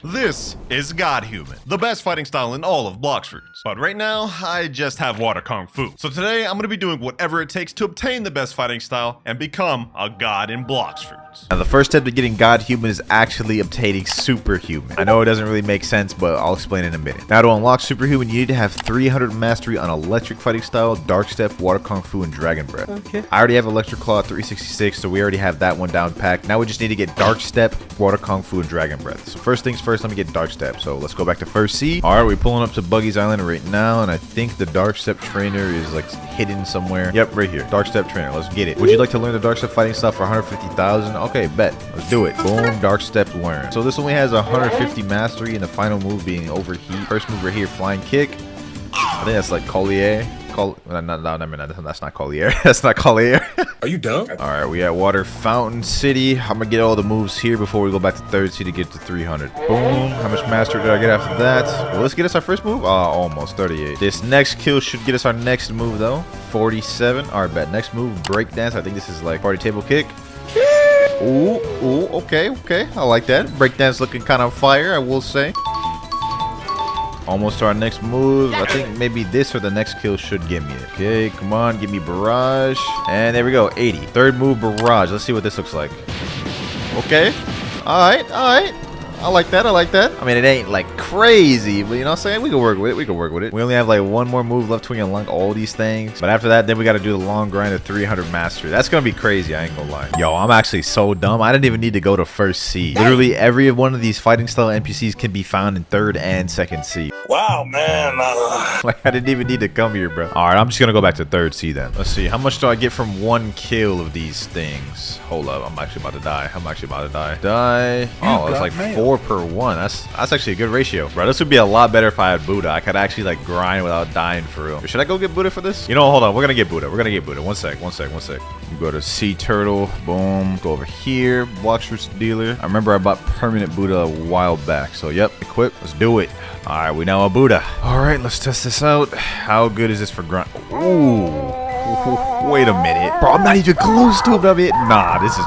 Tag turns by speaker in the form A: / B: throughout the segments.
A: This is Godhuman, the best fighting style in all of Blox fruits. But right now, I just have water kung fu. So today, I'm gonna be doing whatever it takes to obtain the best fighting style and become a god in Blox fruits.
B: Now the first step to getting Godhuman is actually obtaining Superhuman. I know it doesn't really make sense, but I'll explain in a minute. Now to unlock Superhuman, you need to have 300 mastery on Electric Fighting Style, Dark Step, Water Kung Fu, and Dragon Breath. Okay. I already have WinterKloudz 366, so we already have that one down packed. Now we just need to get Dark Step, Water Kung Fu, and Dragon Breath. So first things first, let me get Dark Step. So let's go back to first sea. Alright, we're pulling up to Buggy's Island right now, and I think the Dark Step trainer is like hidden somewhere. Yep, right here. Dark Step trainer. Let's get it. Would you like to learn the Dark Step fighting style for 150,000? Okay, bet. Let's do it. Boom, Dark Step learn. So this only has 150 mastery, and the final move being overheat. First move right here, flying kick. I think that's like Collier. That's not Collier. That's not Collier.
C: Are you dumb?
B: Alright, we at Water Fountain City. I'm gonna get all the moves here before we go back to third sea to get to 300. Boom. How much mastery did I get after that? Will this get us our first move? Almost 38. This next kill should get us our next move though. 47. Alright, bet. Next move, breakdance. I think this is like party table kick. Ooh, okay. I like that. Breakdance looking kind of fire, I will say. Almost to our next move. I think maybe this or the next kill should give me it. Okay, come on, give me barrage. And there we go, 80. Third move, barrage. Let's see what this looks like. Okay. Alright. I like that. I mean, it ain't like crazy, but you know what I'm saying? We can work with it. We only have like one more move left to unlock all these things. But after that, then we got to do the long grind of 300 mastery. That's going to be crazy. I ain't gonna lie. Yo, I'm actually so dumb. I didn't even need to go to first sea. Literally every one of these fighting style NPCs can be found in third and second sea.
C: Wow, man.
B: Like, I didn't even need to come here, bro. All right, I'm just going to go back to third sea then. Let's see. How much do I get from one kill of these things? Hold up. I'm actually about to die. Oh, it's like 4 per 1. That's actually a good ratio, bro. This would be a lot better if I had Buddha. I could actually like grind without dying for real. Should I go get Buddha for this? You know, hold on. We're gonna get Buddha. One sec. You go to Sea Turtle. Boom. Go over here. Blox fruits dealer. I remember I bought permanent Buddha a while back. So yep, equip. Let's do it. All right, we now a Buddha. All right, let's test this out. How good is this for grind? Ooh. Wait a minute, bro. I'm not even close to it. Nah, this is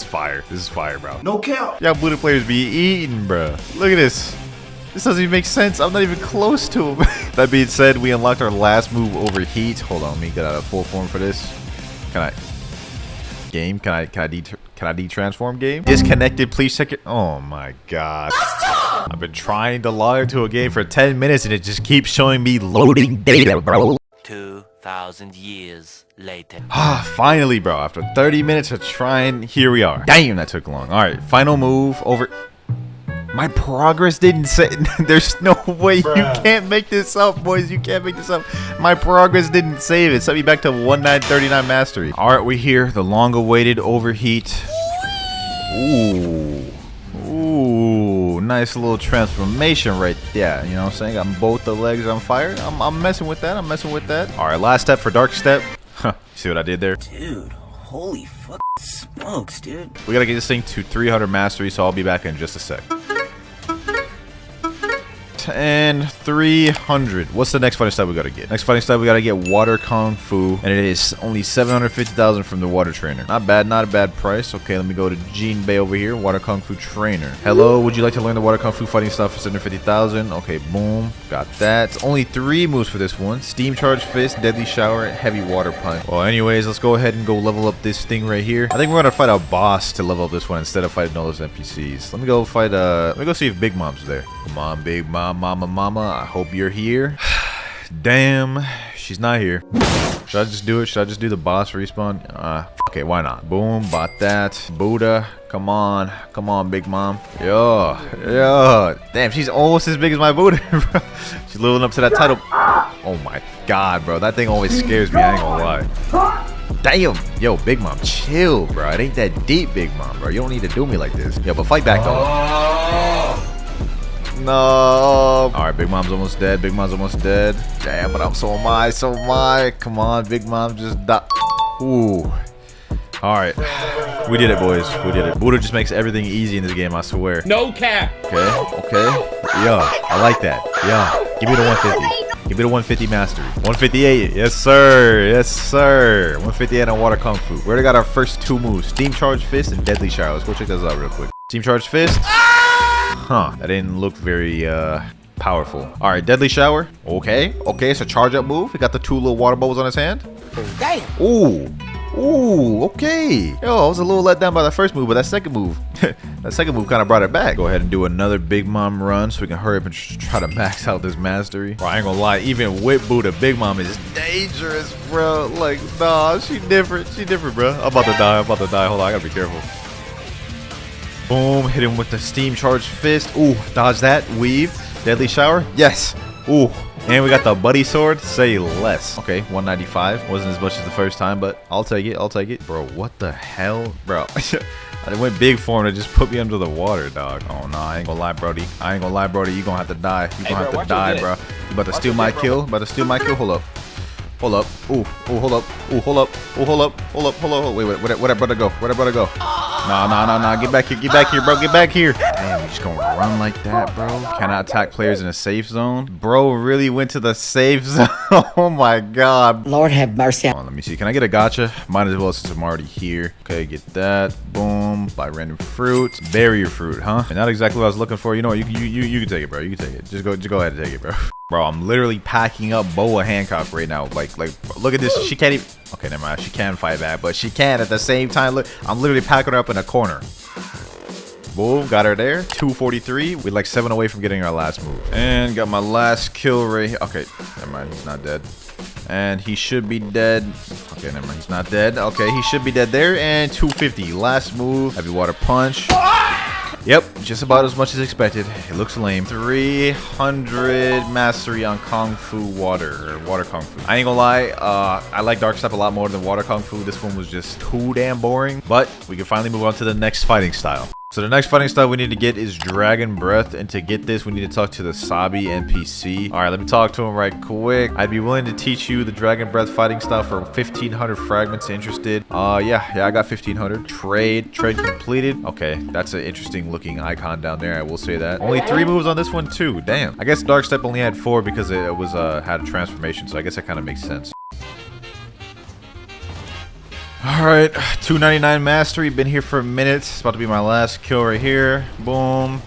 B: fire. This is fire, bro.
C: No count.
B: Yeah, Buddha players be eating, bro. Look at this. This doesn't even make sense. I'm not even close to him. That being said, we unlocked our last move, overheat. Hold on, let me get out of full form for this. Can I de-transform game? Disconnected, please check it. Oh my god. I've been trying to log into a game for 10 minutes and it just keeps showing me loading data, bro.
D: 2,000 years later.
B: Finally, bro. After 30 minutes of trying, here we are. Damn, that took long. All right, final move over. My progress didn't say. There's no way. Bruh. You can't make this up, boys. You can't make this up. My progress didn't save it. Set me back to 1939 mastery. All right, we're here. The long-awaited overheat. Ooh, nice little transformation right there. You know what I'm saying? Got both the legs on fire. I'm messing with that. All right, last step for Dark Step. See what I did there?
D: Dude, holy fuck smokes, dude.
B: We gotta get this thing to 300 mastery, so I'll be back in just a sec. And 300. What's the next fighting style we gotta get? Next fighting style we gotta get Water Kung Fu, and it is only 750,000 from the water trainer. Not a bad price. Okay, let me go to Gene Bay over here. Water Kung Fu trainer. Hello, would you like to learn the Water Kung Fu fighting style for 750,000? Okay, boom, got that. It's only 3 moves for this one: Steam Charge Fist, Deadly Shower, and Heavy Water Punch. Well, anyways, let's go ahead and go level up this thing right here. I think we're gonna fight a boss to level up this one instead of fighting all those NPCs. Let me go fight. Let me go see if Big Mom's there. Come on, Big Mom. Mama, I hope you're here. Damn, she's not here. Should I just do it? Should I just do the boss respawn? Okay, why not? Boom, bought that. Buddha, come on, Big Mom. Yo. Damn, she's almost as big as my Buddha, bro. She's living up to that title. Oh my god, bro, that thing always scares me. I ain't gonna lie. Damn, yo, Big Mom, chill, bro. It ain't that deep, Big Mom, bro. You don't need to do me like this. Yo, but fight back though. No. All right, Big Mom's almost dead. Damn, but so am I. Come on, Big Mom, just die. Ooh. All right, we did it, boys. Buddha just makes everything easy in this game, I swear.
C: No cap.
B: Okay. Yeah, I like that. Yeah, give me the 150. Give me the 150 mastery. 158. Yes, sir. 158 on Water Kung Fu. We already got our first 2 moves: Steam Charge Fist and Deadly Shower. Let's go check those out real quick. Steam Charge Fist. Huh. That didn't look very powerful. All right, deadly shower. Okay. Okay, it's a charge up move. He got the 2 little water bubbles on his hand.
D: Damn.
B: Ooh. Ooh, okay. Yo, I was a little let down by the first move, but that second move, kind of brought it back. Go ahead and do another Big Mom run so we can hurry up and try to max out this mastery. Bro, I ain't gonna lie, even with Buddha, Big Mom is dangerous, bro. Like, nah, she different. She different, bro. I'm about to die. Hold on, I gotta be careful. Boom, hit him with the steam charged fist. Ooh, dodge that, weave. Deadly shower, yes. Ooh. And we got the buddy sword, say less. Okay, 195. Wasn't as much as the first time, but I'll take it. Bro, what the hell? Bro, I went big for him to just put me under the water, dog. Oh, no, I ain't gonna lie, Brody. You gonna have to die. You gonna have to die, bro. You about to steal my kill? Hold up. Ooh, hold up. Wait, where'd that brother go? Nah. Get back here, bro. Get back here. Damn, you just gonna run like that, bro? Cannot attack players in a safe zone. Bro really went to the safe zone. Oh my god.
C: Lord have mercy.
B: Hold on, let me see. Can I get a gotcha? Might as well since I'm already here. Okay, get that. Boom. Buy random fruits. Barrier fruit, huh? And not exactly what I was looking for. You know what? You can take it, bro. You can take it. Just go ahead and take it, bro. Bro, I'm literally packing up Boa Hancock right now. Like, look at this. She can't even. Okay, never mind. She can fight back, but she can at the same time. Look, I'm literally packing her up in a corner. Boom, got her there. 243. We're like 7 away from getting our last move. And got my last kill right here. Okay, never mind. He's not dead. And he should be dead. Okay, never mind. He's not dead. Okay, he should be dead there. And 250. Last move. Heavy water punch. Yep, just about as much as expected. It looks lame. 300 mastery on Kung Fu water, or water Kung Fu. I ain't gonna lie, I like Dark Step a lot more than water Kung Fu. This one was just too damn boring, but we can finally move on to the next fighting style. So the next fighting style we need to get is Dragon Breath, and to get this we need to talk to the Sabi NPC. Alright, let me talk to him right quick. I'd be willing to teach you the Dragon Breath fighting style for 1500 fragments. Interested? Yeah, I got 1500. Trade completed. Okay, that's an interesting looking icon down there, I will say that. Only 3 moves on this one too, damn. I guess Dark Step only had 4 because it was had a transformation, so I guess that kind of makes sense. Alright, 299 mastery, been here for a minute. It's about to be my last kill right here. Boom.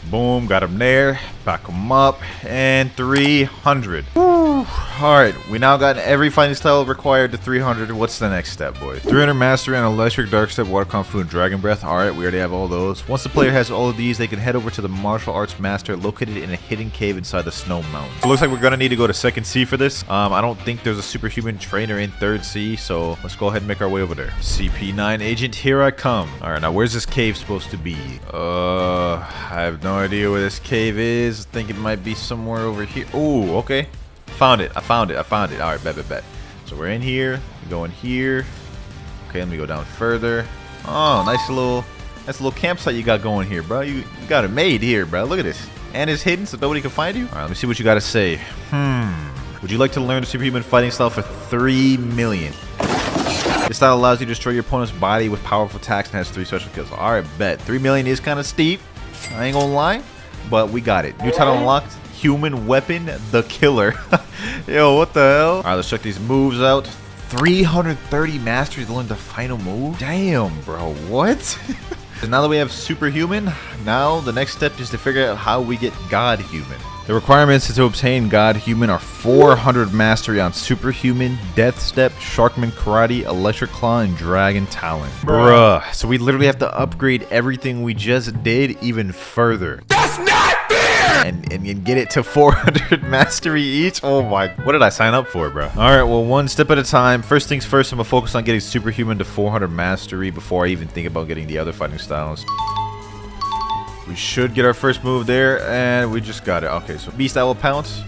B: Boom, got him there. Back him up. And 300. Woo. Alright, we now got every fighting style required to 300. What's the next step, boys? 300 mastery on Electric, Dark Step, Water Kung Fu, and Dragon Breath. Alright, we already have all those. Once the player has all of these, they can head over to the Martial Arts Master located in a hidden cave inside the Snow Mountain. So it looks like we're going to need to go to 2nd C for this. I don't think there's a Superhuman trainer in 3rd C, so let's go ahead and make our way over there. CP9 agent, here I come. Alright, now where's this cave supposed to be? I have no idea where this cave is. I think it might be somewhere over here. Oh, okay. Found it. I found it. Alright, bet. So we're in here. We go in here. Okay, let me go down further. Oh, nice little campsite you got going here, bro. You got it made here, bro. Look at this. And it's hidden so nobody can find you. Alright, let me see what you got to say. Would you like to learn the Superhuman fighting style for 3 million? This style allows you to destroy your opponent's body with powerful attacks and has 3 special kills. Alright, bet. 3 million is kind of steep. I ain't gonna lie. But we got it. New title unlocked. Human Weapon, the Killer. Yo, what the hell? Alright, let's check these moves out. 330 mastery to learn the final move? Damn, bro. What? So now that we have Superhuman, now the next step is to figure out how we get Godhuman. The requirements to obtain Godhuman are 400 mastery on Superhuman, Death Step, Sharkman Karate, Electric Claw, and Dragon Talon. Bruh. So we literally have to upgrade everything we just did even further. That's not fair! And get it to 400 mastery each? Oh my. What did I sign up for, bro? Alright, well, one step at a time. First things first, I'm gonna focus on getting Superhuman to 400 mastery before I even think about getting the other fighting styles. We should get our first move there, and we just got it. Okay, so Beast Owl Pounce.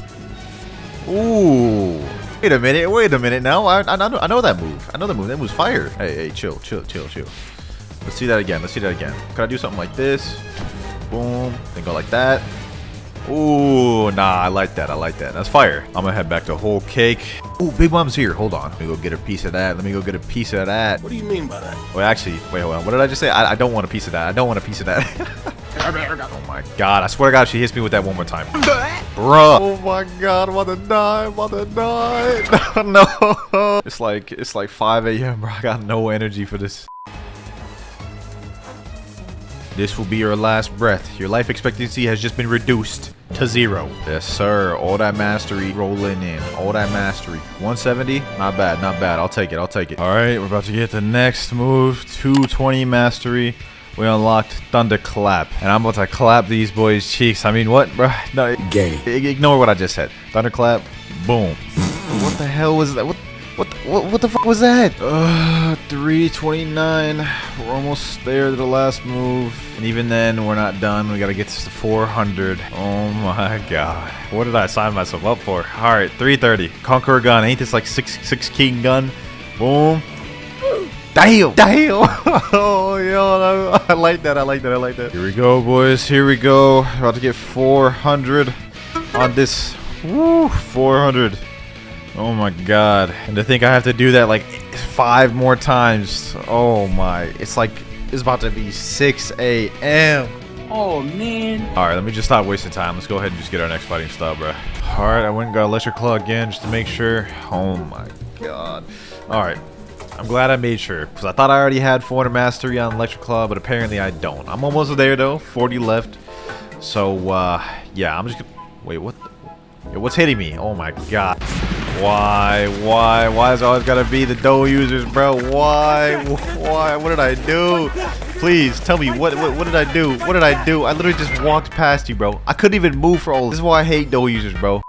B: Ooh. Wait a minute now. I know that move. That move's fire. Hey, chill. Let's see that again. Can I do something like this? Boom. Then go like that. Ooh, nah, I like that. That's fire. I'm gonna head back to Whole Cake. Ooh, Big Mom's here. Hold on. Let me go get a piece of that.
E: What do you mean by that?
B: Wait, actually, hold on. What did I just say? I don't want a piece of that. Oh my god, I swear to god, she hits me with that one more time. Bruh. Oh my god, I'm about to die. No. It's like 5 a.m, bro. I got no energy for this. This will be your last breath. Your life expectancy has just been reduced to 0. Yes, sir. All that mastery rolling in. All that mastery. 170? Not bad, not bad. I'll take it, I'll take it. All right, we're about to get the next move. 220 mastery. We unlocked Thunderclap. And I'm about to clap these boys' cheeks. I mean, what, bro? No,
E: Gay.
B: Ignore what I just said. Thunderclap. Boom. What the hell was that? What the fuck was that? 329. We're almost there to the last move. And even then, we're not done. We gotta get this to 400. Oh my god. What did I sign myself up for? Alright, 330. Conqueror gun. Ain't this like 6 king gun? Boom. Damn! Damn! Oh, yo, I like that. I like that. I like that. Here we go, boys. Here we go. About to get 400 on this. Woo! 400. Oh my god. And to think I have to do that like 5 more times. Oh my. It's like, it's about to be 6 a.m.
C: Oh, man.
B: Alright, let me just stop wasting time. Let's go ahead and just get our next fighting style, bro. Alright, I went and got Electric Claw again just to make sure. Oh my god. Alright. I'm glad I made sure, because I thought I already had 400 mastery on Electric Claw, but apparently I don't. I'm almost there though, 40 left. So, yeah, I'm just gonna... Wait, what? Yo, what's hitting me? Oh my god. Why is it always gotta be the Doe users, bro? Why? What did I do? Please, tell me, what did I do? What did I do? I literally just walked past you, bro. I couldn't even move for all this. This is why I hate Doe users, bro.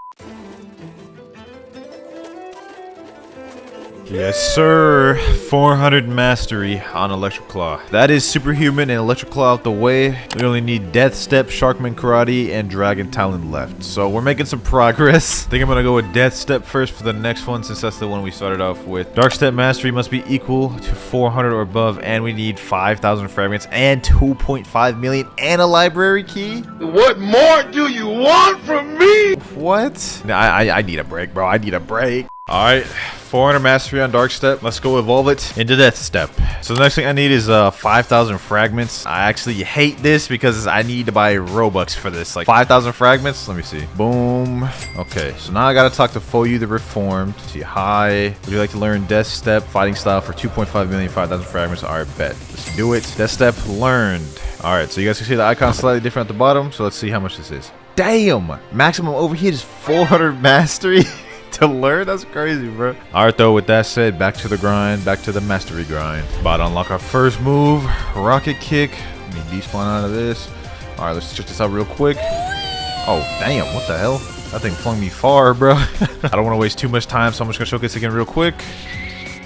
B: Yes, sir. 400 mastery on Electric Claw. That is Superhuman and Electric Claw out the way. We only need Death Step, Sharkman Karate, and Dragon Talon left. So we're making some progress. I think I'm going to go with Death Step first for the next one, since that's the one we started off with. Dark Step mastery must be equal to 400 or above, and we need 5,000 fragments and 2.5 million and a library key.
E: What more do you want from me?
B: What? I need a break, bro. I need a break. Alright, 400 mastery on Dark Step. Let's go evolve it into Death Step. So the next thing I need is 5,000 fragments. I actually hate this because I need to buy Robux for this. Like 5,000 fragments. Let me see. Boom. Okay, so now I gotta talk to Foyu the Reformed. See, hi. Would you like to learn Death Step fighting style for 2.5 million, 5,000 fragments? Alright, bet. Let's do it. Death Step learned. Alright, so you guys can see the icon slightly different at the bottom. So let's see how much this is. Damn! Maximum overheat is 400 mastery. To learn? That's crazy, bro. Alright, though, with that said, back to the grind, back to the mastery grind. About to unlock our first move, rocket kick. Let me despawn out of this. Alright, let's check this out real quick. Oh, damn, what the hell? That thing flung me far, bro. I don't want to waste too much time, so I'm just gonna showcase again real quick.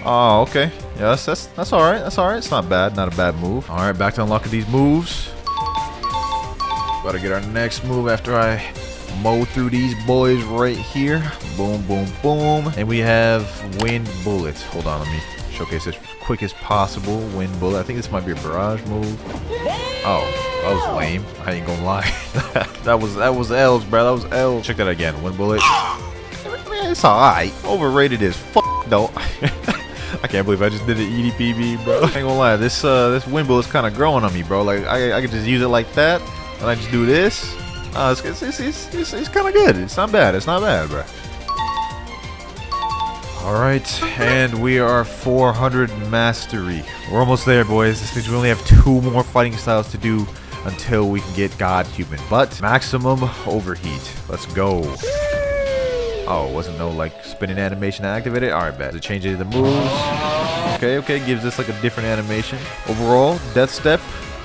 B: Oh, okay. Yeah, that's alright. That's alright. It's not bad. Not a bad move. Alright, back to unlocking these moves. About to get our next move after I mow through these boys right here. Boom, boom, boom. And we have Wind Bullet. Hold on, let me showcase this quick as possible. Wind Bullet. I think this might be a barrage move. Oh, that was lame. I ain't gonna lie. that was L's, bro. That was L. Check that again. Wind Bullet. It's alright. Overrated as fuck, though. I can't believe I just did an EDPB, bro. I ain't gonna lie. This Wind Bullet's kind of growing on me, bro. Like I could just use it like that, and I just do this. It's kind of good. It's not bad. It's not bad, bro. Alright, and we are 400 mastery. We're almost there, boys. This means we only have 2 more fighting styles to do until we can get Godhuman. But maximum overheat. Let's go. Oh, wasn't no like spinning animation activated? Alright, bad. To change any of the moves. Okay, gives us like a different animation. Overall, Death Step,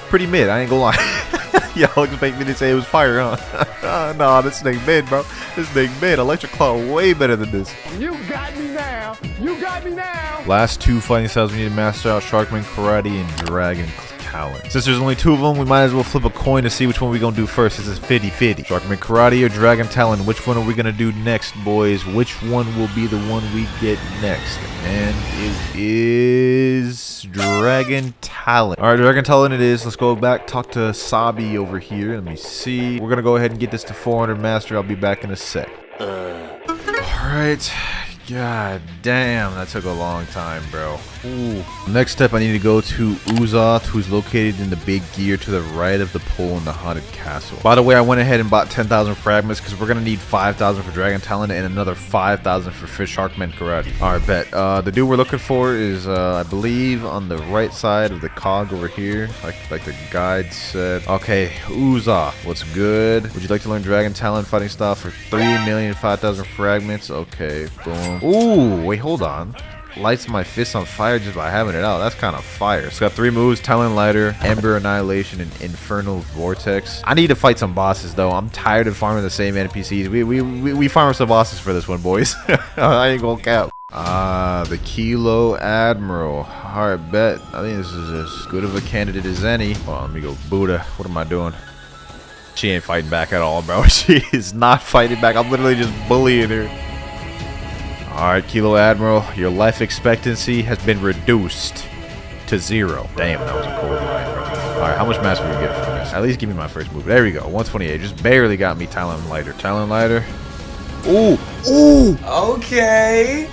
B: pretty mid. I ain't gonna lie. Y'all expect me to say it was fire, huh? Nah, this thing mid, bro. This thing mid. Electric Claw way better than this.
E: You got me now. You got me now.
B: Last 2 fighting styles we need to master out: Sharkman Karate and Dragon Talon. Since there's only 2 of them, we might as well flip a coin to see which one we're gonna do first. This is 50-50. Sharkman Karate or Dragon Talon? Which one are we gonna do next, boys? Which one will be the one we get next? And it is Dragon Talon. Alright, Dragon Talon it is. Let's go back, talk to Sabi over here. Let me see. We're gonna go ahead and get this to 400 master. I'll be back in a sec. Alright. God damn, that took a long time, bro. Ooh. Next step, I need to go to Uzoth, who's located in the big gear to the right of the pole in the haunted castle. By the way, I went ahead and bought 10,000 fragments because we're gonna need 5,000 for Dragon Talon and another 5,000 for Sharkman Karate. All right, bet. The dude we're looking for is, I believe, on the right side of the cog over here, like the guide said. Okay, Uzoth, what's good? Would you like to learn Dragon Talon fighting style for 3,005,000 fragments? Okay, boom. Ooh, wait, hold on. Lights my fist on fire just by having it out. That's kind of fire. It's got 3 moves: Talon Lighter, Ember Annihilation, and Infernal Vortex. I need to fight some bosses though. I'm tired of farming the same NPCs. We farm some bosses for this one, boys. I ain't gonna cap. The Kilo Admiral. Alright, bet. I think this is as good of a candidate as any. Hold on, let me go. Buddha. What am I doing? She ain't fighting back at all, bro. She is not fighting back. I'm literally just bullying her. Alright, Kilo Admiral, your life expectancy has been reduced to 0. Damn, that was a cold line, bro. Alright, how much mastery we get from this? At least give me my first move. There we go, 128. Just barely got me Talon Lighter. Talon Lighter. Ooh! Ooh!
C: Okay.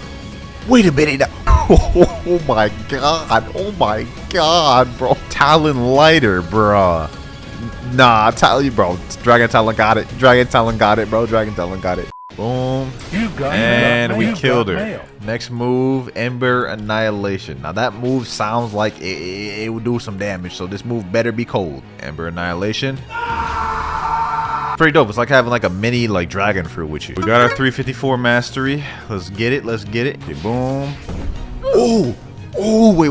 B: Wait a minute. Oh my god. Oh my god, bro. Talon Lighter, bro. Nah, I tell you, bro. Dragon Talon got it. Dragon Talon got it, bro. Dragon Talon got it. Boom. And we killed her. Next move, Ember Annihilation. Now that move sounds like it would do some damage, so this move better be cold. Ember Annihilation. Pretty dope. It's like having like a mini like dragon fruit with you. We got our 354 mastery. Let's get it. Let's get it. Okay, boom. Oh. Oh, wait.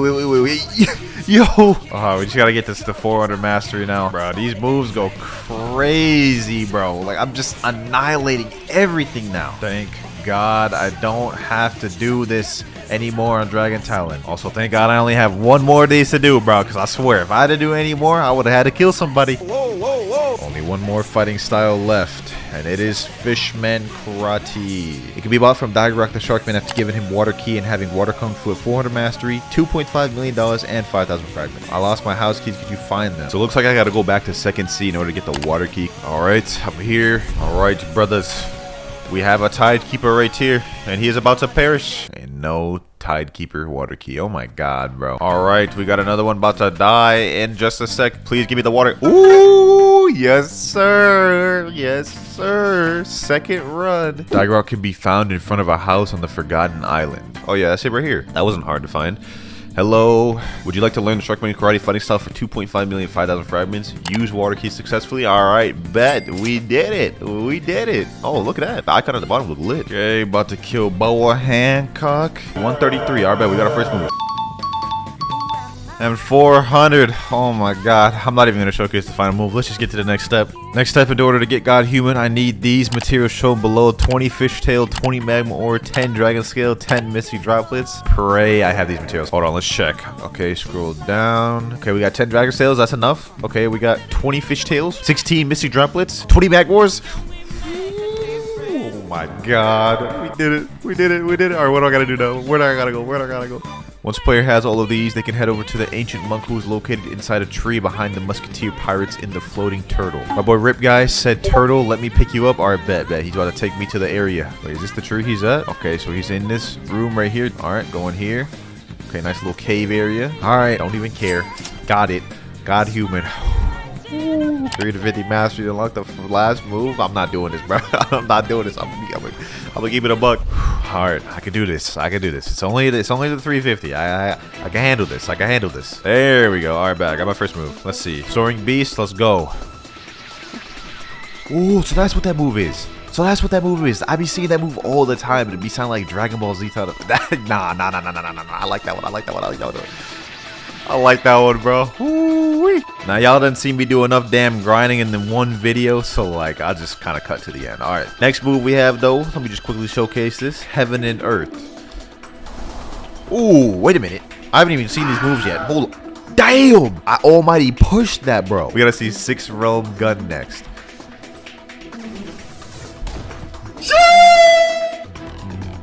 B: Yo. Oh, we just gotta get this to 400 mastery now. Bro, these moves go crazy, bro. Like, I'm just annihilating everything now. Thank God I don't have to do this anymore on Dragon Talon. Also, thank God I only have 1 more of these to do, bro. Because I swear, if I had to do any more, I would have had to kill somebody. Whoa. Only 1 more fighting style left. And it is Fishman Karate. It can be bought from Rock the Sharkman after giving him Water Key and having Water Kung Fu at 400 mastery, $2.5 million, and 5,000 fragments. I lost my house keys. Could you find them? So it looks like I gotta go back to 2nd C in order to get the Water Key. Alright, I'm here. Alright, brothers. We have a Tidekeeper right here, and he is about to perish. And no Tidekeeper Water Key. Oh my god, bro. Alright, we got another one about to die in just a sec. Please give me the water. Ooh, yes sir. Yes sir. 2nd run. Rock can be found in front of a house on the Forgotten Island. Oh yeah, that's it right here. That wasn't hard to find. Hello, would you like to learn the Sharkman Karate fighting style for 2.5 million 5,000 fragments? Use Water Key successfully. Alright, bet. We did it. We did it. Oh, look at that. The icon at the bottom look lit. Okay, about to kill Boa Hancock. 133. Alright, bet. We got our first move. And 400. Oh my god. I'm not even going to showcase the final move. Let's just get to the next step. Next step, in order to get Godhuman, I need these materials shown below: 20 fishtail, 20 magma ore, 10 dragon scale, 10 misty droplets. Pray I have these materials. Hold on, let's check. Okay, scroll down. Okay, we got 10 dragon scales. That's enough. Okay, we got 20 fishtails, 16 misty droplets, 20 mag ores. Oh my god. We did it. We did it. We did it. Alright, what do I gotta do now? Where do I gotta go? Where do I gotta go? Once a player has all of these, they can head over to the ancient monk who is located inside a tree behind the musketeer pirates in the floating turtle. My boy Rip Guy said, "Turtle, let me pick you up." Alright, bet. He's about to take me to the area. Wait, is this the tree he's at? Okay, so he's in this room right here. Alright, going here. Okay, nice little cave area. Alright, don't even care. Got it. Godhuman. 350 mastery to unlock the last move. I'm not doing this, bro. I'm not doing this. I'm gonna keep it a buck. Alright, I can do this. I can do this. It's only the 350. I can handle this. I can handle this. There we go. Alright, bet. I got my first move. Let's see. Soaring Beast. Let's go. Ooh, so that's what that move is. I be seeing that move all the time. It'd be sound like Dragon Ball Z. Nah. I like that one. I like that one, bro. Ooh-wee. Now, y'all done seen me do enough damn grinding in the one video, so, like, I'll just kind of cut to the end. All right. Next move we have, though. Let me just quickly showcase this. Heaven and Earth. Ooh, wait a minute. I haven't even seen these moves yet. Hold on. Damn! I almighty pushed that, bro. We gotta see 6 Realm Gun next.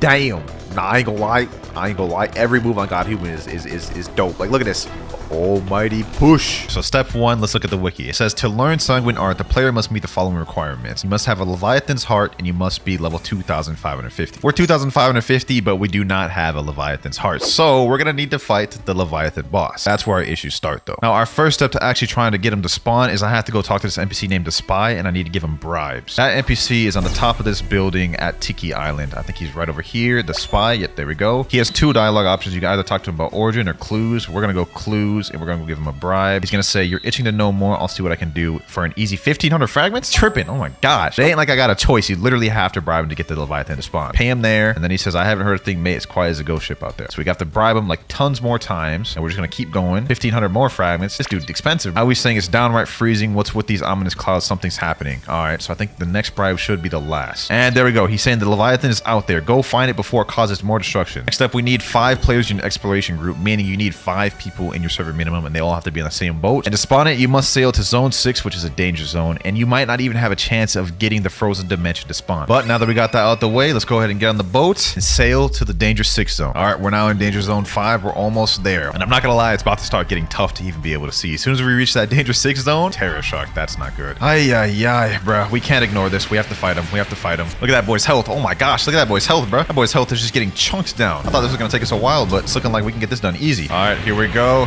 B: Damn. Nah, I ain't gonna lie. Every move on Godhuman is dope. Like, look at this. Almighty push.
A: So step 1, let's look at the wiki. It says to learn Sanguine Art, the player must meet the following requirements. You must have a Leviathan's heart and you must be level 2550. We're 2550, but we do not have a Leviathan's heart. So we're gonna need to fight the Leviathan boss. That's where our issues start though. Now our first step to actually trying to get him to spawn is I have to go talk to this NPC named the Spy and I need to give him bribes. That NPC is on the top of this building at Tiki Island. I think he's right over here. The Spy, yep, there we go. He has 2 dialogue options. You can either talk to him about origin or clues. We're gonna go clues and we're gonna go give him a bribe. He's gonna say, you're itching to know more. I'll see what I can do for an easy 1500 fragments. Tripping. Oh my gosh. It ain't like I got a choice. You literally have to bribe him to get the Leviathan to spawn. Pay him there. And then he says, I haven't heard a thing, mate. It's quiet as a ghost ship out there. So we got to bribe him like tons more times. And we're just gonna keep going. 1500 more fragments. This dude's expensive. I was saying it's downright freezing. What's with these ominous clouds? Something's happening. All right. So I think the next bribe should be the last. And there we go. He's saying the Leviathan is out there. Go find it before it causes more destruction. Next up, we need 5 players in your exploration group, meaning you need 5 people in your server minimum and they all have to be on the same boat. And to spawn it, you must sail to zone 6, which is a danger zone, and you might not even have a chance of getting the frozen dimension to spawn. But now that we got that out the way, let's go ahead and get on the boat and sail to the danger 6 zone. All right, we're now in danger zone 5. We're almost there. And I'm not gonna lie, it's about to start getting tough to even be able to see. As soon as we reach that danger 6 zone, terror shock, that's not good. Ay, bro. We can't ignore this. We have to fight him. We have to fight him. Look at that boy's health. Oh my gosh, look at that boy's health, bro. That boy's health is just getting chunks down. I thought this was gonna take us a while, but it's looking like we can get this done easy. All right, here we go.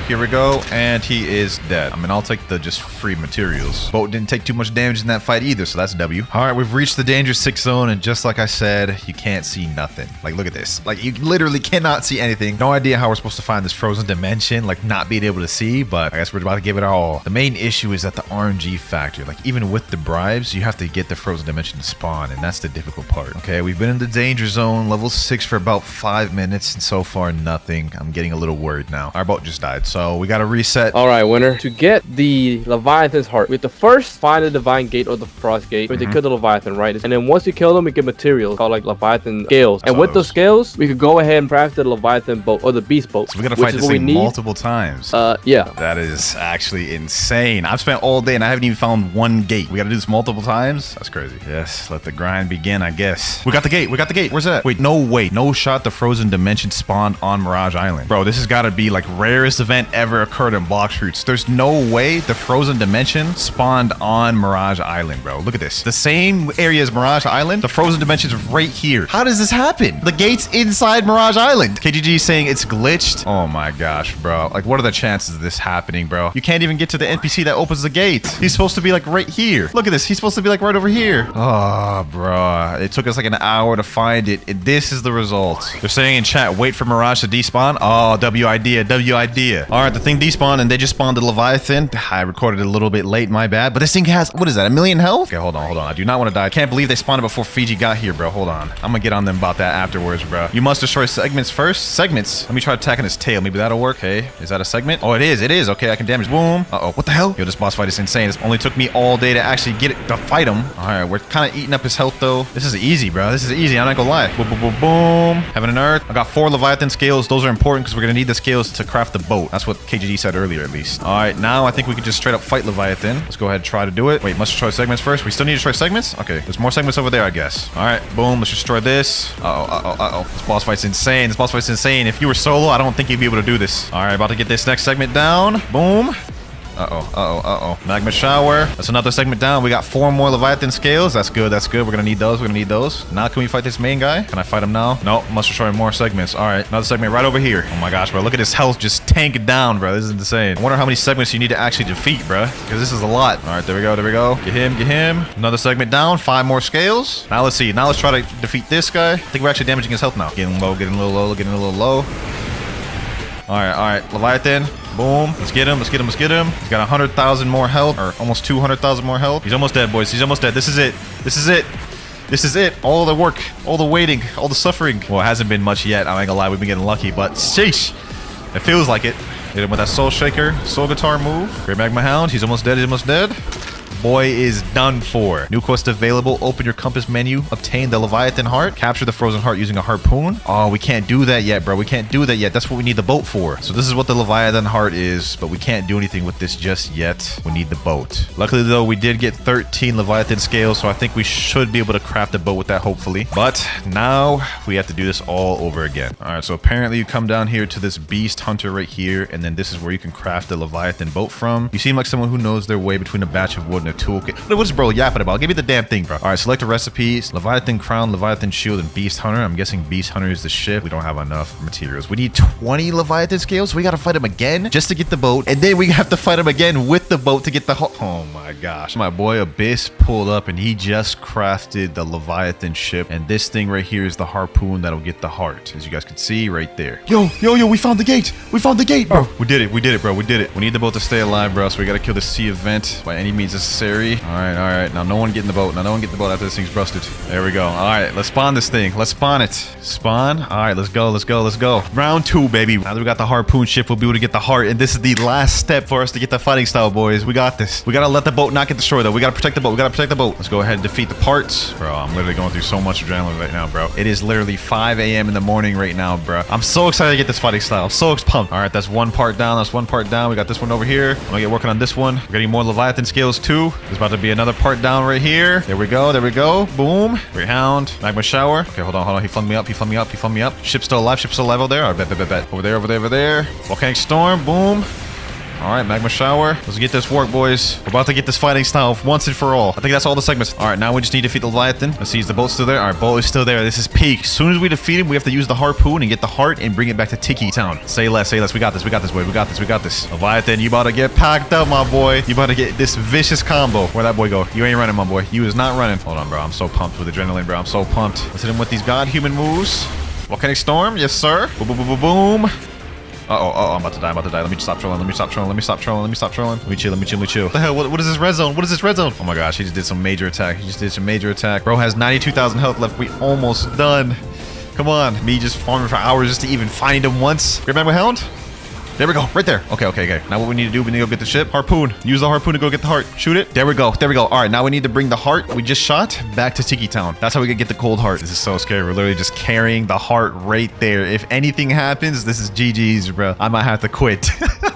A: And he is dead. I mean, I'll take the just free materials. Boat didn't take too much damage in that fight either, so that's W. All right, we've reached the danger 6 zone, and just like I said, you can't see nothing. Like, look at this. Like, you literally cannot see anything. No idea how we're supposed to find this frozen dimension, like not being able to see, but I guess we're about to give it our all. The main issue is that the RNG factor. Like, even with the bribes, you have to get the frozen dimension to spawn, and that's the difficult part. Okay, we've been in the danger zone, level 6 for about 5 minutes, and so far nothing. I'm getting a little worried now. Our boat just died, so we gotta reset.
C: All right, Winter. To get the Leviathan's heart, we have to first find the Divine Gate or the Frost Gate. We have to kill the Leviathan, right? And then once you kill them, we get materials called like Leviathan scales. And with those scales, we could go ahead and craft the Leviathan boat or the Beast boat.
A: So we gotta fight this thing multiple times.
C: Yeah.
A: That is actually insane. I've spent all day and I haven't even found one gate. We gotta do this multiple times? That's crazy. Yes, let the grind begin, I guess. We got the gate. We got the gate. Where's that? Wait, no, wait. No shot the frozen dimension spawned on Mirage Island. Bro, this has gotta be like rarest event ever occurred in Blox Roots. There's no way the frozen dimension spawned on Mirage Island, bro. Look at this. The same area as Mirage Island, the frozen dimension's right here. How does this happen? The gate's inside Mirage Island. KGG saying it's glitched. Oh my gosh, bro. Like, what are the chances of this happening, bro? You can't even get to the NPC that opens the gate. He's supposed to be like right here. Look at this. He's supposed to be like right over here. Oh, bro. It took us like an hour to find it. And this is the result. They're saying in chat, wait for Mirage to despawn. Oh, W idea. All right, the thing despawned and they just spawned the Leviathan. I recorded it a little bit late, my bad. But this thing has, what is that, 1,000,000 health? Okay, hold on. I do not want to die. I can't believe they spawned it before Fiji got here, bro. Hold on. I'm gonna get on them about that afterwards, bro. You must destroy segments first. Segments. Let me try attacking his tail. Maybe that'll work. Hey, is that a segment? Oh, it is. Okay, I can damage. Boom. Uh-oh. What the hell? Yo, this boss fight is insane. It only took me all day to actually get it to fight him. All right, we're kind of eating up his health, though. This is easy, bro. This is easy. I'm not gonna lie. Boom, boom, boom, boom. Heaven and Earth. I got 4 Leviathan scales. Those are important because we're gonna need the scales to craft the boat. That's what KGD said earlier, at least. All right, now I think we can just straight up fight Leviathan. Let's go ahead and try to do it. Wait, must destroy segments first. We still need to destroy segments? Okay, there's more segments over there, I guess. All right, boom. Let's destroy this. Uh-oh. This boss fight's insane. If you were solo, I don't think you'd be able to do this. All right, about to get this next segment down. Boom. Uh-oh. Magma shower. That's another segment down. We got 4 more Leviathan scales. That's good. We're gonna need those. Now can we fight this main guy? Can I fight him now? No, must destroy more segments. All right, another segment right over here. Oh my gosh, bro. Look at his health just tank down, bro. This is insane. I wonder how many segments you need to actually defeat, bro. Because this is a lot. All right, there we go. Get him. Another segment down. 5 more scales. Now let's see. Now let's try to defeat this guy. I think we're actually damaging his health now. Getting a little low. All right. Leviathan. Boom. Let's get him. He's got 100,000 more health, or almost 200,000 more health. He's almost dead, boys. He's almost dead. This is it. All the work, all the waiting, all the suffering. Well, it hasn't been much yet. I ain't gonna lie. We've been getting lucky, but sheesh. It feels like it. Hit him with that soul shaker, soul guitar move. Great Magma Hound. He's almost dead.
B: boy is done for. New quest available. Open your compass menu. Obtain the Leviathan heart. Capture the frozen heart using a harpoon. Oh, we can't do that yet, bro. We can't do that yet. That's what we need the boat for. So this is what the Leviathan heart is, but we can't do anything with this just yet. We need the boat. Luckily, though, we did get 13 Leviathan scales, so I think we should be able to craft a boat with that, hopefully. But now we have to do this all over again. All right, so apparently you come down here to this beast hunter right here, and then this is where you can craft the Leviathan boat from. You seem like someone who knows their way between a batch of wood and a toolkit. What's bro yapping about? Give me the damn thing, bro. All right, select a recipes. Leviathan crown, Leviathan shield, and beast hunter. I'm guessing beast hunter is the ship. We don't have enough materials. We need 20 Leviathan scales. So we got to fight him again just to get the boat, and then we have to fight him again with the boat to get the oh my gosh. My boy Abyss pulled up, and he just crafted the Leviathan ship, and this thing right here is the harpoon that'll get the heart, as you guys can see right there. Yo, we found the gate. We found the gate, bro. We did it, bro. We did it. We need the boat to stay alive, bro, so we got to kill the sea event by any means necessary. All right. Now no one get in the boat. Now no one get in the boat after this thing's busted. There we go. All right, let's spawn this thing. Let's spawn it. Spawn. All right, let's go. Round 2, baby. Now that we got the harpoon ship, we'll be able to get the heart, and this is the last step for us to get the fighting style, boys. We got this. We got to let the boat not get destroyed, though. We got to protect the boat. Let's go ahead and defeat the parts. Bro, I'm literally going through so much adrenaline right now, bro. It is literally 5 a.m. in the morning right now, bro. I'm so excited to get this fighting style. I'm so pumped. All right, that's one part down. We got this one over here. I'm gonna get working on this one. We're getting more Leviathan scales too. There's about to be another part down right here. There we go. Boom. Rehound. Magma shower. Okay, hold on. He flung me up. Ship's still alive over there. All right, bet. Over there. Volcanic storm. Boom. All right, magma shower. Let's get this work, boys. We're about to get this fighting style once and for all. I think that's all the segments. All right, now we just need to defeat the Leviathan. Let's see, is the boat still there? All right, boat is still there. This is peak. As soon as we defeat him, we have to use the harpoon and get the heart and bring it back to Tiki Town. Say less. We got this, boy. We got this. Leviathan, you about to get packed up, my boy. You about to get this vicious combo. Where'd that boy go? You ain't running, my boy. You is not running. Hold on, bro. I'm so pumped with adrenaline, bro. I'm so pumped. Let's hit him with these Godhuman moves. Volcanic storm. Yes, sir. Boom. Uh-oh, I'm about to die. Let me stop trolling. Let me chill. What the hell? What is this red zone? Oh my gosh, he just did some major attack. Bro has 92,000 health left. We almost done. Come on. Me just farming for hours just to even find him once. Great Magma Hound? There we go, right there. Okay. Now what we need to do, we need to go get the ship. Harpoon. Use the harpoon to go get the heart. Shoot it. There we go. All right, now we need to bring the heart we just shot back to Tiki Town. That's how we can get the cold heart. This is so scary. We're literally just carrying the heart right there. If anything happens, this is GG's, bro. I might have to quit.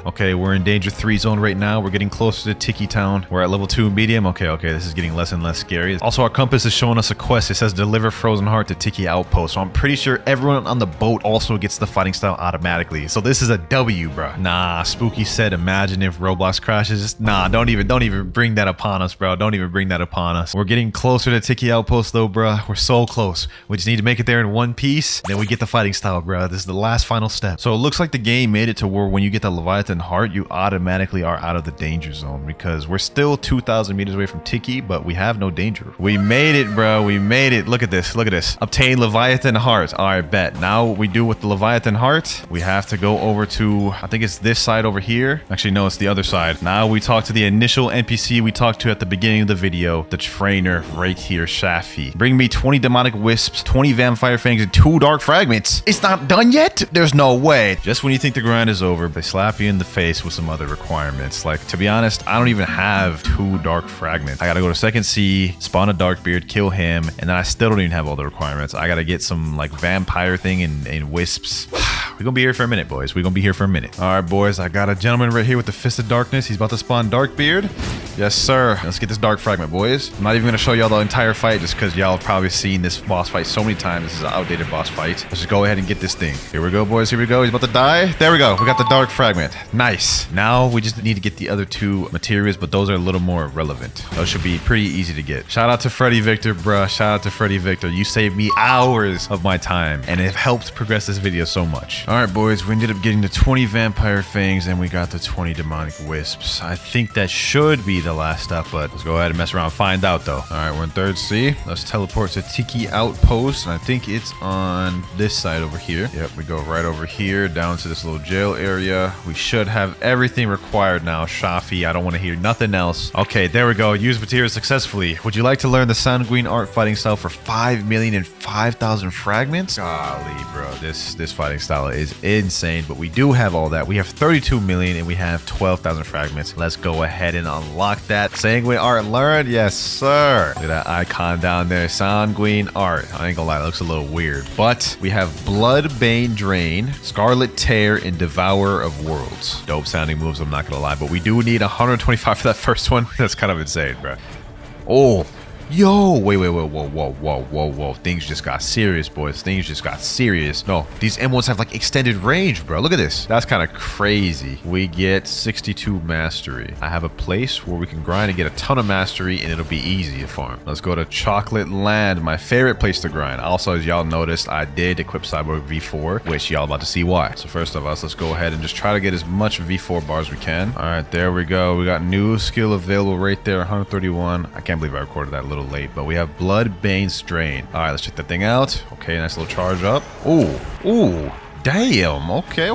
B: Okay, we're in danger 3 zone right now. We're getting closer to Tiki Town. We're at level 2 medium. Okay. This is getting less and less scary. Also, our compass is showing us a quest. It says deliver frozen heart to Tiki Outpost. So I'm pretty sure everyone on the boat also gets the fighting style automatically. So this is a W, bro. Nah, Spooky said, imagine if Roblox crashes. Nah, don't even bring that upon us, bro. We're getting closer to Tiki Outpost, though, bro. We're so close. We just need to make it there in one piece. Then we get the fighting style, bro. This is the last final step. So it looks like the game made it to where when you get the Leviathan heart, you automatically are out of the danger zone because we're still 2,000 meters away from Tiki, but we have no danger. We made it, bro. We made it. Look at this. Obtain Leviathan heart. All right, bet. Now what we do with the Leviathan heart, we have to go over to, I think it's this side over here. Actually, no, it's the other side. Now we talk to the initial NPC we talked to at the beginning of the video, the trainer right here, Shafi. Bring me 20 demonic wisps, 20 vampire fangs, and 2 dark fragments. It's not done yet? There's no way. Just when you think the grind is over, they slap you in the face with some other requirements. Like, to be honest, I don't even have 2 dark fragments. I gotta go to second sea, spawn a dark beard, kill him, and then I still don't even have all the requirements. I gotta get some like vampire thing and wisps. We're gonna be here for a minute, boys. All right, boys, I got a gentleman right here with the Fist of Darkness. He's about to spawn Darkbeard. Yes, sir. Let's get this dark fragment, boys. I'm not even gonna show y'all the entire fight just because y'all have probably seen this boss fight so many times. This is an outdated boss fight. Let's just go ahead and get this thing. Here we go, boys. He's about to die. There we go. We got the dark fragment. Nice. Now we just need to get the other 2 materials, but those are a little more relevant. Those should be pretty easy to get. Shout out to Freddy Victor, bruh. You saved me hours of my time, and it helped progress this video so much. All right, boys. We ended up getting the 20 vampire fangs, and we got the 20 demonic wisps. I think that should be the last step, but let's go ahead and mess around and find out, though. All right, we're in third sea. Let's teleport to Tiki Outpost, and I think it's on this side over here. Yep, we go right over here down to this little jail area. We should have everything required now. Shafi, I don't want to hear nothing else. Okay, there we go. Use materials successfully. Would you like to learn the Sanguine Art fighting style for 5,005,000 fragments? Golly, bro, this fighting style is is insane, but we do have all that. We have 32 million and we have 12,000 fragments. Let's go ahead and unlock that. Sanguine Art learned? Yes, sir. Look at that icon down there. Sanguine Art. I ain't gonna lie, that looks a little weird. But we have Bloodbane Drain, Scarlet Tear, and Devourer of Worlds. Dope sounding moves, I'm not gonna lie, but we do need 125 for that first one. That's kind of insane, bro. Oh, yo, wait, whoa. Things just got serious, boys. Things just got serious. No, these M1s have like extended range, bro. Look at this. That's kind of crazy. We get 62 mastery. I have a place where we can grind and get a ton of mastery, and it'll be easy to farm. Let's go to Chocolate Land, my favorite place to grind. Also, as y'all noticed, I did equip Cyborg V4, which y'all about to see why. So first of all, let's go ahead and just try to get as much V4 bars we can. All right, there we go. We got new skill available right there, 131. I can't believe I recorded that a little late, but we have Bloodbane Strain. All right, let's check that thing out. Okay, nice little charge up. Ooh, damn. Okay.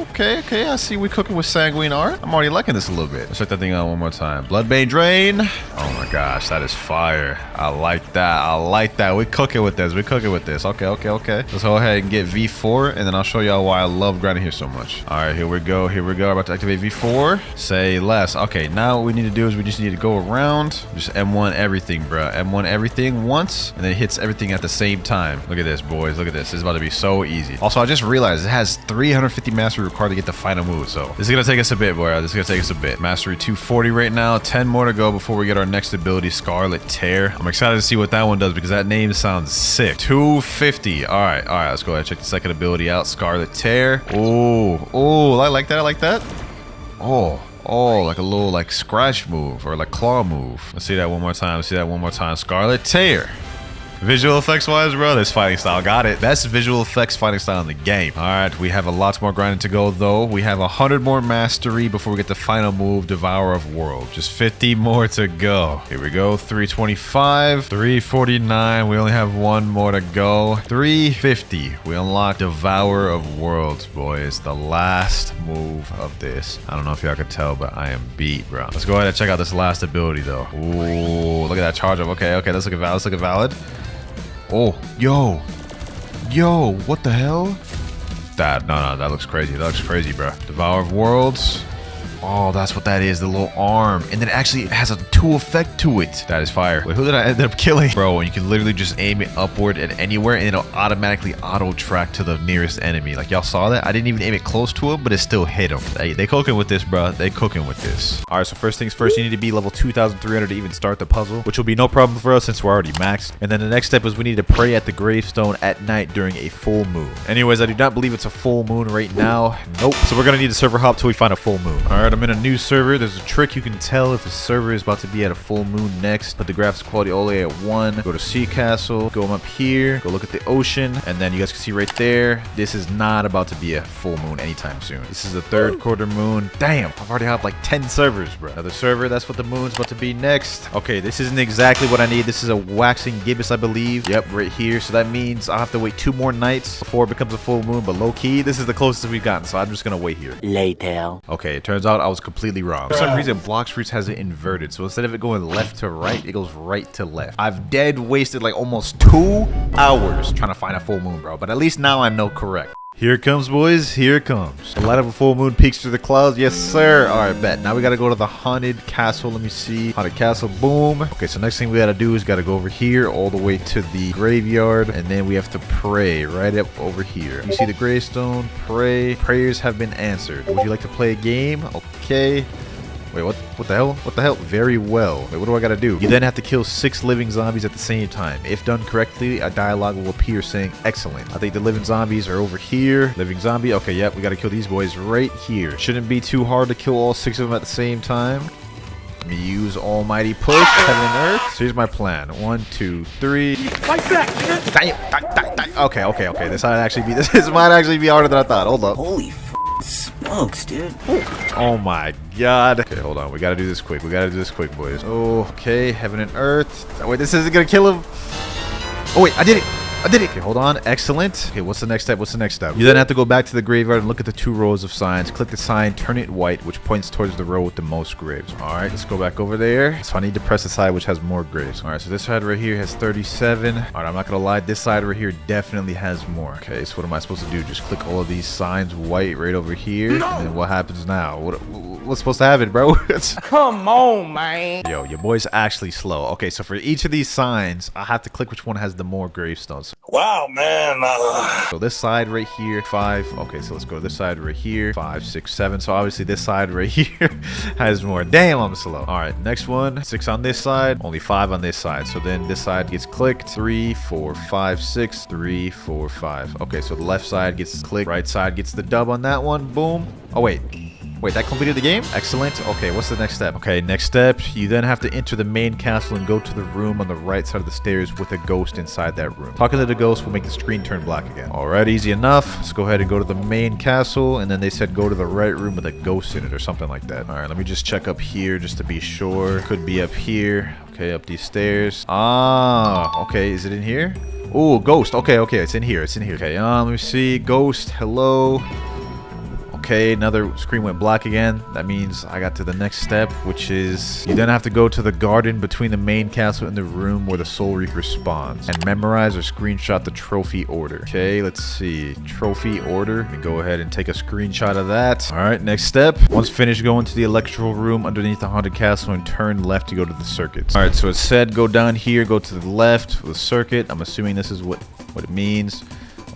B: I see we cooking with Sanguine Art. I'm already liking this a little bit. Let's check that thing out one more time. Bloodbane Drain. Oh my gosh, that is fire. I like that. We cooking with this. Okay. Let's go ahead and get V4, and then I'll show y'all why I love grinding here so much. All right, here we go. I'm about to activate V4. Say less. Okay, now what we need to do is we just need to go around. Just M1 everything, bro. M1 everything once, and then it hits everything at the same time. Look at this, boys. Look at this. This is about to be so easy. Also, I just realized it has 350 mastery required to get the final move, so this is gonna take us a bit, boy. Mastery 240 right now. 10 more to go before we get our next ability, Scarlet Tear. I'm excited to see what that one does because that name sounds sick. 250. All right, let's go ahead and check the second ability out, Scarlet Tear. Oh, I like that. Oh, like a little like scratch move or like claw move. Let's see that one more time. Scarlet Tear. Visual effects wise, bro, this fighting style got it. Best visual effects fighting style in the game. All right, we have a lot more grinding to go though. We have 100 more mastery before we get the final move, Devourer of Worlds. Just 50 more to go. Here we go, 325, 349. We only have one more to go. 350. We unlock Devourer of Worlds, boys. The last move of this. I don't know if y'all could tell, but I am beat, bro. Let's go ahead and check out this last ability though. Ooh, look at that charge up. Okay, let's look at valid. Oh, yo, what the hell? No, that looks crazy, bro. Devourer of Worlds. Oh, that's what that is, the little arm. And then it actually has a 2 effect to it. That is fire. Wait, who did I end up killing? Bro, you can literally just aim it upward at anywhere and it'll automatically auto-track to the nearest enemy. Like, y'all saw that? I didn't even aim it close to him, but it still hit him. They cooking with this, bro. They cooking with this. All right, so first things first, you need to be level 2,300 to even start the puzzle, which will be no problem for us since we're already maxed. And then the next step is we need to pray at the gravestone at night during a full moon. Anyways, I do not believe it's a full moon right now. Nope. So we're gonna need to server hop till we find a full moon. All right, I'm in a new server. There's a trick you can tell if a server is about to be at a full moon next. Put the graphics quality all the way at 1. Go to Sea Castle. Go up here. Go look at the ocean. And then you guys can see right there, this is not about to be a full moon anytime soon. This is the 3rd quarter moon. Damn, I've already had like 10 servers, bro. Another server, that's what the moon's about to be next. Okay, this isn't exactly what I need. This is a waxing gibbous, I believe. Yep, right here. So that means I'll have to wait 2 more nights before it becomes a full moon. But low key, this is the closest we've gotten. So I'm just gonna wait here.
D: Later.
B: Okay, it turns out I was completely wrong. For some reason, Blox Fruits has it inverted. So instead of it going left to right, it goes right to left. I've dead wasted like almost 2 hours trying to find a full moon, bro. But at least now I know correct. Here it comes, boys. Here it comes. The light of a full moon peeks through the clouds. Yes, sir. All right, bet. Now we got to go to the haunted castle. Let me see. Haunted castle. Boom. Okay, so next thing we got to do is got to go over here all the way to the graveyard. And then we have to pray right up over here. You see the gravestone. Pray. Prayers have been answered. Would you like to play a game? Okay. Wait, what the hell? What the hell? Very well. Wait, what do I gotta do? You then have to kill 6 living zombies at the same time. If done correctly, a dialogue will appear saying excellent. I think the living zombies are over here. Living zombie. Okay, yep, we gotta kill these boys right here. Shouldn't be too hard to kill all 6 of them at the same time. Let me use almighty push, heaven and earth. So here's my plan. 1, 2, 3.
E: Fight back!
B: Okay. This might actually be harder than I thought. Hold up.
D: Holy smokes, dude.
B: Oh my god. Okay, hold on. We gotta do this quick. boys. Okay, heaven and earth. Oh, wait, this isn't gonna kill him. Oh wait, I did it. I did it. Okay, hold on. Excellent. Okay, what's the next step? What's the next step? You then have to go back to the graveyard and look at the 2 rows of signs. Click the sign, turn it white, which points towards the row with the most graves. All right, let's go back over there. So I need to press the side which has more graves. All right, so this side right here has 37. All right, I'm not gonna lie. This side right here definitely has more. Okay, so what am I supposed to do? Just click all of these signs white right over here. No! And then what happens now? What's supposed to happen, bro?
E: Come on, man.
B: Yo, your boy's actually slow. Okay, so for each of these signs, I have to click which one has the more gravestones.
E: Wow, man.
B: So this side right here, 5. Okay, so let's go to this side right here, 5, 6, 7. So obviously this side right here has more. Damn, I'm slow. All right, next one, 6 on this side, only 5 on this side. So then this side gets clicked, 3, 4, 5, 6, 3, 4, 5. Okay, so the left side gets clicked, right side gets the dub on that one. Boom. Oh, wait, that completed the game? Excellent. Okay, what's the next step? Okay, next step, you then have to enter the main castle and go to the room on the right side of the stairs with a ghost inside that room. Talking to the ghost will make the screen turn black again. All right, easy enough. Let's go ahead and go to the main castle, and then they said go to the right room with a ghost in it or something like that. All right, let me just check up here just to be sure. Could be up here. Okay, up these stairs. Ah, okay, is it in here? Oh, ghost. Okay, it's in here. Okay, let me see. Ghost, hello. Okay, another screen went black again. That means I got to the next step, which is you then have to go to the garden between the main castle and the room where the Soul Reaper spawns and memorize or screenshot the trophy order. Okay, let's see. Trophy order. Let me go ahead and take a screenshot of that. All right, next step. Once finished, go into the electrical room underneath the haunted castle and turn left to go to the circuits. All right, so it said go down here, go to the left with the circuit. I'm assuming this is what it means.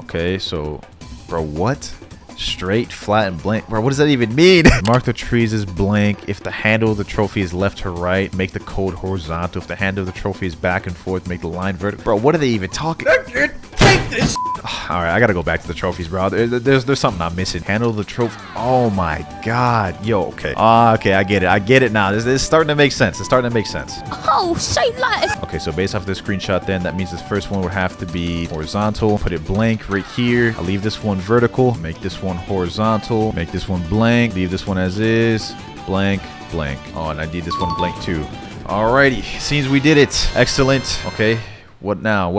B: Okay, so, bro, what? Straight, flat, and blank. Bro, what does that even mean? Mark the trees as blank. If the handle of the trophy is left to right, make the code horizontal. If the handle of the trophy is back and forth, make the line vertical. Bro, what are they even talking?
E: Take this.
B: All right, I gotta go back to the trophies, bro. There's something I'm missing. Handle the trophy. Oh my god. Yo, okay. Okay, I get it now. This is starting to make sense.
F: Oh, say less.
B: Okay, so based off this screenshot then, that means this first one would have to be horizontal. Put it blank right here. I'll leave this one vertical. Make this one horizontal. Make this one blank. Leave this one as is. Blank, blank. Oh, and I need this one blank too. Alrighty, seems we did it. Excellent. Okay. What now?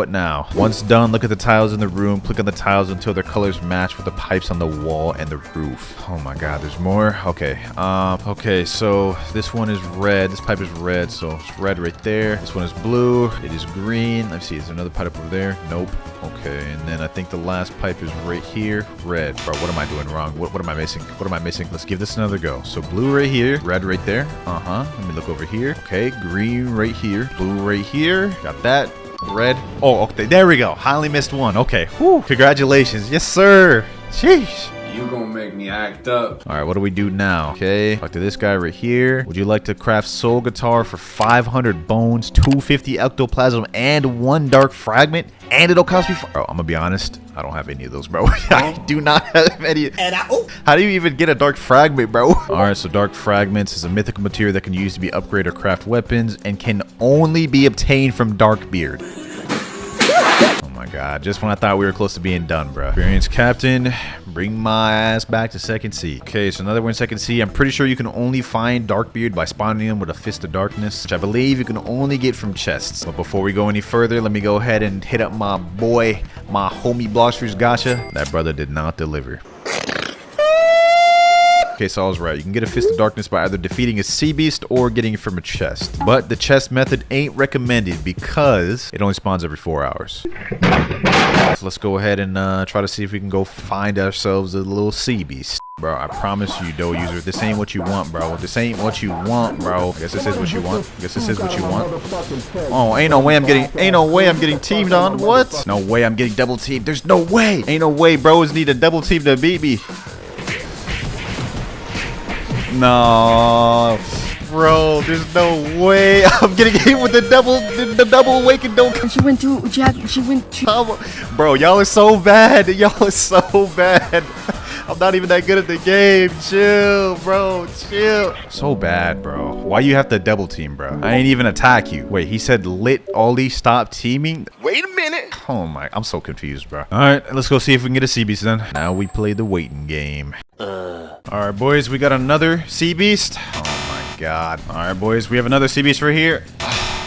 B: Once done, look at the tiles in the room. Click on the tiles until their colors match with the pipes on the wall and the roof. Oh my god, there's more. Okay. Okay, so this one is red. This pipe is red, so it's red right there. This one is blue. It is green. Let's see, is there another pipe over there? Nope. Okay, and then I think the last pipe is right here. Red. Bro, what am I doing wrong? What am I missing? Let's give this another go. So blue right here. Red right there. Let me look over here. Okay, green right here. Blue right here. Got that. Red. Oh, okay. There we go. I only missed one. Okay. Whew. Congratulations. Yes, sir. Sheesh.
G: You gonna make me act up.
B: All right, what do we do now? Okay, talk to this guy right here. Would you like to craft soul guitar for 500 bones, 250 ectoplasm, and 1 dark fragment? And it'll cost me bro, I'm gonna be honest, I don't have any of those, bro. I do not have any. How do you even get a dark fragment, bro? All right, so dark fragments is a mythical material that can use to be upgraded or craft weapons and can only be obtained from Darkbeard. Oh my god, just when I thought we were close to being done, bro. Experienced captain, bring my ass back to second sea. Okay, so another one in second sea. I'm pretty sure you can only find Darkbeard by spawning him with a fist of darkness, which I believe you can only get from chests. But before we go any further, let me go ahead and hit up my boy, my homie Blox Gacha. That brother did not deliver. Okay, so I was right. You can get a Fist of Darkness by either defeating a sea beast or getting it from a chest. But the chest method ain't recommended because it only spawns every 4 hours. So let's go ahead and try to see if we can go find ourselves a little sea beast. Bro, I promise you, Doe user, this ain't what you want, bro. This ain't what you want, bro. Guess this is what you want. Oh, ain't no way I'm getting teamed on. What? No way I'm getting double teamed. There's no way. Ain't no way bros need a double team to beat me. No, bro, there's no way I'm getting hit with the double awakened. Don't come.
F: She went to.
B: Bro, y'all are so bad. I'm not even that good at the game. Chill, bro. Chill. So bad, bro. Why you have to double team, bro? I ain't even attack you. Wait, he said lit Ollie stop teaming? Wait a minute. Oh my, I'm so confused, bro. All right, let's go see if we can get a sea beast then. Now we play the waiting game. All right, boys, we got another sea beast. Oh my god. All right, boys, we have another sea beast right here.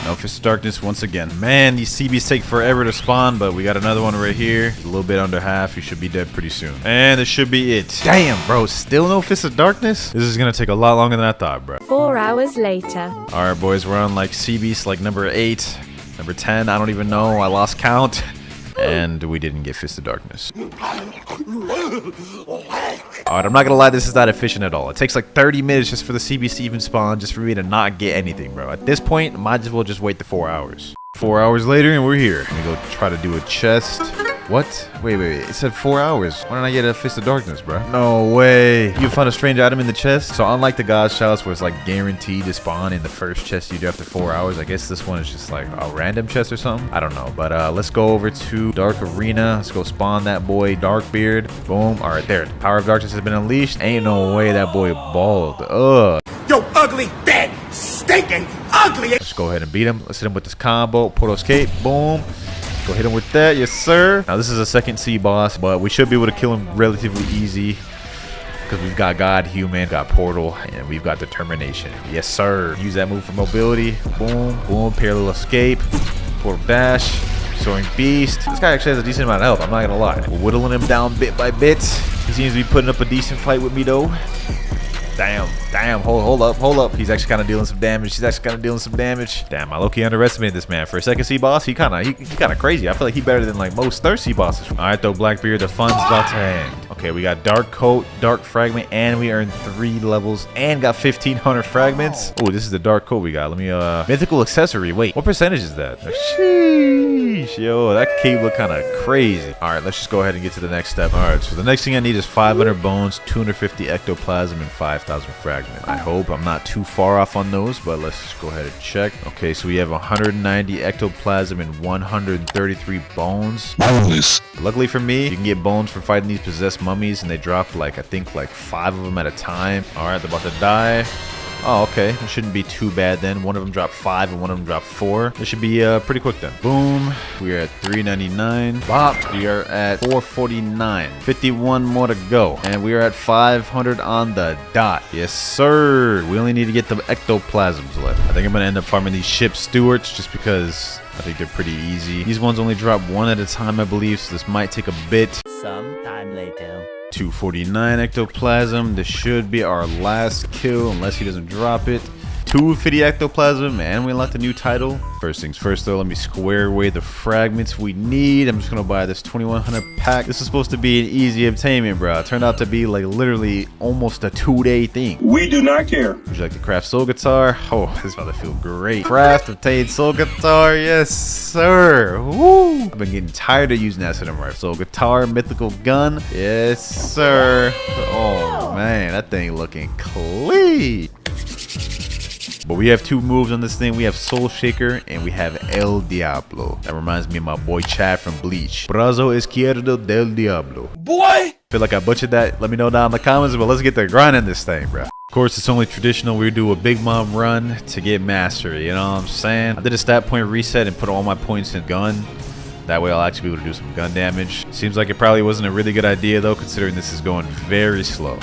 B: No Fist of Darkness once again. Man, these CBs take forever to spawn, but we got another one right here. A little bit under half. You should be dead pretty soon. And this should be it. Damn, bro. Still no Fist of Darkness? This is gonna take a lot longer than I thought, bro.
H: 4 hours later.
B: Alright, boys. We're on like CBs like number 8, number 10. I don't even know. I lost count. And we didn't get Fist of Darkness. Alright, I'm not gonna lie, this is not efficient at all. It takes like 30 minutes just for the CBs to even spawn, just for me to not get anything, bro. At this point, I might as well just wait the 4 hours. 4 hours later, and we're here. Let me go try to do a chest. What? Wait. It said 4 hours. Why didn't I get a Fist of Darkness, bro? No way. You found a strange item in the chest? So unlike the God Shouts where it's like guaranteed to spawn in the first chest you do after 4 hours, I guess this one is just like a random chest or something. I don't know. But let's go over to Dark Arena. Let's go spawn that boy Darkbeard. Boom. All right, there. The power of darkness has been unleashed. Ain't no way that boy bald. Ugh.
E: Yo, ugly, fat, stinking, ugly.
B: Let's go ahead and beat him. Let's hit him with this combo. Portal escape. Boom. Go hit him with that. Yes, sir. Now, this is a second C boss, but we should be able to kill him relatively easy because we've got Godhuman, got Portal, and we've got Determination. Yes, sir. Use that move for mobility. Boom. Boom. Parallel escape. Portal dash. Soaring Beast. This guy actually has a decent amount of health. I'm not going to lie. We're whittling him down bit by bit. He seems to be putting up a decent fight with me, though. Damn, hold up. He's actually kind of dealing some damage. Damn, I low-key underestimated this man. For a second C boss, he kind of crazy. I feel like he better than like most third C bosses. All right, though, Blackbeard, the fun's about to end. Okay, we got Dark Coat, Dark Fragment, and we earned 3 levels and got 1,500 fragments. Oh, this is the Dark Coat we got. Let me, Mythical Accessory. Wait, what percentage is that? Sheesh, yo, that cape look kind of crazy. All right, let's just go ahead and get to the next step. All right, so the next thing I need is 500 bones, 250 ectoplasm, and 5,000 fragment. I hope I'm not too far off on those, but let's just go ahead and check. Okay, so we have 190 ectoplasm and 133 bones. Nice. Luckily for me, you can get bones for fighting these possessed mummies, and they drop like, I think like 5 of them at a time. All right, they're about to die. Oh, okay. It shouldn't be too bad then. One of them dropped 5 and one of them dropped 4. This should be pretty quick then. Boom. We are at 399. Bop. We are at 449. 51 more to go. And we are at 500 on the dot. Yes, sir. We only need to get the ectoplasms left. I think I'm going to end up farming these ship stewards just because I think they're pretty easy. These ones only drop 1 at a time, I believe, so this might take a bit.
D: Some time later.
B: 249 ectoplasm. This should be our last kill unless he doesn't drop it. 250 ectoplasm, and we unlocked a new title. First things first, though, let me square away the fragments we need. I'm just gonna buy this 2100 pack. This is supposed to be an easy obtainment, bro. It turned out to be like literally almost a 2-day thing.
E: We do not care.
B: Would you like to craft soul guitar? Oh, this is about to feel great. Craft obtained soul guitar, yes sir. Woo! I've been getting tired of using that system, right? Soul guitar, mythical gun, yes sir. Oh man, that thing looking clean. But we have 2 moves on this thing. We have Soul Shaker and we have El Diablo. That reminds me of my boy Chad from Bleach. Brazo izquierdo del Diablo.
E: Boy!
B: Feel like I butchered that? Let me know down in the comments, but let's get the grind in this thing, bro. Of course, it's only traditional. We do a Big Mom run to get mastery, you know what I'm saying? I did a stat point reset and put all my points in gun. That way I'll actually be able to do some gun damage. Seems like it probably wasn't a really good idea though, considering this is going very slow.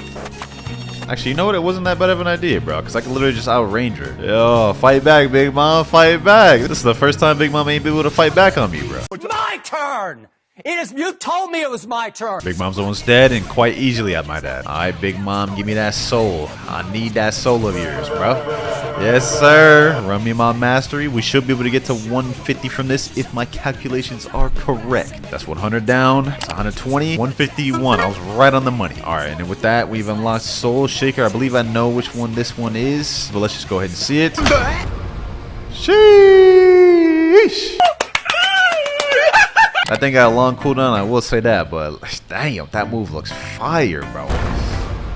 B: Actually, you know what? It wasn't that bad of an idea, bro. Because I can literally just outrange her. Yo, fight back, Big Mom. Fight back. This is the first time Big Mom ain't been able to fight back on me, bro.
I: My turn! You told me it was my turn!
B: Big Mom's almost dead, and quite easily, I might add. Alright, Big Mom, give me that soul. I need that soul of yours, bro. Yes, sir. Run me my mastery. We should be able to get to 150 from this if my calculations are correct. That's 100 down. It's 120. 151. I was right on the money. Alright, and then with that, we've unlocked Soul Shaker. I believe I know which one this one is, but let's just go ahead and see it. Sheesh. I think I got a long cooldown, I will say that, but damn, that move looks fire, bro.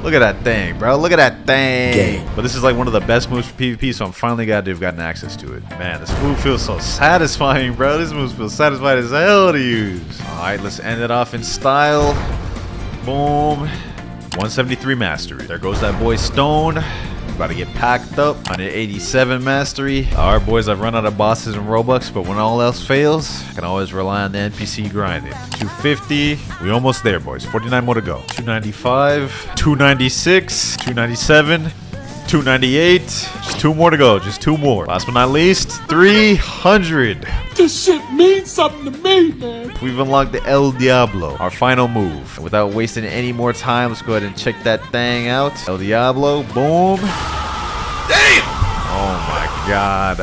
B: Look at that thing, bro. Look at that thing.
D: Game.
B: But this is like one of the best moves for PvP, so I'm finally glad to have gotten access to it. Man, this move feels so satisfying, bro. This move feels satisfying as hell to use. All right, let's end it off in style. Boom. 173 mastery. There goes that boy Stone. About to get packed up. 187 mastery. Alright, boys, I've run out of bosses in Roblox, but when all else fails, I can always rely on the NPC grinding. 250. We almost there, boys. 49 more to go. 295. 296. 297. 298. Just 2 more to go. Just 2 more. Last but not least, 300.
E: This shit means something to me, man.
B: We've unlocked the El Diablo, our final move. And without wasting any more time, let's go ahead and check that thing out. El Diablo, boom.
A: Damn!
B: Oh my god.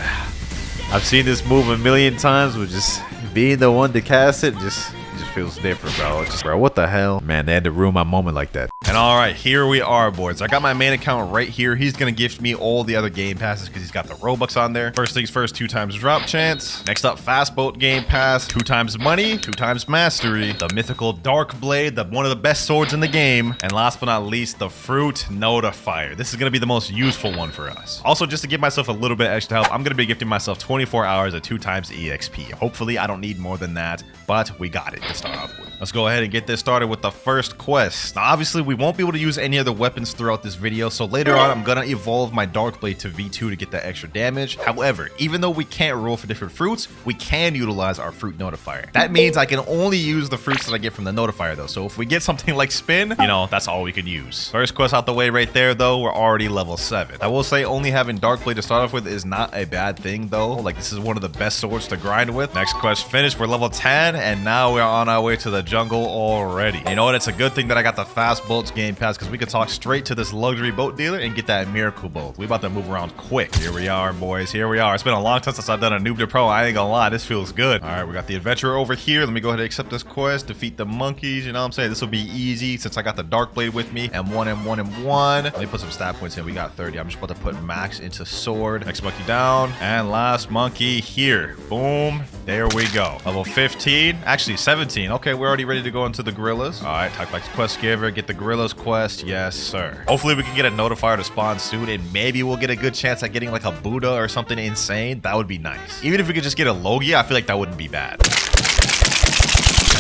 B: I've seen this move a million times, but just being the one to cast it just feels different, bro. Bro, what the hell? Man, they had to ruin my moment like that.
A: And all right, here we are, boys. I got my main account right here. He's gonna gift me all the other game passes because he's got the Robux on there. First things first, 2 times drop chance. Next up, fast boat game pass, 2 times money, 2 times mastery, the mythical dark blade, one of the best swords in the game, and last but not least, the fruit notifier. This is gonna be the most useful one for us. Also, just to give myself a little bit extra help, I'm gonna be gifting myself 24 hours at 2 times EXP. Hopefully, I don't need more than that, but we got it to start off with. Let's go ahead and get this started with the first quest. Now, obviously, we won't be able to use any other weapons throughout this video, so later on, I'm gonna evolve my dark blade to V2 to get that extra damage. However, even though we can't roll for different fruits, we can utilize our fruit notifier. That means I can only use the fruits that I get from the notifier, though. So if we get something like spin, you know, that's all we can use. First quest out the way right there, though, we're already level 7. I will say only having dark blade to start off with is not a bad thing, though. Like, this is one of the best swords to grind with. Next quest finished, we're level 10, and now we're on our way to the jungle already. You know what? It's a good thing that I got the fast boats game pass because we could talk straight to this luxury boat dealer and get that miracle boat. We about to move around quick. Here we are, boys. Here we are. It's been a long time since I've done a noob to pro. I ain't gonna lie. This feels good. All right, we got the adventurer over here. Let me go ahead and accept this quest. Defeat the monkeys. You know what I'm saying? This will be easy since I got the dark blade with me. M1, M1, M1. Let me put some stat points in. We got 30. I'm just about to put max into sword. Next monkey down. And last monkey here. Boom. There we go. Level 15. Actually, 17. Okay, we're already ready to go into the gorillas. All right, talk like quest giver. Get the gorillas quest. Yes, sir. Hopefully, we can get a notifier to spawn soon, and maybe we'll get a good chance at getting like a Buddha or something insane. That would be nice. Even if we could just get a Logia, I feel like that wouldn't be bad.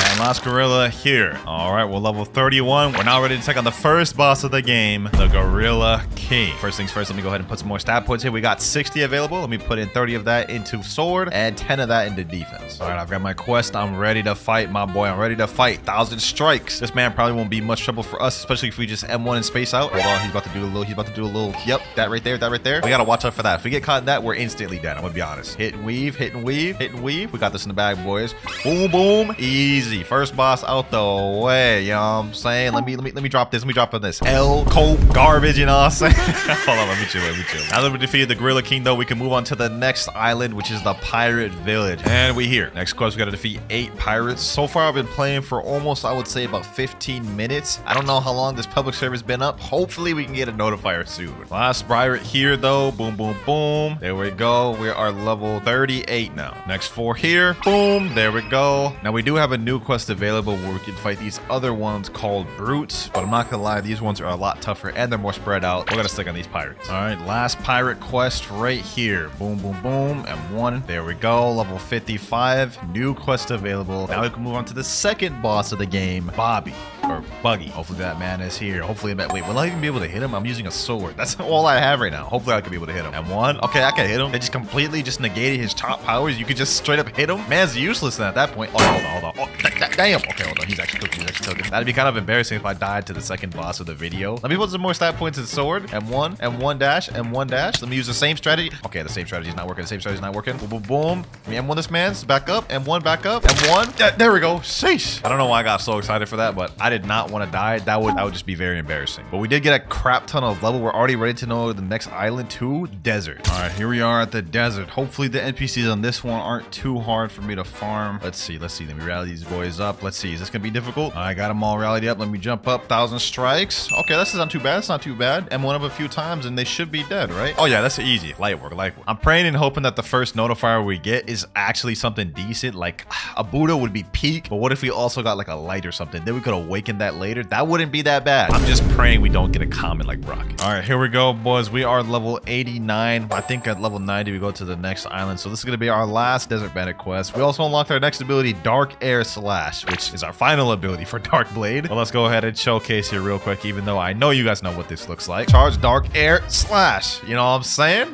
A: And last gorilla here. All right, we're level 31. We're now ready to take on the first boss of the game, the Gorilla King. First things first, let me go ahead and put some more stat points here. We got 60 available. Let me put in 30 of that into sword and 10 of that into defense. All right, I've got my quest. I'm ready to fight, my boy. I'm ready to fight. 1,000 strikes. This man probably won't be much trouble for us, especially if we just M1 and space out. Hold on, he's about to do a little, yep, that right there, that right there. We gotta watch out for that. If we get caught in that, we're instantly dead. I'm gonna be honest. Hit and weave, hit and weave, hit and weave. We got this in the bag, boys. Boom, boom, easy. First boss out the way, you know what I'm saying? Let me drop this. Let me drop on this. Cold garbage, you know what I'm saying? Hold on, let me chill. Now that we defeated the Gorilla King, though, we can move on to the next island, which is the Pirate Village. And we here. Next quest, we gotta defeat 8 pirates. So far, I've been playing for almost, I would say, about 15 minutes. I don't know how long this public server's been up. Hopefully, we can get a notifier soon. Last pirate here, though. Boom, boom, boom. There we go. We are level 38 now. Next 4 here. Boom. There we go. Now, we do have a new quest available where we can fight these other ones called brutes, but I'm not gonna lie, these ones are a lot tougher and they're more spread out. We're gonna stick on these pirates. All right, last pirate quest right here. Boom, boom, boom, M1. There we go, level 55. New quest available. Now we can move on to the second boss of the game, Bobby. Or Buggy. Hopefully that man is here. Hopefully, wait, will I even be able to hit him? I'm using a sword. That's all I have right now. Hopefully I can be able to hit him. M1. Okay, I can hit him. They just completely just negated his top powers. You could just straight up hit him. Man's useless at that point. Oh, hold on. Oh, damn. Okay, hold on. He's actually cooking. That'd be kind of embarrassing if I died to the second boss of the video. Let me put some more stat points in sword. M1, M1 dash, M1 dash. Let me use the same strategy. Okay, the same strategy is not working. The same strategy is not working. Boom, boom, boom. Let me M1 this man's back up. M1 back up. M1. There we go. Sheesh. I don't know why I got so excited for that, but I did not want to die. That would just be very embarrassing. But we did get a crap ton of level. We're already ready to know the next island too. Desert. All right, here we are at the desert. Hopefully the NPCs on this one aren't too hard for me to farm. Let's see. Let me rally these boys up. Let's see. Is this gonna be difficult? I got them all rallied up. Let me jump up. 1,000 strikes. Okay, this is not too bad. It's not too bad. M1 up a few times and they should be dead, right? Oh yeah, that's easy. Light work. I'm praying and hoping that the first notifier we get is actually something decent. Like a Buddha would be peak, but what if we also got like a light or something? Then we could awaken that later. That wouldn't be that bad. I'm just praying we don't get a common like Brock. All right, here we go, boys. We are level 89. I think at level 90 we go to the next island. So this is gonna be our last Desert Bandit quest. We also unlocked our next ability, Dark Air Slash, which is our final ability for Dark Blade. Well, let's go ahead and showcase here real quick, even though I know you guys know what this looks like. Charge Dark Air Slash. You know what I'm saying?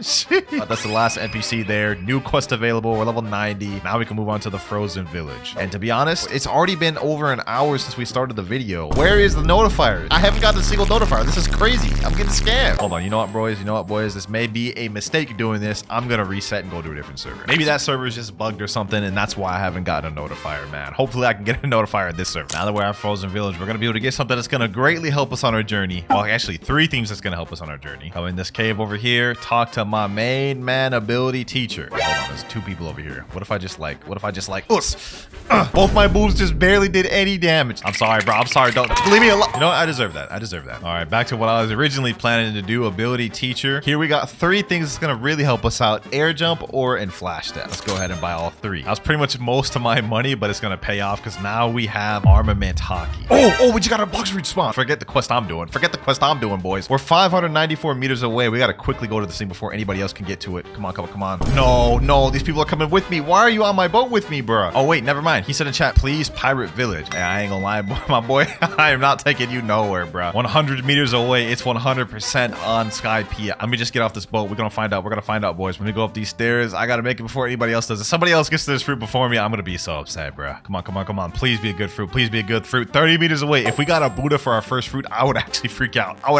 A: That's the last NPC there. New quest available. We're level 90. Now we can move on to the Frozen Village. And to be honest, it's already been over an hour since we started the video.
B: video. Where is the notifier? I haven't gotten a single notifier. This is crazy. I'm getting scammed. Hold on. You know what, boys? You know what, boys? This may be a mistake doing this. I'm going to reset and go to a different server. Maybe that server is just bugged or something, and that's why I haven't gotten a notifier, man. Hopefully, I can get a notifier at this server. Now that we're at Frozen Village, we're going to be able to get something that's going to greatly help us on our journey. Well, actually, 3 things that's going to help us on our journey. Come in this cave over here. Talk to my main man ability teacher. Hold on. There's 2 people over here. What if I just like, us? Both my moves just barely did any damage. I'm sorry, bro. I'm sorry. Don't leave me alone. You know what? I deserve that. I deserve that. All right, back to what I was originally planning to do. Ability teacher. Here we got 3 things that's gonna really help us out: air jump or in flash step. Let's go ahead and buy all 3. That was pretty much most of my money, but it's gonna pay off because now we have armament hockey. Oh, we just got our box root spawn. Forget the quest I'm doing. Forget the quest I'm doing, boys. We're 594 meters away. We gotta quickly go to this thing before anybody else can get to it. Come on, come on, come on. No, these people are coming with me. Why are you on my boat with me, bro? Oh wait, never mind. He said in chat, please pirate village. Hey, I ain't gonna lie, my boy. I am not taking you nowhere, bro. 100 meters away. It's 100% on Sky P. Let me just get off this boat. We're gonna find out. We're gonna find out, boys. When we go up these stairs, I gotta make it before anybody else does. If somebody else gets to this fruit before me, I'm gonna be so upset, bro. Come on, come on, come on. Please be a good fruit. Please be a good fruit. 30 meters away. If we got a Buddha for our first fruit, I would actually freak out. Oh,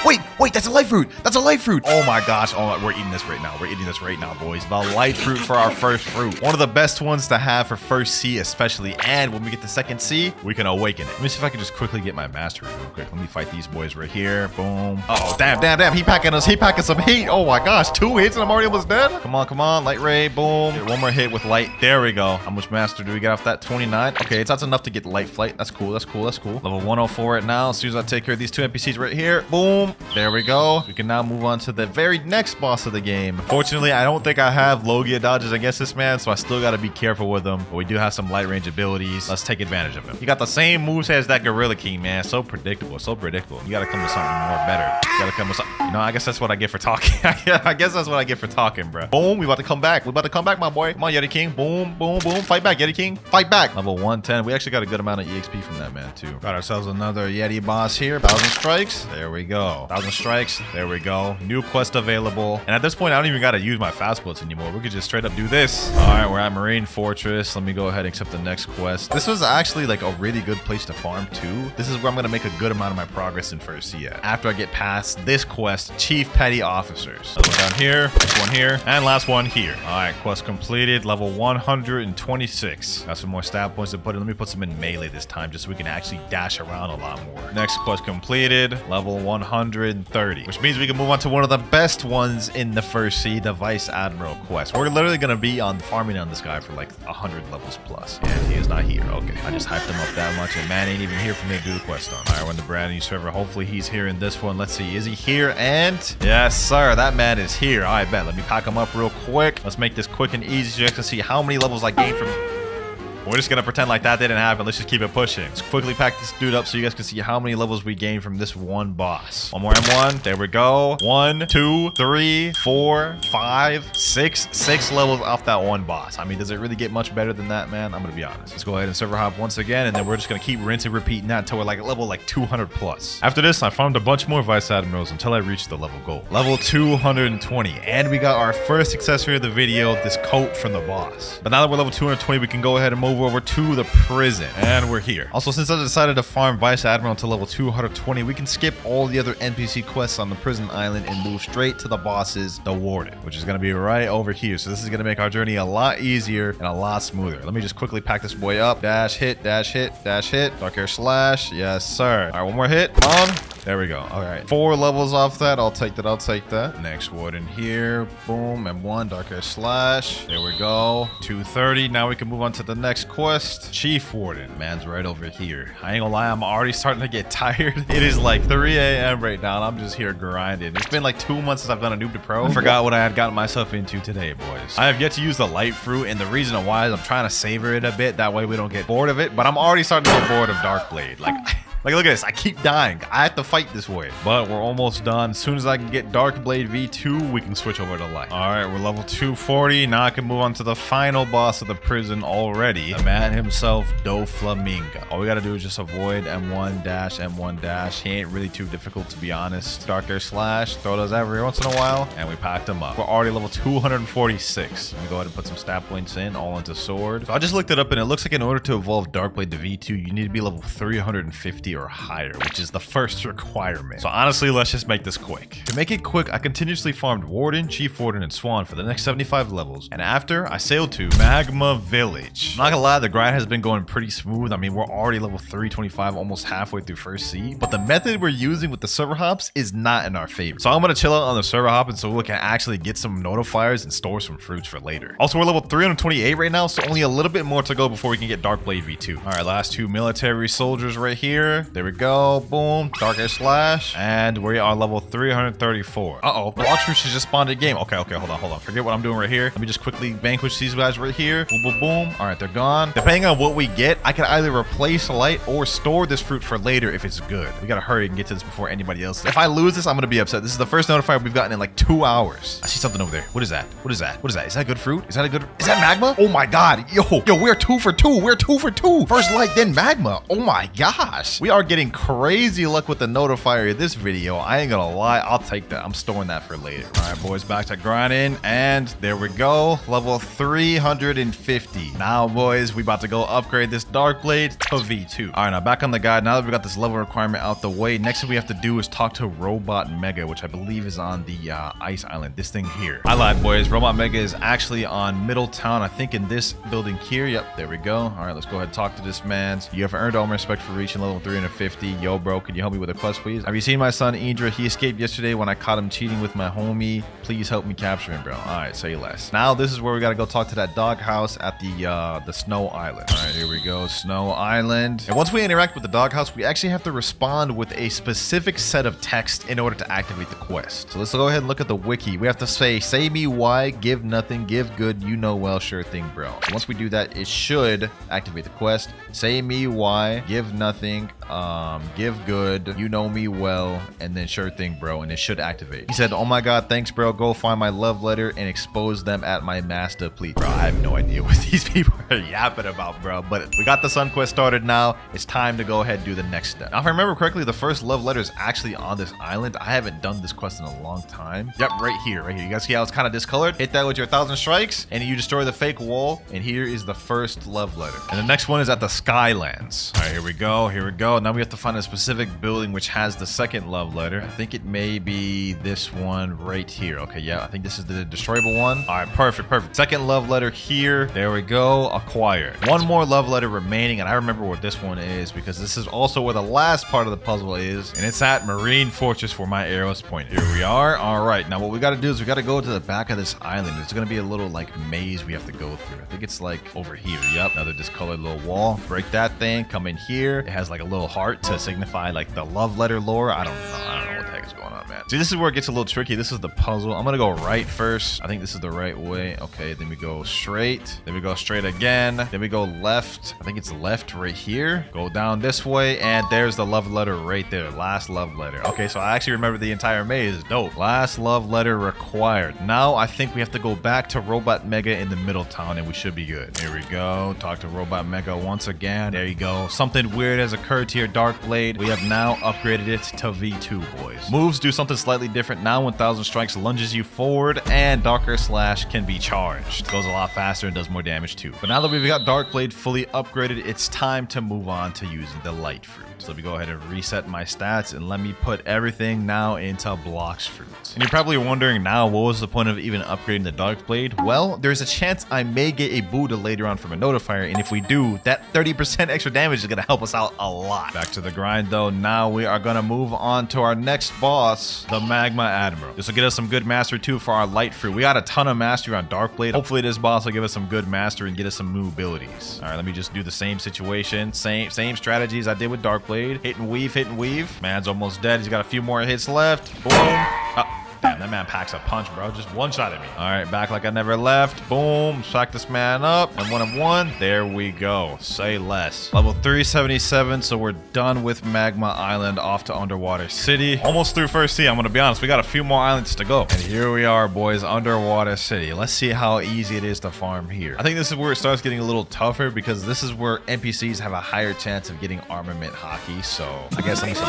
B: wait, that's a light fruit. That's a light fruit. Oh my gosh. Oh, we're eating this right now. We're eating this right now, boys. The light fruit for our first fruit. One of the best ones to have for first C, especially. And when we get the second C, we can awaken it. Let me see if I can just quickly get my mastery real quick. Let me fight these boys right here. Boom. Oh, damn. He packing us. He packing some heat. Oh my gosh. 2 hits and I'm already almost dead. Come on. Light ray. Boom. Get 1 more hit with light. There we go. How much master do we get off that? 29. Okay, that's enough to get light flight. That's cool. Level 104 right now. As soon as I take care of these 2 NPCs right here. Boom. There we go. We can now move on to the very next boss of the game. Fortunately, I don't think I have Logia dodges against this man, so I still got to be careful with him. But we do have some light range abilities. Let's take advantage of him. He got the same moves as that Gorilla King, man. So predictable. You got to come with something more better. You got to come with something. You know, I guess that's what I get for talking. I guess that's what I get for talking, bro. Boom. We about to come back. My boy. Come on, Yeti King. Boom. Fight back, Yeti King. Fight back. Level 110. We actually got a good amount of EXP from that man, too. Got ourselves another Yeti boss here. 1,000 strikes. There we go. 1,000 strikes. There we go. New quest available. And at this point, I don't even got to use my fast bullets anymore. We could just straight up do this. All right, we're at Marine Fortress. Let me go ahead and accept the next quest. This was actually like a really good place to farm, too. This is where I'm going to make a good amount of my progress in first C at. After I get past this quest, Chief Petty Officers. Another one down here. Next one here. And last one here. All right, quest completed. Level 126. Got some more stat points to put in. Let me put some in melee this time just so we can actually dash around a lot more. Next quest completed. Level 130. Which means we can move on to one of the best ones in the first C, the Vice Admiral quest. We're literally going to be on farming on this guy for like 100 levels plus. And he is not here. Okay. I just hyped him up that much and man ain't even here for me to do the quest on. All right, we're in the brand new server. Hopefully he's here in this one. Let's see. Is he here? And yes, sir. That man is here. I bet. Let me pack him up real quick. Let's make this quick and easy so you guys can see how many levels I gained from... We're just gonna pretend like that didn't happen. Let's just keep it pushing. Let's quickly pack this dude up so you guys can see how many levels we gained from this one boss. One more M1. There we go. 1, 2, 3, 4, 5, 6. 6 levels off that one boss. I mean, does it really get much better than that, man? I'm gonna be honest. Let's go ahead and server hop once again, and then we're just gonna keep rinsing, repeating that until we're like level 200 plus. After this, I farmed a bunch more Vice Admirals until I reached the level goal. Level 220. And we got our first accessory of the video, this coat from the boss. But now that we're level 220, we can go ahead and move over to the prison, and we're here. Also, since I decided to farm Vice Admiral to level 220, we can skip all the other NPC quests on the prison island and move straight to the boss's, the Warden, which is going to be right over here. So this is going to make our journey a lot easier and a lot smoother. Let me just quickly pack this boy up. Dash hit, dash hit, dash hit. Dark Air Slash. Yes, sir. All right, one more hit. Come on. There we go. All right, 4 levels off that. I'll take that. Next Warden here. Boom, M1, Dark Air Slash. There we go. 230. Now we can move on to the next quest. Chief Warden. Man's right over here. I ain't gonna lie, I'm already starting to get tired. It is like 3 a.m. right now, and I'm just here grinding. It's been like 2 months since I've done a noob to pro. I forgot what I had gotten myself into today, boys. I have yet to use the light fruit, and the reason why is I'm trying to savor it a bit. That way we don't get bored of it, but I'm already starting to get bored of Dark Blade. Like... Like, look at this. I keep dying. I have to fight this way. But we're almost done. As soon as I can get Darkblade V2, we can switch over to light. All right, we're level 240. Now I can move on to the final boss of the prison already. The man himself, Doflamingo. All we got to do is just avoid M1 dash, M1 dash. He ain't really too difficult, to be honest. Dark Air Slash. Throw those every once in a while. And we packed him up. We're already level 246. Let me go ahead and put some stat points in, all into sword. So I just looked it up, and it looks like in order to evolve Darkblade to V2, you need to be level 350 or higher, which is the first requirement. So honestly, let's just make this quick. To make it quick, I continuously farmed Warden, Chief Warden, and Swan for the next 75 levels. And after, I sailed to Magma Village. Not gonna lie, the grind has been going pretty smooth. I mean, we're already level 325, almost halfway through first sea. But the method we're using with the server hops is not in our favor. So I'm gonna chill out on the server hop, and so we can actually get some notifiers and store some fruits for later. Also, we're level 328 right now, so only a little bit more to go before we can get Darkblade V2. All right, last two military soldiers right here. There we go. Boom. Dark Air Slash. And we are level 334. Uh-oh. Blox fruits just spawned a game. Okay, hold on. Forget what I'm doing right here. Let me just quickly vanquish these guys right here. Boom, boom, boom. All right, they're gone. Depending on what we get, I can either replace light or store this fruit for later if it's good. We gotta hurry and get to this before anybody else. If I lose this, I'm gonna be upset. This is the first notifier we've gotten in like 2 hours. I see something over there. What is that? What is that? Is that good fruit? Is that magma? Oh my god. Yo, we're 2 for 2. We're 2 for 2. First light, then magma. Oh my gosh. We are getting crazy luck with the notifier in this video. I ain't gonna lie. I'll take that. I'm storing that for later. All right, boys, back to grinding. And there we go. Level 350. Now, boys, we about to go upgrade this Darkblade to V2. All right, now back on the guide. Now that we got this level requirement out the way, next thing we have to do is talk to Robot Mega, which I believe is on the ice island. This thing here. I lied, boys. Robot Mega is actually on Middletown. I think in this building here. Yep, there we go. All right, let's go ahead and talk to this man. You have earned all my respect for reaching level 350. Yo, bro, can you help me with a quest, please? Have you seen my son, Indra? He escaped yesterday when I caught him cheating with my homie. Please help me capture him, bro. All right, say less. Now, this is where we got to go talk to that doghouse at the Snow Island. All right, here we go. Snow Island. And once we interact with the doghouse, we actually have to respond with a specific set of text in order to activate the quest. So let's go ahead and look at the wiki. We have to say me why, give nothing, give good, you know well, sure thing, bro. So once we do that, it should activate the quest. Say me why, give nothing, give good, you know me well, and then sure thing, bro, and it should activate. He said, oh my god, thanks, bro. Go find my love letter and expose them at my master, please. Bro, I have no idea what these people are yapping about, bro, but we got the sun quest started now. It's time to go ahead and do the next step. Now, if I remember correctly, the first love letter is actually on this island. I haven't done this quest in a long time. Yep, right here. You guys see how it's kind of discolored? Hit that with your 1,000 strikes and you destroy the fake wall, and here is the first love letter. And the next one is at the Skylands. All right, here we go. Now we have to find a specific building which has the second love letter. I think it may be this one right here. Okay, yeah, I think this is the destroyable one. All right, perfect. Second love letter here. There we go. Acquired. One more love letter remaining, and I remember what this one is because this is also where the last part of the puzzle is, and it's at Marine Fortress where my arrows point. Here we are. All right, now what we got to do is we got to go to the back of this island. It's going to be a little like maze we have to go through. I think it's like over here. Yep, another discolored little wall. Break that thing. Come in here. It has like a little heart to signify like the love letter lore. I don't know what the heck is going on, man. See, this is where it gets a little tricky. This is the puzzle. I'm gonna go right first. I think this is the right way. Okay, then we go straight. Then we go straight again. Then we go left. I think it's left right here. Go down this way, and there's the love letter right there. Last love letter. Okay, so I actually remember the entire maze. Dope. Last love letter required. Now I think we have to go back to Robot Mega in the Middletown, and we should be good. Here we go. Talk to Robot Mega once again. There you go. Something weird has occurred to your Darkblade. We have now upgraded it to V2, boys. Moves do something slightly different. Now 1,000 strikes lunges you forward, and Dark Air Slash can be charged. Goes a lot faster and does more damage too. But now that we've got Darkblade fully upgraded, it's time to move on to using the light fruit. So let me go ahead and reset my stats, and let me put everything now into Blox fruits. And you're probably wondering now, what was the point of even upgrading the Darkblade? Well, there's a chance I may get a Buddha later on from a notifier, and if we do, that 30% extra damage is going to help us out a lot. Back to the grind though. Now we are going to move on to our next boss, the Magma Admiral. This will get us some good mastery too for our light fruit. We got a ton of mastery on Darkblade. Hopefully this boss will give us some good mastery and get us some new abilities. All right, let me just do the same situation. Same strategies I did with Darkblade. Hit and weave. Man's almost dead. He's got a few more hits left. Boom. Damn, that man packs a punch, bro. Just one shot at me. All right, back like I never left. Boom. Smack this man up. And 1-1. There we go. Say less. Level 377. So we're done with Magma Island, off to Underwater City. Almost through first sea. I'm going to be honest. We got a few more islands to go. And here we are, boys. Underwater City. Let's see how easy it is to farm here. I think this is where it starts getting a little tougher because this is where NPCs have a higher chance of getting armament hockey. So I guess let me see.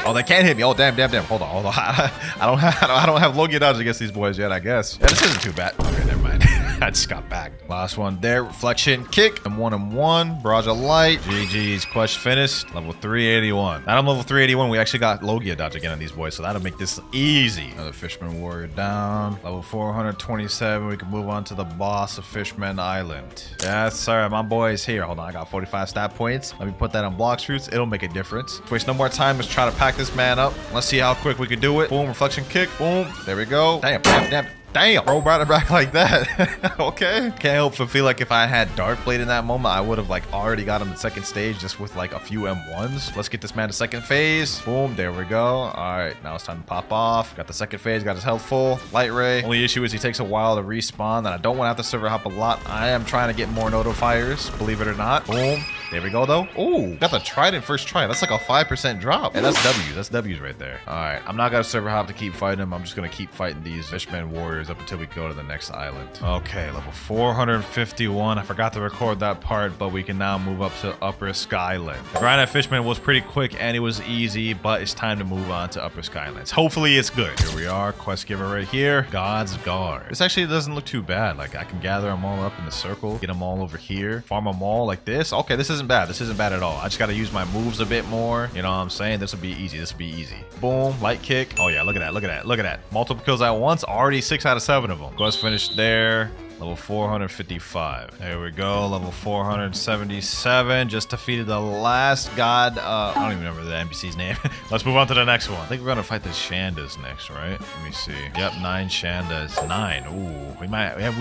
B: Oh, they can't hit me. Oh, damn. Hold on. I don't have Logia dodge against these boys yet, I guess. Yeah, this isn't too bad. Okay, never mind. I just got back. Last one there. Reflection kick. And 1-1. Barrage of light. GG's. Quest finished. Level 381. Now I'm level 381. We actually got Logia dodge again on these boys, so that'll make this easy. Another Fisherman Warrior down. Level 427. We can move on to the boss of Fishman Island. Yes, sir. My boy's here. Hold on. I got 45 stat points. Let me put that on Blox fruits. It'll make a difference. Waste no more time. Let's try to pack this man up. Let's see how quick we can do it. Boom. Reflection kick. Boom. There we go. Damn, bro, brought it back like that. Okay. Can't help but feel like if I had Dark Blade in that moment, I would have like already got him the second stage just with like a few M1s. Let's get this man to second phase. Boom, there we go. All right, now it's time to pop off. Got the second phase, got his health full. Light ray. Only issue is he takes a while to respawn, and I don't want to have to server hop a lot. I am trying to get more notifiers, believe it or not. Boom. There we go, though. Ooh, got the trident first try. That's like a 5% drop. And that's W. That's W's right there. All right, I'm not going to server hop to keep fighting him. I'm just going to keep fighting these Fishman Warriors up until we go to the next island. Okay, level 451. I forgot to record that part, but we can now move up to Upper Skyland. The grind at Fishman was pretty quick and it was easy, but it's time to move on to Upper Skylands. Hopefully it's good. Here we are. Quest giver right here. God's Guard. This actually doesn't look too bad. Like I can gather them all up in the circle, get them all over here, farm them all like this. Okay, this isn't bad. This isn't bad at all. I just got to use my moves a bit more. You know what I'm saying? This will be easy. This will be easy. Boom. Light kick. Oh yeah, look at that. Look at that. Look at that. Multiple kills at once. Already 6 out of 7 of them. Quest finished there. Level 455. There we go. Level 477. Just defeated the last god. I don't even remember the NPC's name. Let's move on to the next one. I think we're going to fight the Shandas next, right? Let me see. Yep, 9 Shandas. 9. Ooh, we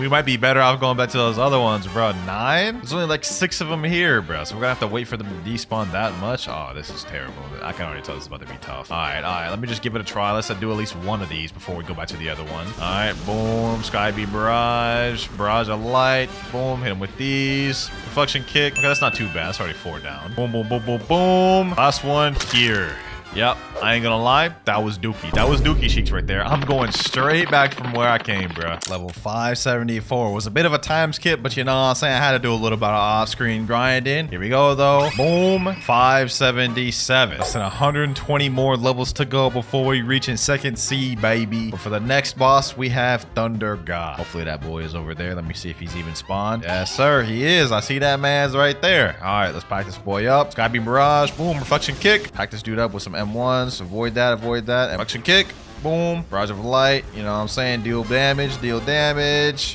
B: might be better off going back to those other ones, bro. 9? There's only like 6 of them here, bro. So we're going to have to wait for them to despawn that much. Oh, this is terrible. I can already tell this is about to be tough. All right. Let me just give it a try. Let's do at least one of these before we go back to the other one. All right, boom. Sky Bee Barrage. Barrage of light. Boom. Hit him with these. Reflection kick. Okay, that's not too bad. That's already 4 down. Boom, boom, boom, boom, boom. Last one here. Yep, I ain't gonna lie, that was dookie. That was dookie cheeks right there. I'm going straight back from where I came, bro. Level 574 was a bit of a time skip, but you know what I'm saying? I had to do a little bit of off-screen grinding. Here we go, though. Boom, 577. Less than 120 more levels to go before we reach in second sea, baby. But for the next boss, we have Thunder God. Hopefully that boy is over there. Let me see if he's even spawned. Yes, sir, he is. I see that man's right there. All right, let's pack this boy up. Sky Beam Barrage. Boom, reflection kick. Pack this dude up with some M1s. Avoid that. Reflection kick. Boom. Barrage of light. You know what I'm saying? Deal damage.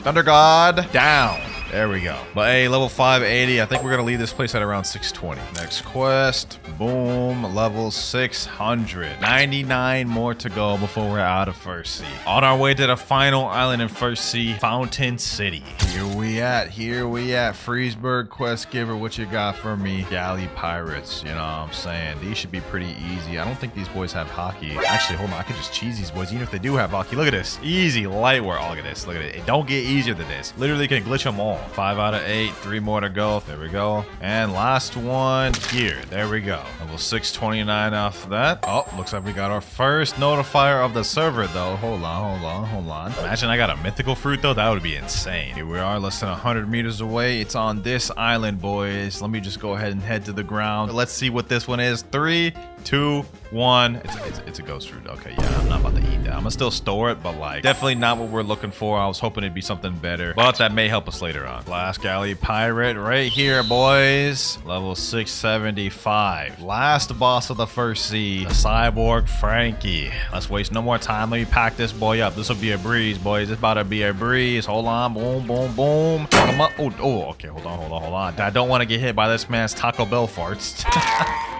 B: Thunder God. Down. There we go. But hey, level 580. I think we're going to leave this place at around 620. Next quest. Boom. Level 600. 99 more to go before we're out of First Sea. On our way to the final island in First Sea, Fountain City. Here we at. Freesburg quest giver. What you got for me? Galley Pirates. You know what I'm saying? These should be pretty easy. I don't think these boys have hockey. Actually, hold on. I could just cheese these boys even if they do have hockey. Look at this. Easy light work. Oh, look at this. Look at it. It don't get easier than this. Literally can glitch them all. 5 out of 8. 3 more to go. There we go. And last one here. There we go. Level 629 off that. Oh, looks like we got our first notifier of the server though. Hold on. Imagine I got a mythical fruit though. That would be insane. Here we are, less than 100 meters away. It's on this island, boys. Let me just go ahead and head to the ground. Let's see what this one is. 3, 2, 1. It's a ghost fruit. Okay, yeah, I'm not about to eat that. I'm gonna still store it, but like definitely not what we're looking for. I was hoping it'd be something better, but that may help us later on. Last Galley Pirate right here, boys. Level 675. Last boss of the First Sea, the Cyborg Frankie. Let's waste no more time. Let me pack this boy up. This will be a breeze, boys. It's about to be a breeze. Hold on. Boom, boom, boom. Come up. Oh, okay. Hold on. I don't want to get hit by this man's Taco Bell farts.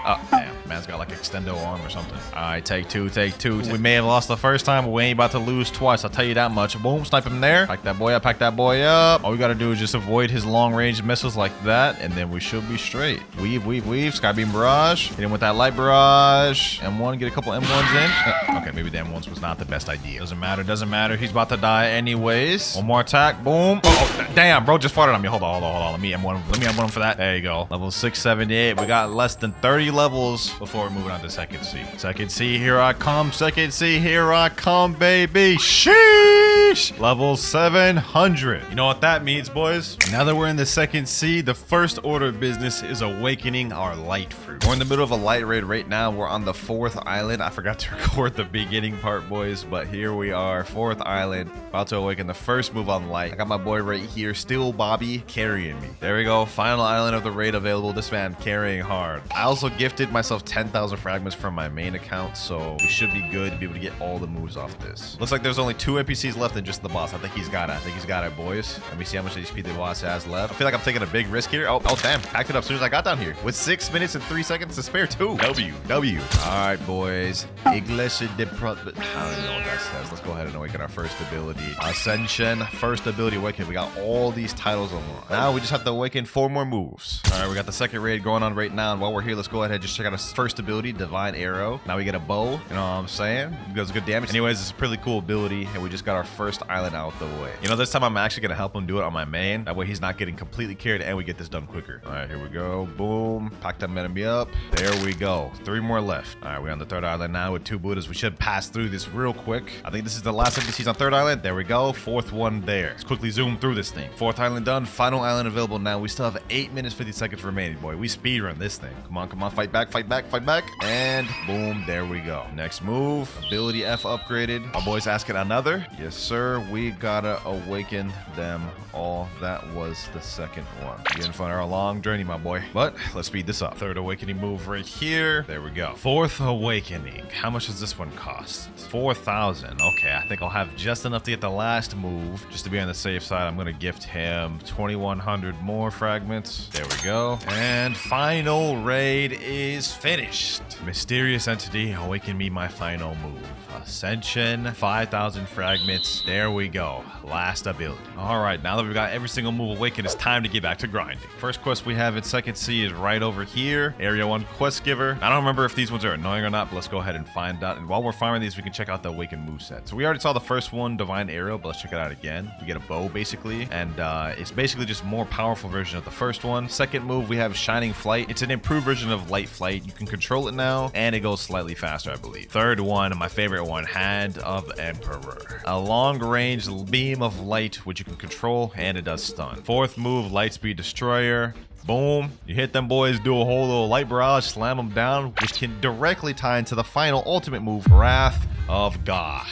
B: Oh, damn. Man's got like extendo arm or something. All right, take two, take two. We may have lost the first time, but we ain't about to lose twice. I'll tell you that much. Boom, snipe him there. Pack that boy up, pack that boy up. All we gotta do is just avoid his long-range missiles like that, and then we should be straight. Weave, weave, weave. Skybeam barrage. Hit him with that light barrage. M1, get a couple M1s in. Okay, maybe the M1s was not the best idea. Doesn't matter, doesn't matter. He's about to die anyways. One more attack. Boom. Oh, damn, bro, just farted on me. Hold on, hold on, hold on. Let me M1 him for that. There you go. Level 678. We got less than 30 levels before we're moving on to second C. Second C, here I come. Second C, here I come, baby. Sheesh. Level 700. You know what that means, boys? Now that we're in the second C, the first order of business is awakening our light fruit. We're in the middle of a light raid right now. We're on the 4th island. I forgot to record the beginning part, boys, but here we are, 4th island, about to awaken the first move on light. I got my boy right here, still Bobby, carrying me. There we go. Final island of the raid available. This man carrying hard. I also gifted myself 10,000 fragments from my main account, so we should be good to be able to get all the moves off this. Looks like there's only 2 NPCs left and just the boss. I think he's got it. I think he's got it, boys. Let me see how much HP the boss has left. I feel like I'm taking a big risk here. Oh, damn. Packed it up as soon as I got down here. With 6 minutes and 3 seconds to spare, too. W. All right, boys. Iglesia de Pro... I don't even know what that says. Let's go ahead and awaken our first ability. Ascension. First ability awaken. We got all these titles unlocked. Now we just have to awaken 4 more moves. All right, we got the second raid going on right now. And while we're here, let's go ahead and just check out our first ability, Divine Arrow. Now we get a bow. You know what I'm saying? It does good damage. Anyways, it's a pretty cool ability. And we just got our first island out the way. You know, this time I'm actually going to help him do it on my main. That way he's not getting completely carried and we get this done quicker. All right, here we go. Boom. Pack that enemy up. There we go. 3 more left. All right, we're on the 3rd island now with 2 Buddhas. We should pass through this real quick. I think this is the last NPCs on 3rd island. There we go. 4th one there. Let's quickly zoom through this thing. 4th island done. Final island available now. We still have 8 minutes, 50 seconds remaining, boy. We speedrun this thing. Come on, come on. Fight back, fight back, fight back. And boom, there we go. Next move. Ability F upgraded. Our boy's asking another. Yes, sir. We gotta awaken them all. That was the second one. Getting for our long journey, my boy. But let's speed this up. 3rd awakening move right here. There we go. 4th awakening. How much does this one cost? 4,000. Okay, I think I'll have just enough to get the last move. Just to be on the safe side, I'm gonna gift him 2,100 more fragments. There we go. And final raid is finished. Mysterious entity, awaken me my final move. Ascension, 5,000 fragments. There we go. Last ability. All right, now that we've got every single move awakened, it's time to get back to grinding. First quest we have in second C is right over here. Area 1 quest giver. I don't remember if these ones are annoying or not, but let's go ahead and find out. And while we're farming these, we can check out the awakened moveset. So we already saw the first one, Divine Arrow, but let's check it out again. We get a bow basically, and it's basically just more powerful version of the first one. Second move, we have Shining Flight. It's an improved version of Light Flight. You can control it now, and it goes slightly faster, I believe. Third one, my favorite one, Hand of Emperor. A long-range beam of light, which you can control, and it does stun. Fourth move, Lightspeed Destroyer. Boom. You hit them boys, do a whole little light barrage, slam them down, which can directly tie into the final ultimate move, Wrath of God.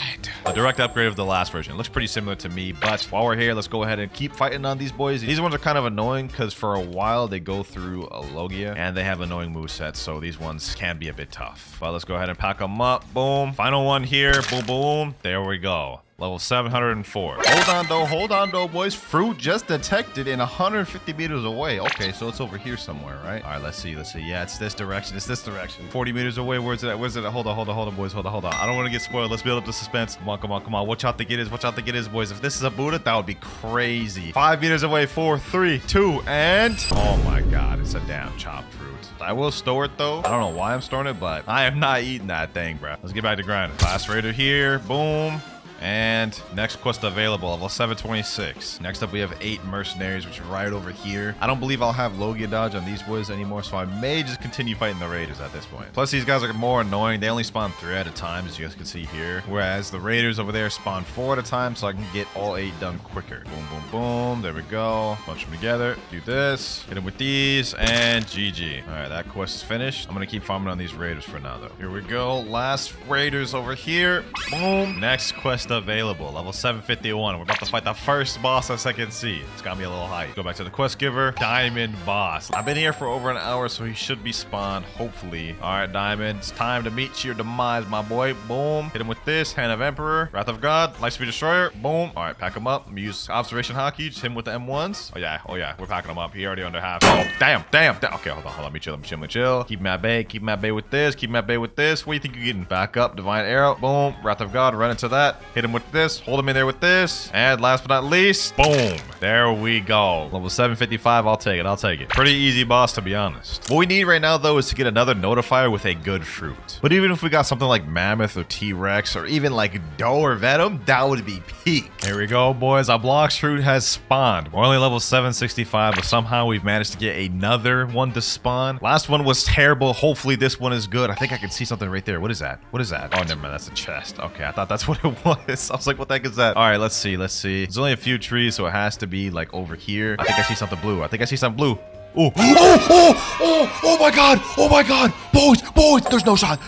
B: A direct upgrade of the last version. It looks pretty similar to me, but while we're here, let's go ahead and keep fighting on these boys. These ones are kind of annoying because for a while they go through a Logia and they have annoying movesets, so these ones can be a bit tough. But let's go ahead and pack them up. Boom. Final one here. Boom, boom. There we go. Level 704. Hold on though, boys. Fruit just detected in 150 meters away. Okay, so it's over here somewhere, right? All right, let's see. Yeah, it's this direction. 40 meters away. Where's it at? Hold on, boys. Hold on. I don't want to get spoiled. Let's build up the suspense. Come on. Watch out to get it, boys. If this is a Buddha, that would be crazy. 5 meters away. 4, 3, 2, and... Oh my God, it's a damn chopped fruit. I will store it though. I don't know why I'm storing it, but I am not eating that thing, bro. Let's get back to grinding. Class Raider here. Boom. And next quest available, level 726. Next up, we have 8 mercenaries, which are right over here. I don't believe I'll have Logia dodge on these boys anymore, so I may just continue fighting the raiders at this point. Plus, these guys are more annoying. They only spawn 3 at a time, as you guys can see here. Whereas the raiders over there spawn 4 at a time, so I can get all 8 done quicker. Boom, boom, boom. There we go. Bunch them together. Do this. Hit them with these, and GG. All right, that quest is finished. I'm gonna keep farming on these raiders for now, though. Here we go. Last raiders over here. Boom. Next quest
A: quest available. Level 751. We're about to fight the first boss of Second Sea. It's got me a little hype. Go back to the quest giver. Diamond boss. I've been here for over an hour, so he should be spawned, hopefully. All right, Diamond. It's time to meet your demise, my boy. Boom. Hit him with this. Hand of Emperor. Wrath of God. Lightspeed Destroyer. Boom. All right, pack him up. Let me use Observation Hockey. Just hit him with the M1s. Oh, yeah. We're packing him up. He already under half. Oh, damn. Okay, hold on. Let me chill. Keep him at bay. Keep him at bay with this. Keep him at bay with this. What do you think you're getting? Back up. Divine Arrow. Boom. Wrath of God. Run into that. Hit him with this. Hold him in there with this. And last but not least, boom. There we go. Level 755. I'll take it. Pretty easy boss, to be honest. What we need right now, though, is to get another notifier with a good fruit. But even if we got something like Mammoth or T-Rex or even like Doe or Venom, that would be peak. Here we go, boys. Our Blox fruit has spawned. We're only level 765, but somehow we've managed to get another one to spawn. Last one was terrible. Hopefully this one is good. I think I can see something right there. What is that? Oh, never mind. That's a chest. Okay, I thought that's what it was. I was like, what the heck is that? All right, let's see. There's only a few trees, so it has to be like over here. I think I see something blue. Oh my god. Boys, there's no shot.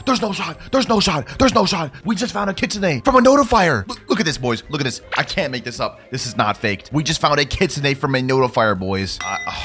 A: We just found a kitsune from a notifier. Look at this, boys. Look at this. I can't make this up. This is not faked. We just found a kitsune from a notifier, boys.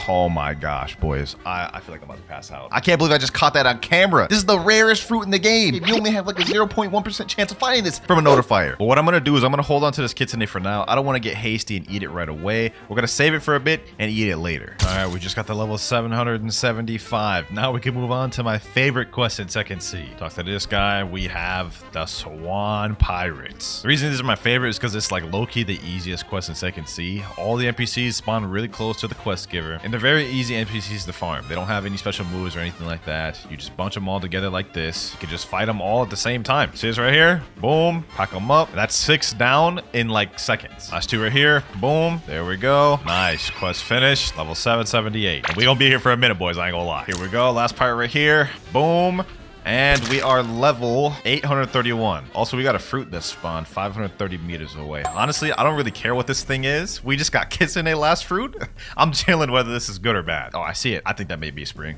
A: Oh my gosh, boys. I feel like I'm about to pass out. I can't believe I just caught that on camera. This is the rarest fruit in the game. You only have like a 0.1% chance of finding this from a notifier. But what I'm gonna do is I'm gonna hold on to this kitsune for now. I don't want to get hasty and eat it right away. We're gonna save it for a bit and eat it later. All right, we just got the level 775. Now we can move on to my favorite quest in Second Sea. Talk to this guy. We have the Swan Pirates. The reason these are my favorite is because it's like low-key the easiest quest in Second Sea. All the NPCs spawn really close to the quest giver, and they're very easy NPCs to farm. They don't have any special moves or anything like that. You just bunch them all together like this. You can just fight them all at the same time. See this right here? Boom. Pack them up. That's 6 down in like seconds. Last 2 right here. Boom. There we go. Nice. Quest finished. Level 778. And we gonna be here for a minute, boys. I ain't gonna lie. Here we go. Last pirate right here. Boom. And we are level 831. Also, we got a fruit that spawned 530 meters away. Honestly, I don't really care what this thing is. We just got kitsune last fruit. I'm chilling whether this is good or bad. Oh, I see it. I think that may be a spring.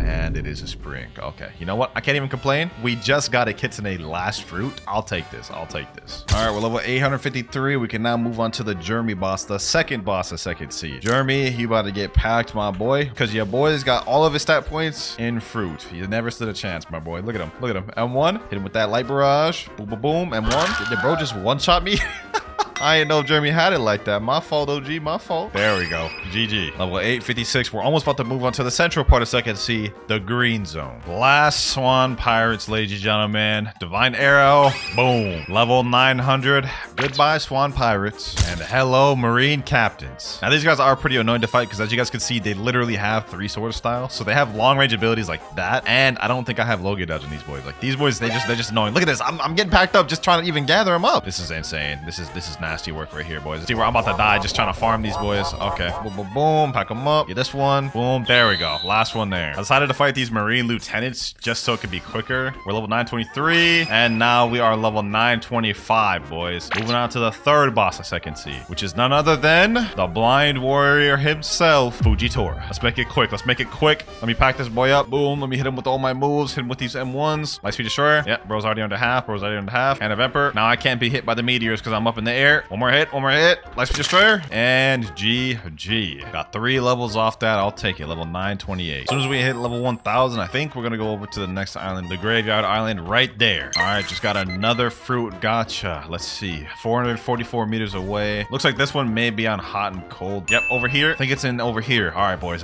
A: And it is a spring. Okay. You know what? I can't even complain. We just got a kitsune last fruit. I'll take this. All right, we're level 853. We can now move on to the Jeremy boss, the second boss of Second Sea. Jeremy, you about to get packed, my boy, because your boy's got all of his stat points in fruit. He never stood a chance, my boy. Look at him. M1. Hit him with that light barrage. Boom, boom, boom. M1. Did bro just one-shot me? I didn't know if Jeremy had it like that. My fault, OG. My fault. There we go. GG. Level 856. We're almost about to move on to the central part of Second Sea, the green zone. Last Swan Pirates, ladies and gentlemen. Divine Arrow. Boom. Level 900. Goodbye, Swan Pirates. And hello, Marine Captains. Now, these guys are pretty annoying to fight because, as you guys can see, they literally have 3 sword styles. So they have long-range abilities like that. And I don't think I have Logia dodge on these boys. Like, these boys, they're just annoying. Look at this. I'm getting packed up just trying to even gather them up. This is insane. This is nasty work right here, boys. See where I'm about to die just trying to farm these boys. Okay. Boom, boom, boom. Pack them up. Get this one. Boom. There we go. Last one there. I decided to fight these Marine Lieutenants just so it could be quicker. We're level 923. And now we are level 925, boys. Moving on to the third boss of Second Sea, which is none other than the Blind Warrior himself, Fujitora. Let's make it quick. Let me pack this boy up. Boom. Let me hit him with all my moves. Hit him with these M1s. Lightspeed Destroyer. Yep. Bro's already under half. Hand of Emperor. Now I can't be hit by the meteors because I'm up in the air. One more hit. Lightspeed Destroyer. And GG. Got 3 levels off that. I'll take it. Level 928. As soon as we hit level 1000, I think we're going to go over to the next island, the Graveyard Island right there. All right. Just got another fruit. Gotcha. Let's see. 444 meters away. Looks like this one may be on hot and cold. Yep. Over here. I think it's in over here. All right, boys.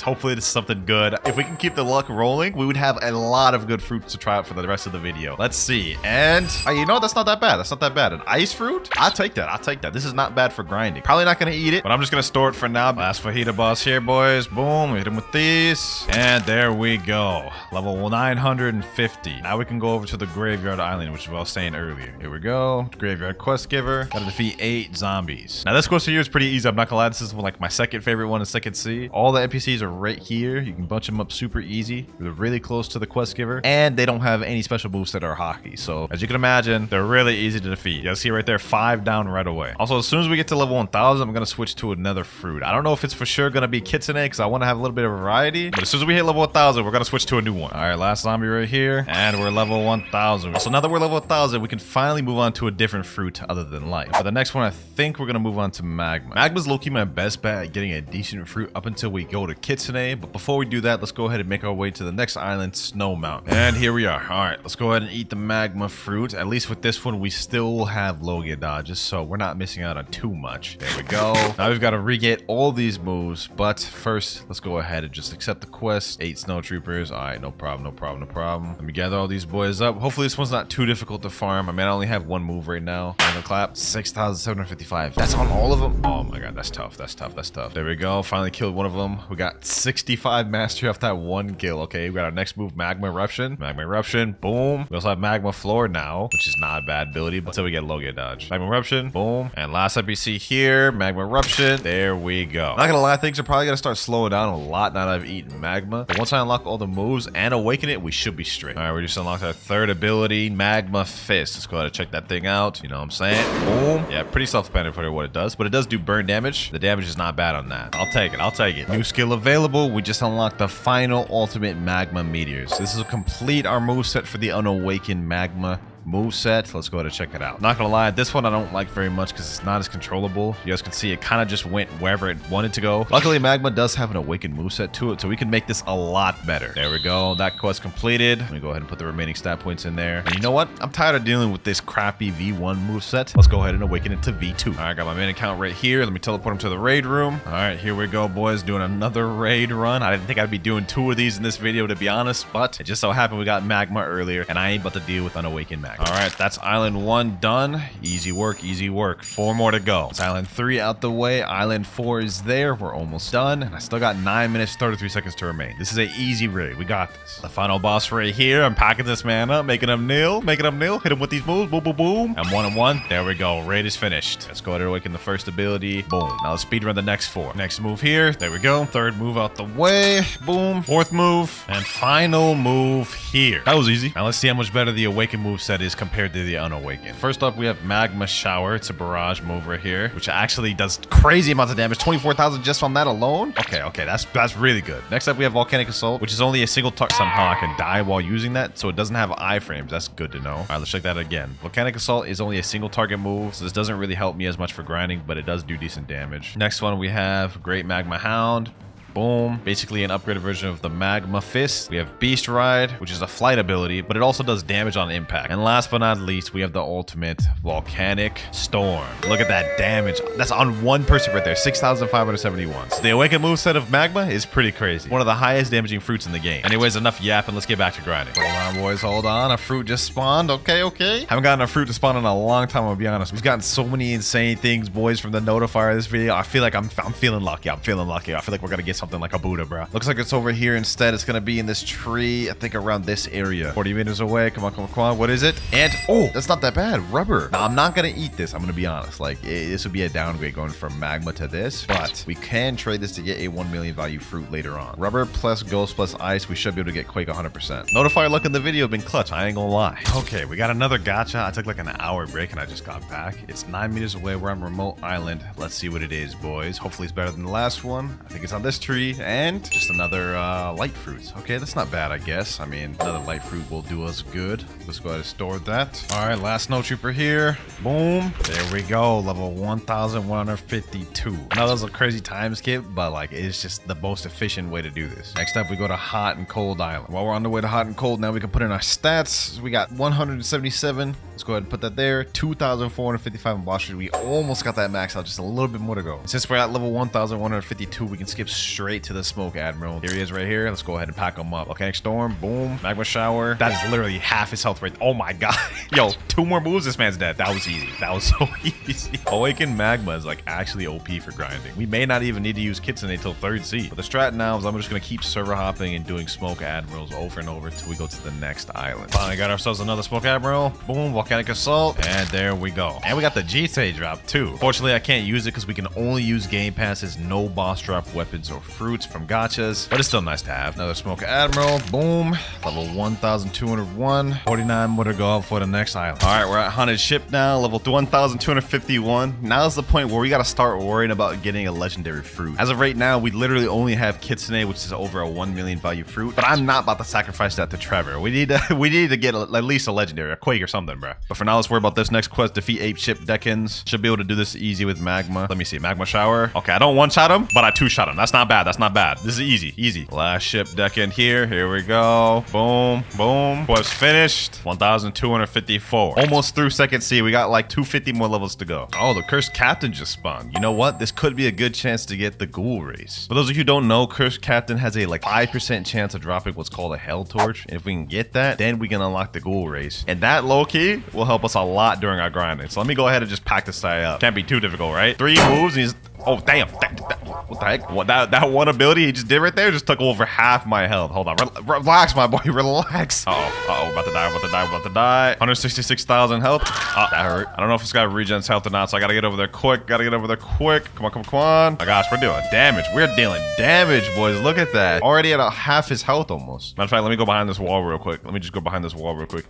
A: Hopefully this is something good. If we can keep the luck rolling, we would have a lot of good fruits to try out for the rest of the video. Let's see. And you know, that's not that bad. An ice fruit? I'll take that. This is not bad for grinding. Probably not going to eat it, but I'm just going to store it for now. Last fajita boss here, boys. Boom. Hit him with these. And there we go. Level 950. Now we can go over to the Graveyard Island, which I was saying earlier. Here we go. Graveyard Quest Giver. Gotta defeat 8 zombies. Now this quest here is pretty easy. I'm not gonna lie. This is like my second favorite one in Second Sea. All the NPCs are right here. You can bunch them up super easy. They're really close to the Quest Giver. And they don't have any special moves that are hockey. So as you can imagine, they're really easy to defeat. You guys see right there, 5 down one right away. Also, as soon as we get to level 1000, I'm gonna switch to another fruit. I don't know if it's for sure gonna be Kitsune because I want to have a little bit of variety, but as soon as we hit level 1000, we're gonna switch to a new one. All right, last zombie right here, and we're level 1000. So now that we're level 1000, we can finally move on to a different fruit other than life. For the next one, I think we're gonna move on to magma. Magma's low-key my best bet at getting a decent fruit up until we go to Kitsune, but before we do that, let's go ahead and make our way to the next island, Snow Mountain. And here we are. All right, let's go ahead and eat the magma fruit. At least with this one, we still have Logia dodges, so we're not missing out on too much. There we go. Now we've got to re-get all these moves, but first, let's go ahead and just accept the quest. 8 snow troopers. All right, no problem, no problem, no problem. Let me gather all these boys up. Hopefully this one's not too difficult to farm. I mean, I only have one move right now. Clap. 6,755. That's on all of them. Oh my god, that's tough. That's tough. That's tough. There we go. Finally killed one of them. We got 65 mastery off that one kill. Okay, we got our next move, Magma Eruption. Magma Eruption. Boom. We also have Magma Floor now, which is not a bad ability, but until we get Logia dodge. Magma Eruption. Boom. And last up you see here, Magma Eruption. There we go. Not gonna lie, things are probably gonna start slowing down a lot now that I've eaten magma. But once I unlock all the moves and awaken it, we should be straight. All right, we just unlocked our third ability, Magma Fist. Let's go ahead and check that thing out. You know what I'm saying? Boom. Yeah, pretty self-explanatory for what it does, but it does do burn damage. The damage is not bad on that. I'll take it. I'll take it. New skill available. We just unlocked the final ultimate magma meteors. This will complete our moveset for the unawakened magma moveset. Let's go ahead and check it out. Not gonna lie, this one I don't like very much because it's not as controllable. You guys can see it kind of just went wherever it wanted to go. Luckily, magma does have an awakened moveset to it, so we can make this a lot better. There we go. That quest completed. Let me go ahead and put the remaining stat points in there. And you know what? I'm tired of dealing with this crappy V1 moveset. Let's go ahead and awaken it to V2. All right, got my main account right here. Let me teleport him to the raid room. All right, here we go, boys. Doing another raid run. I didn't think I'd be doing 2 of these in this video, to be honest, but it just so happened we got magma earlier, and I ain't about to deal with unawakened magma. All right, that's Island 1 done. Easy work, easy work. 4 more to go. It's Island 3 out the way. Island 4 is there. We're almost done. And I still got 9 minutes, 33 seconds to remain. This is an easy raid. We got this. The final boss right here. I'm packing this man up, making him kneel, making him kneel. Hit him with these moves. Boom, boom, boom. And 1 and 1. There we go. Raid is finished. Let's go ahead and awaken the first ability. Boom. Now let's speedrun the next 4. Next move here. There we go. Third move out the way. Boom. Fourth move. And final move here. That was easy. Now let's see how much better the awakened move set is compared to the unawakened. First up, we have Magma Shower. It's a barrage move right here, which actually does crazy amounts of damage. 24,000 just on that alone. Okay, that's really good. Next up, we have Volcanic Assault, which is only a single target. Somehow I can die while using that, so it doesn't have iframes. That's good to know. All right, let's check that again. Volcanic Assault is only a single target move, so this doesn't really help me as much for grinding, but it does do decent damage. Next one, we have Great Magma Hound. Boom. Basically an upgraded version of the Magma Fist. We have Beast Ride, which is a flight ability, but it also does damage on impact. And last but not least, we have the ultimate Volcanic Storm. Look at that damage. That's on one person right there. 6,571. So the awakened moveset of Magma is pretty crazy. One of the highest damaging fruits in the game. Anyways, enough yapping. Let's get back to grinding. Hold on, boys. Hold on. A fruit just spawned. Okay. Haven't gotten a fruit to spawn in a long time, I'll be honest. We've gotten so many insane things, boys, from the notifier of this video. I feel like I'm feeling lucky. I feel like we're gonna get something like a Buddha, bro. Looks like it's over here instead. It's gonna be in this tree, I think around this area. 40 meters away. Come on. What is it? And oh, that's not that bad. Rubber. Now, I'm not gonna eat this. I'm gonna be honest. Like, this would be a downgrade going from magma to this, but we can trade this to get a 1 million value fruit later on. Rubber plus ghost plus ice. We should be able to get Quake 100%. Notifier luck in the video been clutch. I ain't gonna lie. Okay, we got another gacha. I took like an hour break and I just got back. It's 9 meters away. We're on remote island. Let's see what it is, boys. Hopefully it's better than the last one. I think it's on this tree. And just another light fruit. Okay, that's not bad, I guess. I mean, another light fruit will do us good. Let's go ahead and store that. All right, last snow trooper here. Boom. There we go. Level 1,152. Now, that was a crazy time skip, but like, it's just the most efficient way to do this. Next up, we go to Hot and Cold Island. While we're on the way to Hot and Cold, now we can put in our stats. We got 177. Let's go ahead and put that there. 2,455 in boss street. We almost got that max out. Just a little bit more to go. Since we're at level 1,152, we can skip straight to the Smoke Admiral. Here he is right here. Let's go ahead and pack him up. Volcanic Storm. Boom. Magma Shower. That is literally half his health rate. Oh my god. Yo, 2 more moves. This man's dead. That was easy. That was so easy. Awakened Magma is like actually OP for grinding. We may not even need to use Kitsune until 3rd seed. But the strat now is I'm just going to keep server hopping and doing Smoke Admirals over and over until we go to the next island. Finally got ourselves another Smoke Admiral. Boom. Volcanic Assault. And there we go. And we got the G-Stage drop too. Fortunately, I can't use it because we can only use Game Passes, no boss drop weapons or
B: fruits from gachas, but it's still nice to have. Another Smoke Admiral, boom, level 1,201. 49 more to go up for the next island. All right, we're at Haunted Ship now, level 1,251. Now's the point where we gotta start worrying about getting a legendary fruit. As of right now, we literally only have Kitsune, which is over a 1 million value fruit, but I'm not about to sacrifice that to Trevor. We need to get at least a legendary, a Quake or something, bro. But for now, let's worry about this next quest. Defeat Ape Ship Deckins. Should be able to do this easy with Magma. Let me see, Magma Shower. Okay, I don't one-shot him, but I two-shot him. That's not bad, that's not bad. This is easy, easy. Last ship Deckin here we go. Boom, boom. Quest finished. 1,254. Almost through second C. We got like 250 more levels to go. Oh, the Cursed Captain just spawned. You know what? This could be a good chance to get the Ghoul Race. For those of you who don't know, Cursed Captain has a like 5% chance of dropping what's called a Hell Torch. And if we can get that, then we can unlock the Ghoul Race. And that low-key will help us a lot during our grinding. So let me go ahead and just pack this guy up. Can't be too difficult, right? 3 moves and he's... Oh, damn. What the heck? What, that one ability he just did right there just took over half my health. Hold on. Relax, my boy. Relax. Uh-oh. About to die. 166,000 health. That hurt. I don't know if this guy regens health or not, so I gotta get over there quick. Come on. My gosh, we're doing damage. We're dealing damage, boys. Look at that. Already at half his health almost. Matter of fact, let me go behind this wall real quick.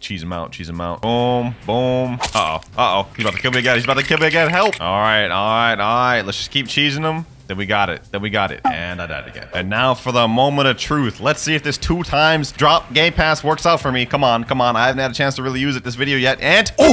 B: Cheese him out. Boom. Boom. Uh-oh. He's about to kill me again. Help. All right. Let's just keep cheesing him. Then we got it. And I died again. And now for the moment of truth. Let's see if this 2 times drop Game Pass works out for me. Come on. I haven't had a chance to really use it this video yet. And we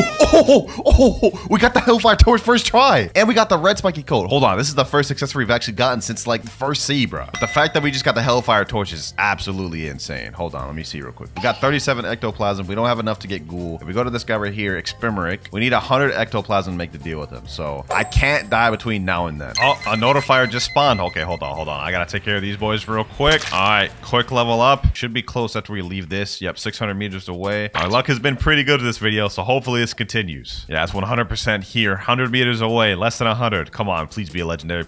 B: got the Hellfire Torch first try. And we got the red spiky coat. Hold on. This is the first accessory we've actually gotten since like the first C, bro. But the fact that we just got the Hellfire Torch is absolutely insane. Hold on. Let me see real quick. We got 37 ectoplasm. We don't have enough to get Ghoul. If we go to this guy right here, Experimeric, we need 100 ectoplasm to make the deal with him. So I can't die between now and then. Oh, a notifier just spawned. Okay, hold on. I gotta take care of these boys real quick. All right, quick level up. Should be close after we leave this. Yep, 600 meters away. Our luck has been pretty good this video, so hopefully this continues. Yeah, it's 100% here. 100 meters away, less than 100. Come on, please be a legendary.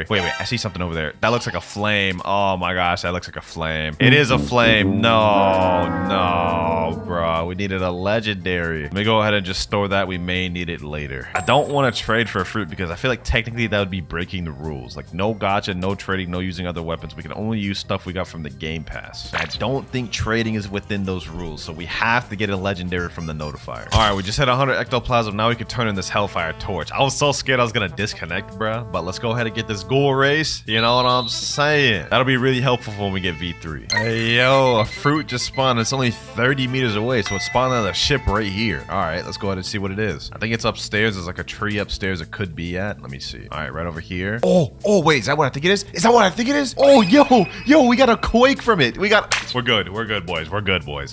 B: Wait, I see something over there. That looks like a flame. Oh my gosh, that looks like a flame. It is a flame. No, bro. We needed a legendary. Let me go ahead and just store that. We may need it later. I don't want to trade for a fruit because I feel like technically that would be breaking the rules. Like no gacha, no trading, no using other weapons. We can only use stuff we got from the Game Pass. I don't think trading is within those rules, so we have to get a legendary from the notifier. All right, we just hit 100 ectoplasm. Now we can turn in this Hellfire Torch. I was so scared I was gonna disconnect, bruh, but let's go ahead and get this Ghoul Race. You know what I'm saying? That'll be really helpful for when we get V3. Hey, yo, a fruit just spawned. It's only 30 meters away, so it's spawned on the ship right here. All right, let's go ahead and see what it is. I think it's upstairs. There's like a tree upstairs it could be at. Let me see. All right, right over here. Oh, wait, is that what I think it is? Oh, yo, we got a Quake from it. We're good, boys.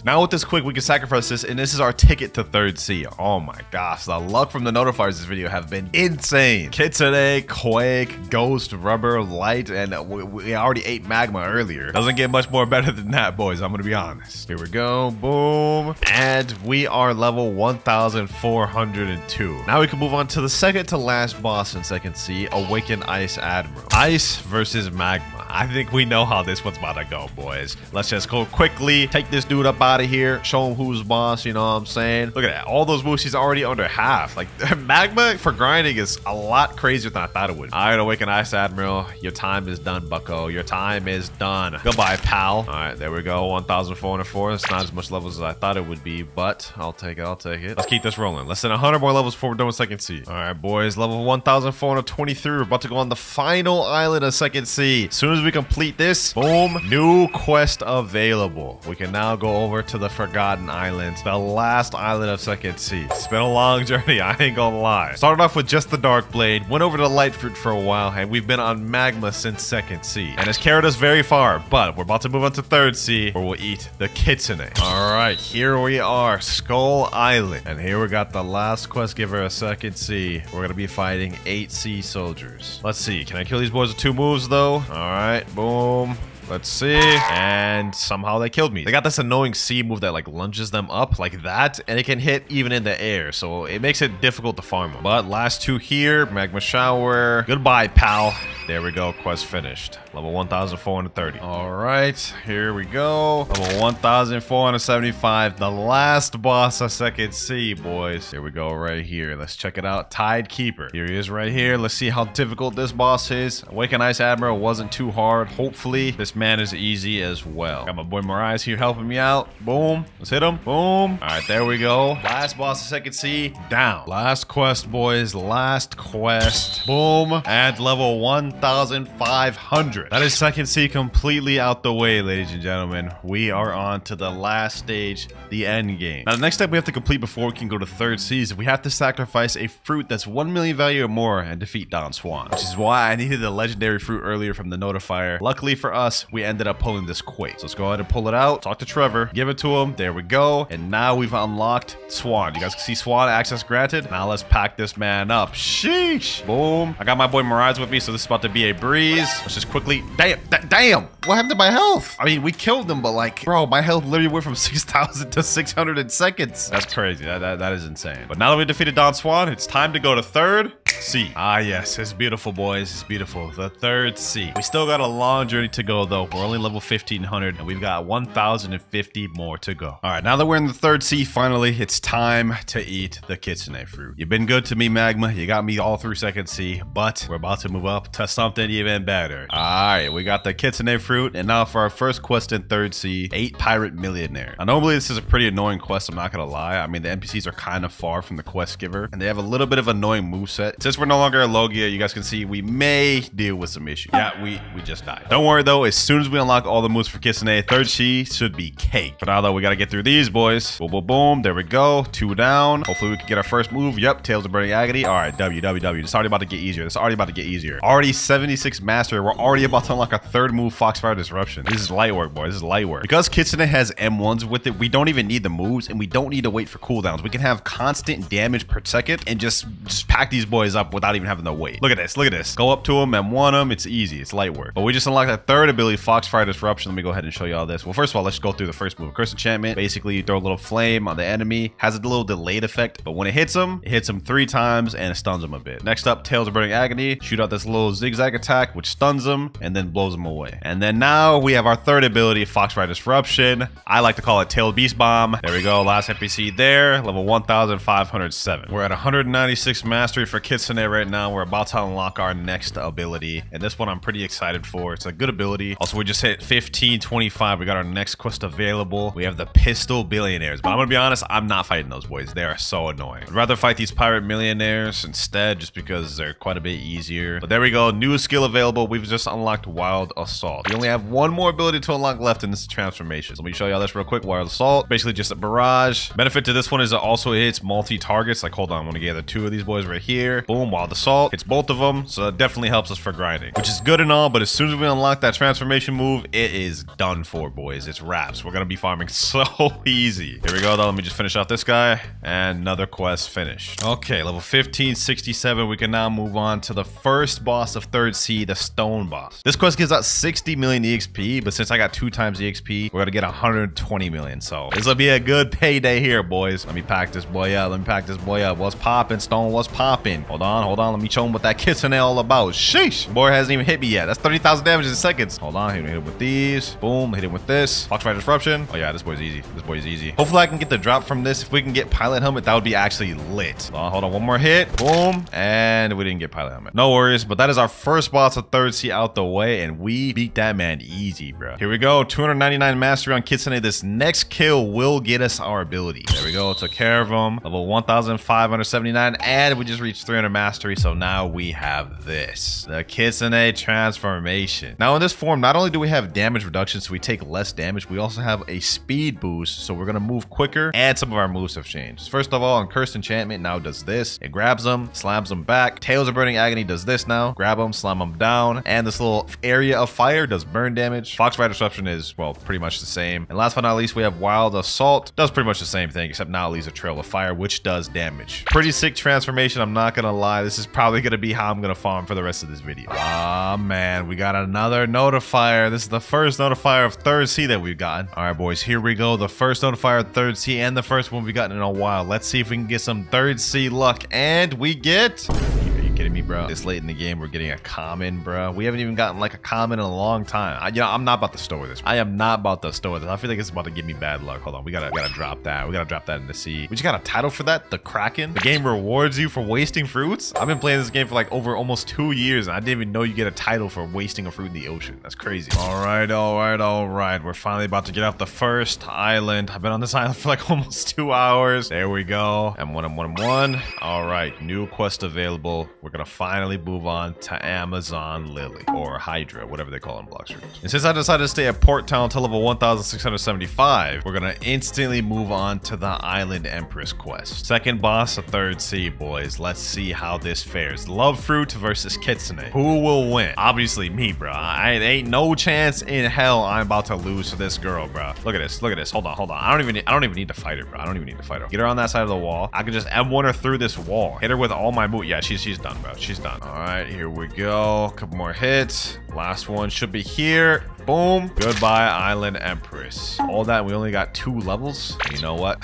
B: Now with this Quake, we can sacrifice this, and this is our ticket to 3rd C. Oh my gosh, the luck from the notifiers this video have been insane. Kitsune, Quake, Ghost, Rubber, Light, and we already ate Magma earlier. Doesn't get much more better than that, boys. I'm gonna be honest. Here we go, boom. And we are level 1,402. Now we can move on to the second to last boss in 2nd C, Awakened Ice Admiral. Ice versus Magma. I think we know how this one's about to go, boys. Let's just go quickly, take this dude up out of here, show him who's boss, you know what I'm saying? Look at that. All those moves, he's already under half. Like, Magma for grinding is a lot crazier than I thought it would. All right, Awakened Ice Admiral. Your time is done, bucko. Your time is done. Goodbye, pal. All right, there we go. 1,404. It's not as much levels as I thought it would be, but I'll take it. Let's keep this rolling. Less than 100 more levels before we're done with 2nd C. All right, boys. Level 1,423. We're about to go on the final island of 2nd C. As soon as we complete this, boom, new quest available. We can now go over to the Forgotten Islands, the last island of 2nd C. It's been a long journey, I ain't gonna lie. Started off with just the Dark Blade, went over to Light Fruit for a while, and we've been on Magma since 2nd C. And it's carried us very far, but we're about to move on to 3rd C, where we'll eat the Kitsune. All right, here we are, Skull Island. And here we got the last quest giver of 2nd C. We're gonna be fighting 8 C soldiers. Let's see, can I kill these boys with 2 moves though? All right, boom.
A: Let's see. And somehow they killed me. They got this annoying C move that like lunges them up like that, and it can hit even in the air, so it makes it difficult to farm them. But last two here, magma shower. Goodbye, pal. There we go. Quest finished. Level 1,430. All right, here we go. Level 1,475. The last boss of second C, boys. Here we go right here. Let's check it out. Tide Keeper. Here he is right here. Let's see how difficult this boss is. Awaken Ice Admiral wasn't too hard. Hopefully, this man is easy as well. Got my boy Mariah here helping me out. Boom. Let's hit him. Boom. All right, there we go. Last boss of second C. Down. Last quest, boys. Last quest. Boom. At level 1,500. That is second C completely out the way, ladies and gentlemen. We are on to the last stage, the end game. Now, the next step we have to complete before we can go to third C is we have to sacrifice a fruit that's 1 million value or more and defeat Don Swan, which is why I needed the legendary fruit earlier from the notifier. Luckily for us, we ended up pulling this quick. So let's go ahead and pull it out. Talk to Trevor. Give it to him. There we go. And now we've unlocked Swan. You guys can see Swan access granted. Now let's pack this man up. Sheesh. Boom. I got my boy Mirage with me, so this is about to be a breeze. Let's just quickly... Damn. What happened to my health? I mean, we killed him, but like, bro, my health literally went from 6,000 to 600 in seconds. That's crazy. That is insane. But now that we defeated Don Swan, it's time to go to third C. Ah, yes. It's beautiful, boys. It's beautiful. The third C. We still got a long journey to go, though. We're only level 1,500, and we've got 1,050 more to go. All right, now that we're in the third C, finally, it's time to eat the kitsune fruit. You've been good to me, Magma. You got me all through second C, but we're about to move up to something even better. All right, we got the kitsune fruit, and now for our first quest in third C, 8 Pirate Millionaire. Now, normally, this is a pretty annoying quest. I'm not going to lie. I mean, the NPCs are kind of far from the quest giver, and they have a little bit of annoying moveset. Since we're no longer a Logia, you guys can see we may deal with some issues. Yeah, we just died. Don't worry, though. As soon as we unlock all the moves for Kitsune, third C should be cake. For now, though, we got to get through these, boys. Boom, boom, boom. There we go. 2 down. Hopefully, we can get our first move. Yep, Tails of Burning Agony. All right, W. It's already about to get easier. Already 76 mastery. We're already about to unlock a third move, Foxfire Disruption. This is light work, boys. This is light work. Because Kitsune has M1s with it, we don't even need the moves, and we don't need to wait for cooldowns. We can have constant damage per second and just pack these boys up without even having to wait. Look at this. Look at this. Go up to them, M1 them. It's easy. It's light work. But we just unlocked that third ability, Foxfire Disruption. Let me go ahead and show you all this. Well, first of all, let's go through the first move. Curse Enchantment. Basically, you throw a little flame on the enemy. Has a little delayed effect, but when it hits him 3 times and it stuns him a bit. Next up, Tails of Burning Agony. Shoot out this little zigzag attack, which stuns him and then blows him away. And then now we have our third ability, Foxfire Disruption. I like to call it Tail Beast Bomb. There we go. Last NPC there. Level 1,507. We're at 196 mastery for Kitsune right now. We're about to unlock our next ability, and this one I'm pretty excited for. It's a good ability. Also, we just hit 1525. We got our next quest available. We have the Pistol Billionaires, but I'm gonna be honest, I'm not fighting those boys. They are so annoying. I'd rather fight these Pirate Millionaires instead, just because they're quite a bit easier. But there we go. New skill available. We've just unlocked Wild Assault. We only have one more ability to unlock left in this transformation. So let me show y'all this real quick. Wild Assault, basically just a barrage. Benefit to this one is it also hits multi-targets. Like, hold on, I'm gonna gather 2 of these boys right here. Boom, Wild Assault hits both of them, so that definitely helps us for grinding, which is good and all. But as soon as we unlock that transformation move, it is done for, boys. It's wraps. We're gonna be farming so easy. Here we go, though. Let me just finish out this guy, and another quest finished. Okay, level 1567. We can now move on to the first boss of third C, the Stone Boss. This quest gives out 60 million EXP, but since I got 2 times EXP, we're gonna get 120 million. So this will be a good payday here, boys. Let me pack this boy up. What's popping, Stone? What's popping? Hold on. Let me show him what that Kitsune all about. Sheesh. Boy hasn't even hit me yet. That's 30,000 damage in seconds. Hold on. Hit him with these. Boom. Hit him with this. Foxfire Disruption. Oh yeah, this boy's easy. Hopefully I can get the drop from this. If we can get Pilot Helmet, that would be actually lit. Hold on. One more hit. Boom. And we didn't get Pilot Helmet. No worries, but that is our first boss of third C out the way, and we beat that man easy, bro. Here we go. 299 mastery on Kitsune. This next kill will get us our ability. There we go. Took care of him. Level 1,579, and we just reached 300 mastery. So now we have this, the Kitsune transformation. Now in this form, not only do we have damage reduction, so we take less damage, we also have a speed boost, so we're gonna move quicker, and some of our moves have changed. First of all, on Cursed Enchantment now does this. It grabs them, slams them back. Tails of Burning Agony does this now. Grab them, slam them down, and this little area of fire does burn damage. Foxfire Disruption is, well, pretty much the same. And last but not least, we have Wild Assault. Does pretty much the same thing, except now it leaves a trail of fire, which does damage. Pretty sick transformation, I'm not gonna lie, this is probably gonna be how I'm gonna farm for the rest of this video. Ah, man, we got another notifier. This is the first notifier of third sea that we've gotten. All right, boys, here we go. The first notifier of third sea and the first one we've gotten in a while. Let's see if we can get some third sea luck. And we get... Are you kidding me, bro? This late in the game, we're getting a common, bro. We haven't even gotten like a common in a long time. I'm not about to store this. I am not about to store this. I feel like it's about to give me bad luck. Hold on, we gotta drop that. We gotta drop that in the sea. We just got a title for that, the Kraken. The game rewards you for wasting fruits. I've been playing this game for like over almost 2 years, and I didn't even know you get a title for wasting a fruit in the ocean. That's crazy. All right. We're finally about to get off the first island. I've been on this island for like almost 2 hours. There we go. M1. All right, new quest available. We're gonna finally move on to Amazon Lily, or Hydra, whatever they call it in Blox rooms. And since I decided to stay at Port Town until level 1675, we're gonna instantly move on to the Island Empress quest. Second boss of third sea, boys. Let's see how this fares. Love Fruit versus Kitsune. Who will win? Obviously me, bro. I ain't no chance in hell I'm about to lose to this girl, bro. Look at this. Hold on. I don't even need to fight her, bro. I don't even need to fight her. Get her on that side of the wall. I can just M1 her through this wall. Hit her with all my boot. Yeah, she's done, bro. She's done. All right, here we go. A couple more hits. Last one should be here. Boom. Goodbye, Island Empress. All that, we only got 2 levels. You know what?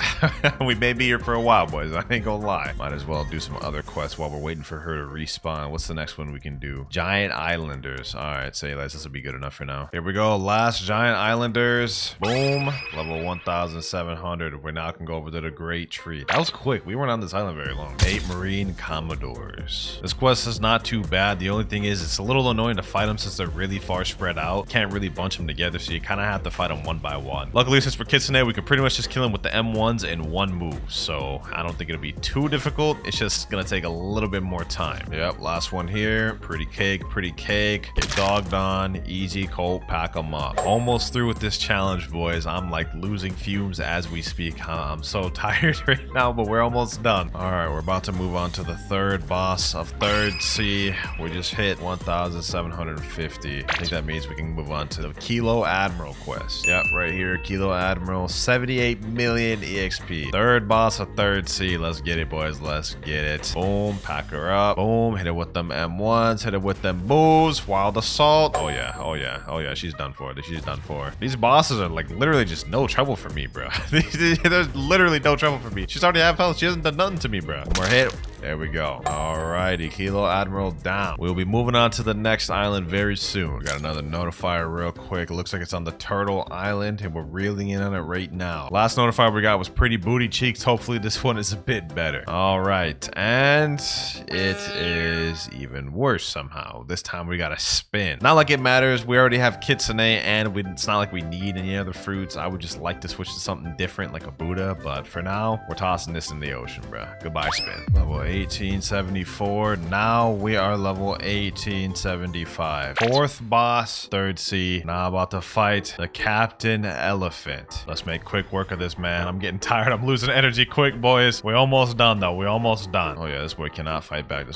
A: We may be here for a while, boys. I ain't gonna lie. Might as well do some other quests while we're waiting for her to respawn. What's the next one we can do? Giant Islanders. All right, say less. This will be good enough for now. Here we go. Last Giant Islanders. Boom. Level 1700. We now can go over to the Great Tree. That was quick. We weren't on this island very long. 8 Marine Commodores. This quest is not too bad. The only thing is it's a little annoying to fight them since they're really far spread out. Can't really bunch them together, so you kind of have to fight them one by one. Luckily, since we're Kitsune, we can pretty much just kill them with the M1s in one move, so I don't think it'll be too difficult. It's just gonna take a little bit more time. Yep, last one here. Pretty cake. Get dogged on. Easy, Colt, pack them up. Almost through with this challenge, boys. I'm like losing fumes as we speak. I'm so tired right now, but we're almost done. All right, we're about to move on to the third boss of third sea. We just hit 1750. I think that means we can move on to the Kilo Admiral quest. Yep, right here, Kilo Admiral, 78 million EXP. Third boss of third sea. Let's get it, boys. Let's get it. Boom, pack her up. Boom, hit her with them M1s, hit her with them moves. Wild Assault. Oh yeah, she's done for. These bosses are like literally just no trouble for me, bro. There's literally no trouble for me. She's already half health. She hasn't done nothing to me, bro. One more hit. There we go. Alrighty, Kilo Admiral down. We'll be moving on to the next island very soon. We got another notifier real quick. It looks like it's on the Turtle Island, and we're reeling in on it right now. Last notifier we got was pretty booty cheeks. Hopefully this one is a bit better. Alright, and it is even worse somehow. This time we gotta spin. Not like it matters. We already have Kitsune, and it's not like we need any other fruits. I would just like to switch to something different like a Buddha, but for now, we're tossing this in the ocean, bro. Goodbye, spin. Level 1874. Now we are level 1875. Fourth boss, third sea. Now about to fight the Captain Elephant. Let's make quick work of this, man. I'm getting tired. I'm losing energy quick, boys. We're almost done, though. We're almost done. Oh, yeah, this boy cannot fight back.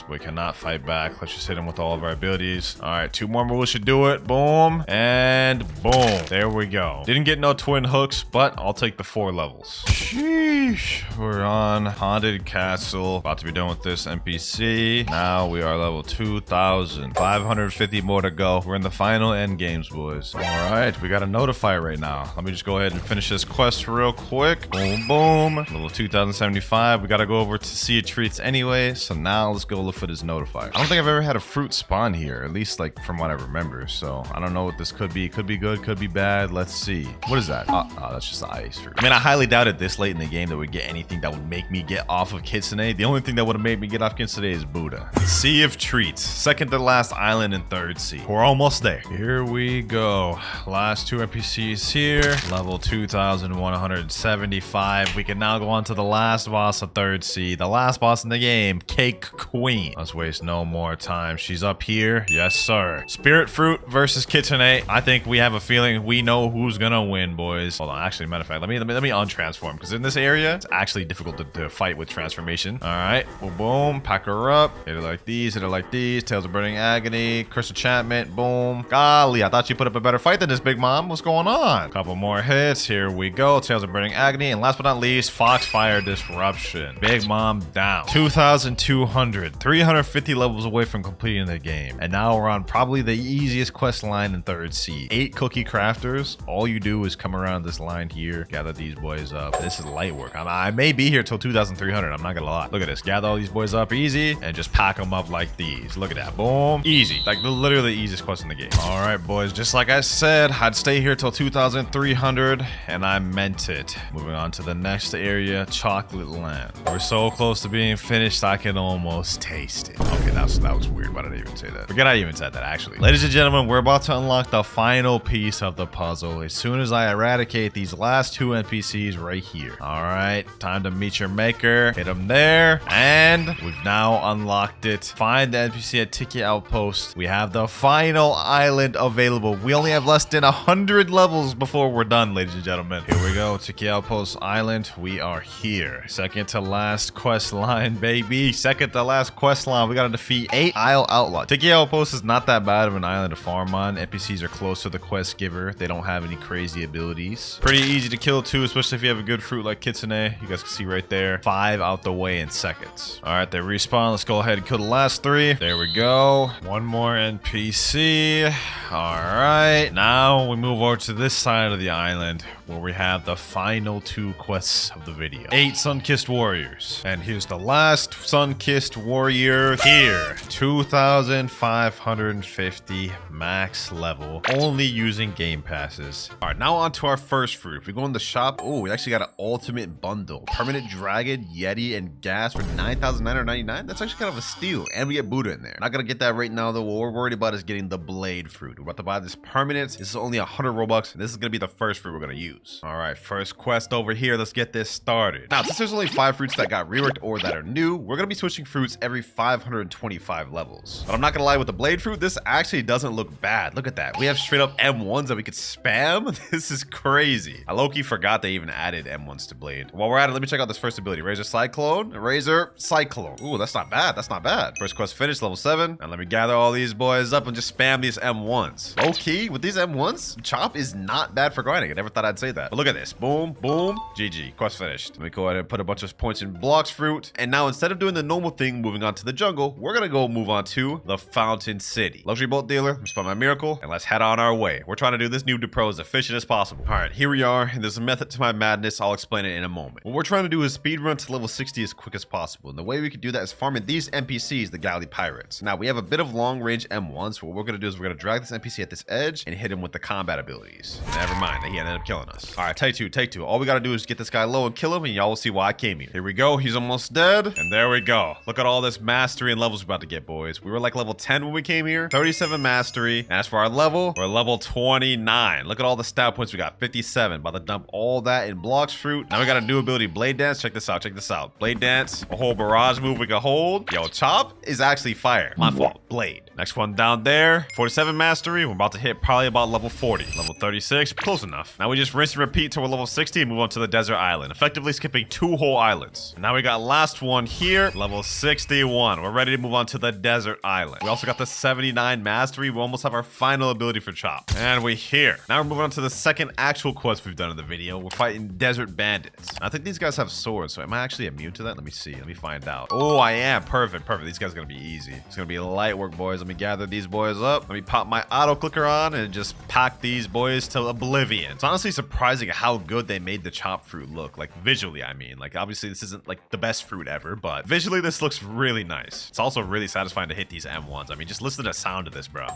A: Let's just hit him with all of our abilities. All right, 2 more moves should do it. Boom. And boom. There we go. Didn't get no twin hooks, but I'll take the 4 levels. Sheesh. We're on Haunted Castle. About to be done with this NPC. Now we are level 2000. 550 more to go. We're in the final end games, boys. All right, we got a notifier right now. Let me just go ahead and finish this quest real quick. Boom, boom. Level 2075. We got to go over to Sea of Treats anyway. So now let's go look for this notifier. I don't think I've ever had a fruit spawn here, at least like from what I remember. So I don't know what this could be. Could be good, could be bad. Let's see. What is that? Oh, that's just the ice fruit. I mean, I highly doubted this late in the game that we'd get anything that would make me get off of Kitsune. The only thing that would have made me get off Kitsune is Buddha. Sea of Treats. Second to last island in third sea. We're almost there. Here we go. Last 2 NPCs here. Level 2175. We can now go on to the last boss of third sea. The last boss in the game, Cake Queen. Let's waste no more time. She's up here. Yes, sir. Spirit Fruit versus Kitsune. I think we have a feeling we know who's gonna win, boys. Hold on. Actually, matter of fact, let me untransform, because in this area, it's actually difficult to fight with transformation. All right.
B: Boom, boom. Pack her up. Hit her like these. Hit her like these. Tales of Burning Agony. Curse Enchantment. Boom. Golly, I thought you put up a better fight than this, Big Mom. What's going on? Couple more hits. Here we go. Tales of Burning Agony. And last but not least, Foxfire Disruption. Big Mom down. 2,200. 350 levels away from completing the game. And now we're on probably the easiest quest line in 3rd Sea. 8 cookie crafters. All you do is come around this line here, gather these boys up. This is light work. I may be here till 2,300. I'm not gonna lie. Look at this. Gather all these boys up easy and just pack them up like these. Look at that. Boom. Easy. Like literally the easiest quest in the game. All right, boys. Just like I said, I'd stay here till 2,300 and I meant it. Moving on to the next area, Chocolate Land. We're so close to being finished, I can almost taste it. Okay, that was weird, but I didn't even say that. Forget I even said that, actually. Ladies and gentlemen, we're about to unlock the final piece of the puzzle as soon as I eradicate these last 2 NPCs right here. All right, time to meet your maker. Hit them there, and we've now unlocked it. Find the NPC at Tiki Outpost. We have the final island available. We only have less than 100 levels before we're done, ladies and gentlemen. Here we go, Tiki Outpost Island. We are here. Second to last quest line, baby. Second to last quest line. We gotta defeat 8 Isle Outlaws. Tiki Outpost is not that bad of an island to farm on. NPCs are close to the quest giver. They don't have any crazy abilities. Pretty easy to kill too, especially if you have a good fruit like Kitsune. You guys can see right there. 5 out the way in seconds. All right, they respawn. Let's go ahead and kill the last 3. There we go. 1 more NPC. All right, now we move over to this side of the island where we have the final 2 quests of the video. 8 Sun-Kissed Warriors. And here's the last Sun-Kissed Warrior here. 2,550 max level, only using game passes. All right, now on to our first fruit. If we go in the shop, oh, we actually got an ultimate bundle. Permanent Dragon, Yeti, and Gas for 9,999. That's actually kind of a steal. And we get Buddha in there. Not gonna get that right now though. What we're worried about is getting the Blade fruit. We're about to buy this permanent. This is only 100 Robux. And this is gonna be the first fruit we're gonna use. All right, first quest over here. Let's get this started. Now, since there's only 5 fruits that got reworked or that are new, we're gonna be switching fruits every 525 levels. But I'm not gonna lie, with the Blade fruit, this actually doesn't look bad. Look at that. We have straight up M1s that we could spam. This is crazy. I low-key forgot they even added M1s to Blade. While we're at it, let me check out this first ability. Razor Cyclone, Razor Cyclone. Ooh, that's not bad. That's not bad. First quest finished, level 7. And let me gather all these boys up and just spam these M1s. Low-key, with these M1s, Chop is not bad for grinding. I never thought I'd say that. But look at this. Boom, boom, GG. Quest finished. Let me go ahead and put a bunch of points in Blox fruit. And now instead of doing the normal thing, moving on to the jungle, we're gonna go move on to the Fountain City. Luxury Bolt Dealer, respond my miracle, and let's head on our way. We're trying to do this noob to pro as efficient as possible. All right, here we are, and there's a method to my madness. I'll explain it in a moment. What we're trying to do is speedrun to level 60 as quick as possible. And the way we can do that is farming these NPCs, the Galley Pirates. Now, we have a bit of long-range M1, so what we're gonna do is we're gonna drag this NPC at this edge and hit him with the combat abilities. Never mind, he ended up killing us. All right, take two. All we gotta do is get this guy low and kill him, and y'all will see why I came here. Here we go, he's almost dead, and there we go. Look at all this mastery and levels we're about to get, boys. We were like level 10 when we came here, 37 mastery, and as for our level, we're level 29. Look at all the stat points we got, 57. About to dump all that in Blox fruit. Now we got a new ability, Blade Dance. Check this out, Blade Dance, a whole barrage move we can hold. Yo, Chop is actually fire. My fault, Blade. Next one down there, 47 mastery. We're about to hit probably about level 40. Level 36, close enough. Now we just rinse and repeat till we're level 60 and move on to the desert island, effectively skipping 2 whole islands. And now we got last one here, level 61. We're ready to move on to the desert island. We also got the 79 mastery. We almost have our final ability for Chop. And we're here. Now we're moving on to the second actual quest we've done in the video. We're fighting desert bandits. I think these guys have swords, so am I actually immune to that? Let me see. Let me find out. Oh, I am. Perfect. These guys are gonna be easy. It's gonna be light work, boys. Let me gather these boys up. Let me pop my auto clicker on and just pack these boys to oblivion. It's honestly surprising how good they made the Chop fruit look. Like visually, I mean. Like obviously this isn't like the best fruit ever, but visually this looks really nice. It's also really satisfying to hit these M1s. I mean, just listen to the sound of this, bro.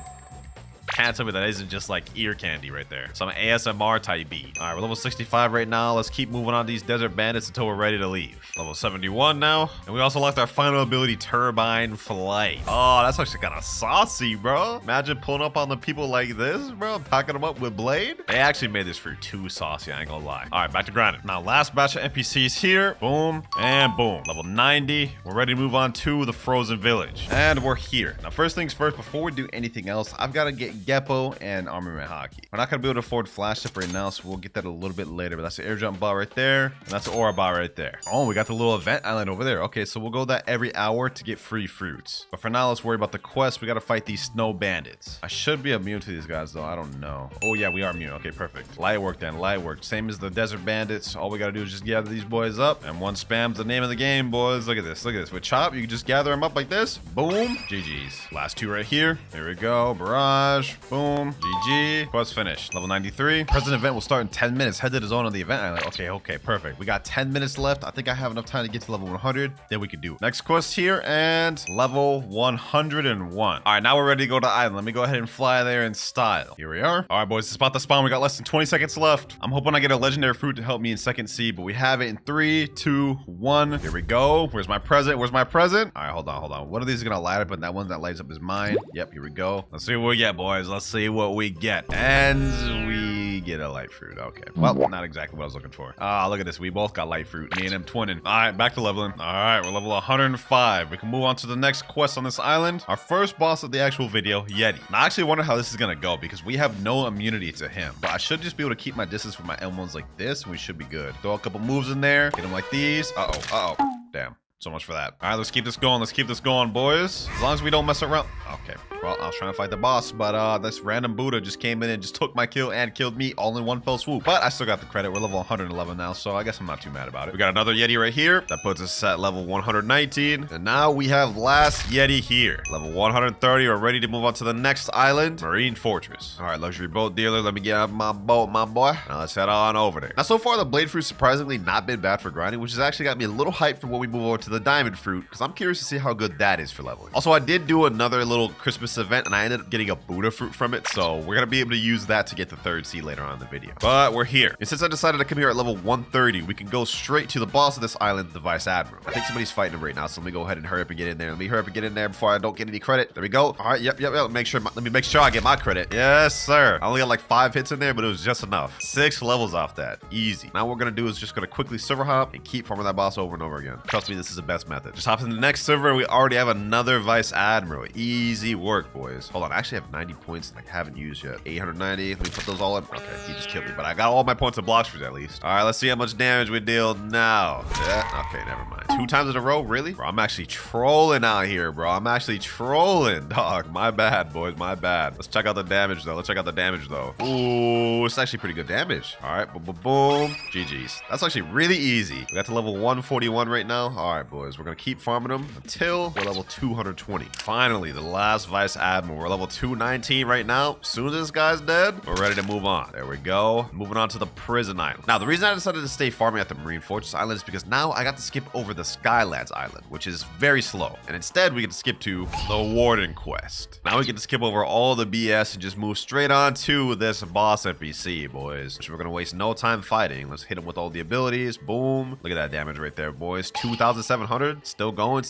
B: Can't tell me that isn't just like ear candy right there. Some ASMR type beat. All right, we're level 65 right now. Let's keep moving on these desert bandits until we're ready to leave. Level 71 now. And we also locked our final ability, Turbine Flight. Oh, that's actually kind of saucy, bro. Imagine pulling up on the people like this, bro. Packing them up with Blade. They actually made this fruit too saucy, I ain't gonna lie. All right, back to grinding. Now, last batch of NPCs here. Boom and boom. Level 90. We're ready to move on to the Frozen Village. And we're here. Now, first things first, before we do anything else, I've got to get Geppo, and Armament Hockey. We're not going to be able to afford Flash Tip right now, so we'll get that a little bit later. But that's the air jump bot right there, and that's the aura bot right there. Oh, we got the little event island over there. Okay, so we'll go that every hour to get free fruits. But for now, let's worry about the quest. We got to fight these snow bandits. I should be immune to these guys, though. I don't know. Oh, yeah, we are immune. Okay, perfect. Light work then. Light work. Same as the desert bandits. All we got to do is just gather these boys up, and one spam's the name of the game, boys. Look at this. Look at this. With Chop, you can just gather them up like this. Boom. GG's. Last two right here. There we go. Barrage. Boom. GG. Quest finished. Level 93. Present event will start in 10 minutes. Head to the zone on the event island. Okay, perfect. We got 10 minutes left. I think I have enough time to get to level 100. Then we can do it. Next quest here, and level 101. All right, now we're ready to go to the island. Let me go ahead and fly there in style. Here we are. All right, boys, it's about to spawn. We got less than 20 seconds left. I'm hoping I get a legendary fruit to help me in second seed, but we have it in 3, 2, 1. Here we go. Where's my present? Where's my present? All right, hold on. One of these is gonna light up, and that one that lights up is mine. Yep, here we go. Let's see what we get, boys. Let's see what we get. And we get a light fruit. Okay. Well, not exactly what I was looking for. Ah, look at this. We both got light fruit. Me and him twinning. All right, back to leveling. All right, we're level 105. We can move on to the next quest on this island. Our first boss of the actual video, Yeti. And I actually wonder how this is gonna go because we have no immunity to him. But I should just be able to keep my distance from my M1s like this, and we should be good. Throw a couple moves in there. Hit him like these. Uh-oh. Damn. So much for that. All right, let's keep this going. Let's keep this going, boys. As long as we don't mess around. Okay. Well, I was trying to fight the boss, but this random Buddha just came in and just took my kill and killed me all in one fell swoop. But I still got the credit. We're level 111 now, so I guess I'm not too mad about it. We got another Yeti right here. That puts us at level 119. And now we have last Yeti here. Level 130. We're ready to move on to the next island, Marine Fortress. All right, luxury boat dealer. Let me get out my boat, my boy. Now let's head on over there. Now, so far, the blade fruit surprisingly not been bad for grinding, which has actually got me a little hyped for when we move over to the diamond fruit, because I'm curious to see how good that is for leveling. Also, I did do another little Christmas event, and I ended up getting a Buddha fruit from it, so we're gonna be able to use that to get the third seed later on in the video. But we're here, and since I decided to come here at level 130, we can go straight to the boss of this island, the Vice Admiral. I think somebody's fighting him right now, so let me go ahead and hurry up and get in there. Let me hurry up and get in there before I don't get any credit. There we go. All right, yep. Let me make sure I get my credit. Yes, sir. I only got like 5 hits in there, but it was just enough. 6 levels off that. Easy. Now what we're gonna do is just gonna quickly server hop and keep farming that boss over and over again. Trust me, this is the best method. Just hop in the next server. We already have another Vice Admiral. Easy work, boys. Hold on, I actually have 90 points that I haven't used yet. 890. Let me put those all in. Okay, he just killed me, but I got all my points of Blox at least. All right, let's see how much damage we deal now. Yeah, okay, never mind. 2 times in a row, really? Bro, I'm actually trolling out here, bro. I'm actually trolling, dog. My bad, boys, my bad. Let's check out the damage, though. Ooh, it's actually pretty good damage. All right, boom. GG's. That's actually really easy. We got to level 141 right now. All right, boys, we're gonna keep farming them until we're level 220. Finally, the last Vice Admiral. We're level 219 right now. As soon as this guy's dead, we're ready to move on. There we go. Moving on to the prison island. Now, the reason I decided to stay farming at the Marine Fortress Island is because now I got to skip over the Skylands Island, which is very slow. And instead, we get to skip to the Warden Quest. Now we get to skip over all the BS and just move straight on to this boss NPC, boys. Which we're going to waste no time fighting. Let's hit him with all the abilities. Boom. Look at that damage right there, boys. 2,700. Still going.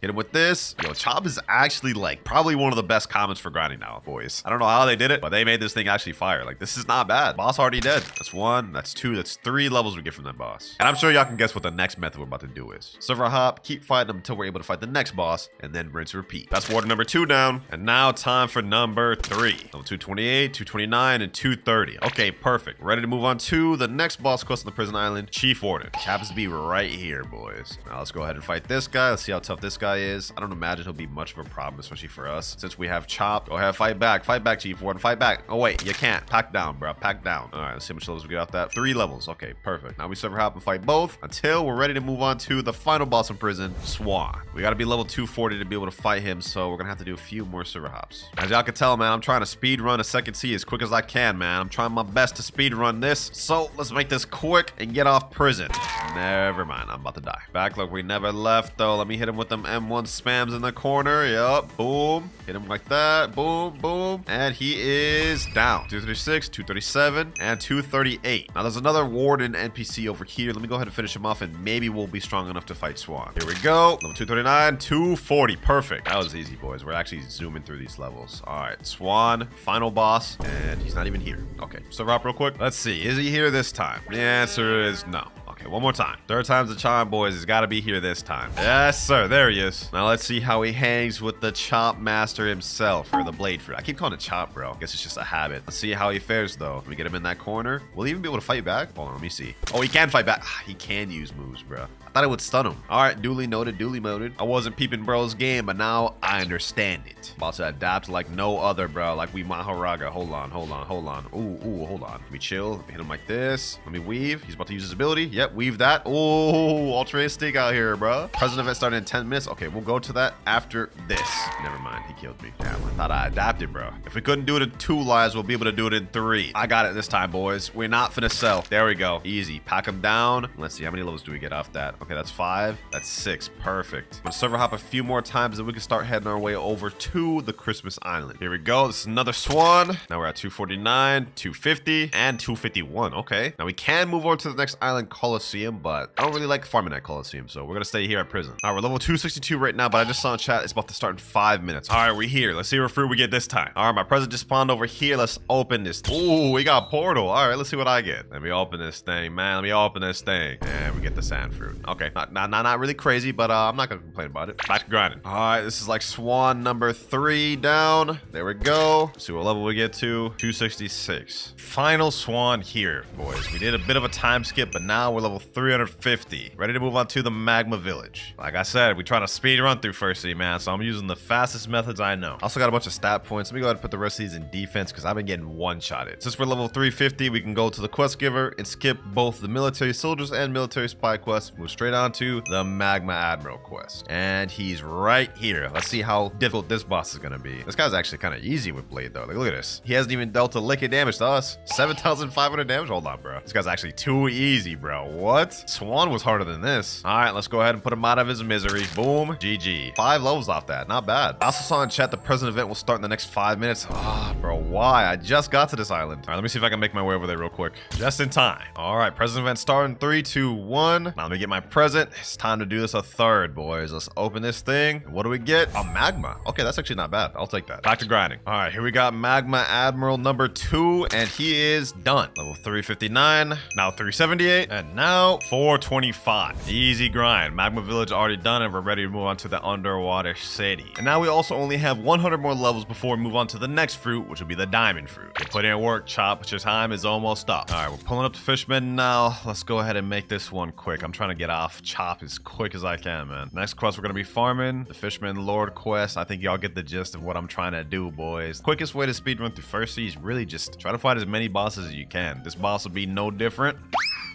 B: Hit him with this. Yo, Chop is actually like probably one of the best comments for grinding now, boys. I don't know how they did it, but they made this thing actually fire. Like, this is not bad. Boss already dead. That's 1, that's 2, that's 3 levels we get from that boss. And I'm sure y'all can guess what the next method we're about to do is. Server hop, keep fighting them until we're able to fight the next boss, and then rinse and repeat. That's warden number 2 down. And now time for number 3. Level 228, 229, and 230. Okay, perfect. Ready to move on to the next boss quest on the prison island, Chief Warden. Which happens to be right here, boys. Now let's go ahead and fight this guy. Let's see how tough this guy is. I don't imagine he'll be much of a problem, especially for us, since we have Chop. Go ahead, fight back, Chief Warden, fight back. Oh wait, you can't. Pack down, bro. Pack down. All right, let's see how much levels we get off that. 3 levels. Okay, perfect. Now we server hop and fight both until we're ready to move on to the final boss in prison, Swan. We got to be level 240 to be able to fight him, so we're gonna have to do a few more server hops. As y'all can tell, man, I'm trying to speed run a second C as quick as I can, man. I'm trying my best to speed run this, so let's make this quick and get off prison. Never mind, I'm about to die. Back like we never left, though. Let me hit him with them M1 spams in the corner. Yup, boom. Hit him like that. Boom, boom. And he is down. 236, 237, and 238. Now, there's another warden NPC over here. Let me go ahead and finish him off, and maybe we'll be strong enough to fight Swan. Here we go. Level 239, 240. Perfect. That was easy, boys. We're actually zooming through these levels. All right, Swan, final boss, and he's not even here. Okay, server hop real quick. Let's see. Is he here this time? The answer is no.
A: Okay, one more time. Third time's the charm, boys. He's got to be here this time. Yes, sir. There he is. Now let's see how he hangs with the chop master himself, or the blade fruit. I keep calling it chop, bro. I guess it's just a habit. Let's see how he fares, though. Can we get him in that corner? Will he even be able to fight back? Hold on, let me see. Oh, he can fight back. He can use moves, bro. I thought it would stun him. All right, duly noted, duly noted. I wasn't peeping bro's game, but now I understand it. About to adapt like no other, bro. Like we Maharaga. Hold on, hold on, hold on. Ooh, hold on. Let me chill. Let me hit him like this. Let me weave. He's about to use his ability. Yep, weave that. Oh, altruistic out here, bro. Present event started in 10 minutes. Okay, we'll go to that after this. Never mind, he killed me. Damn, I thought I adapted, bro. If we couldn't do it in 2 lives, we'll be able to do it in 3. I got it this time, boys. We're not finna sell. There we go. Easy. Pack him down. Let's see, how many levels do we get off that? Okay, that's 5. That's 6. Perfect. I'm gonna server hop a few more times, and we can start heading our way over to the Christmas Island. Here we go. This is another swan. Now we're at 249, 250, and 251. Okay. Now we can move over to the next island, Coliseum, but I don't really like farming at Coliseum, so we're gonna stay here at prison. All right, we're level 262 right now, but I just saw in chat it's about to start in 5 minutes. All right, we're here. Let's see what fruit we get this time. All right, my present just spawned over here. Let's open this. Ooh, we got portal. All right, let's see what I get. Let me open this thing, man. Let me open this thing. And we get the sand fruit. Okay, not really crazy, but I'm not gonna complain about it. Back to grinding. All right, this is like swan number 3 down. There we go. Let's see what level we get to. 266. Final swan here, boys. We did a bit of a time skip, but now we're level 350. Ready to move on to the magma village. Like I said, we try to speed run through First City, man, so I'm using the fastest methods I know. Also got a bunch of stat points. Let me go ahead and put the rest of these in defense because I've been getting one-shotted. Since we're level 350, we can go to the quest giver and skip both the military soldiers and military spy quests. Move straight on to the magma admiral quest. And he's right here. Let's see how difficult this boss is gonna be. This guy's actually kind of easy with blade though. Like, look at this. He hasn't even dealt a lick of damage to us. 7,500 damage. Hold on, bro. This guy's actually too easy, bro. What? Swan was harder than this. All right, let's go ahead and put him out of his misery. Boom. GG. 5 levels off that. Not bad. I also saw in chat the present event will start in the next 5 minutes. Ah, bro, why? I just got to this island. All right, let me see if I can make my way over there real quick. Just in time. All right, present event starting 3, 2, 1. Now let me get my present. It's time to do this a third, boys. Let's open this thing. What do we get? A magma. Okay, that's actually not bad. I'll take that. Back to grinding. All right, here we got magma admiral number 2, and he is done. Level 359, now 378, and now 425. Easy grind. Magma village already done, and we're ready to move on to the underwater city. And now we also only have 100 more levels before we move on to the next fruit, which will be the diamond fruit. Get put in work, chop, but your time is almost up. All right, we're pulling up the fishmen now. Let's go ahead and make this one quick. I'm trying to get off chop as quick as I can, man. Next quest, we're gonna be farming the Fishman Lord quest. I think y'all get the gist of what I'm trying to do, boys. Quickest way to speedrun through First Sea is really just try to fight as many bosses as you can. This boss will be no different.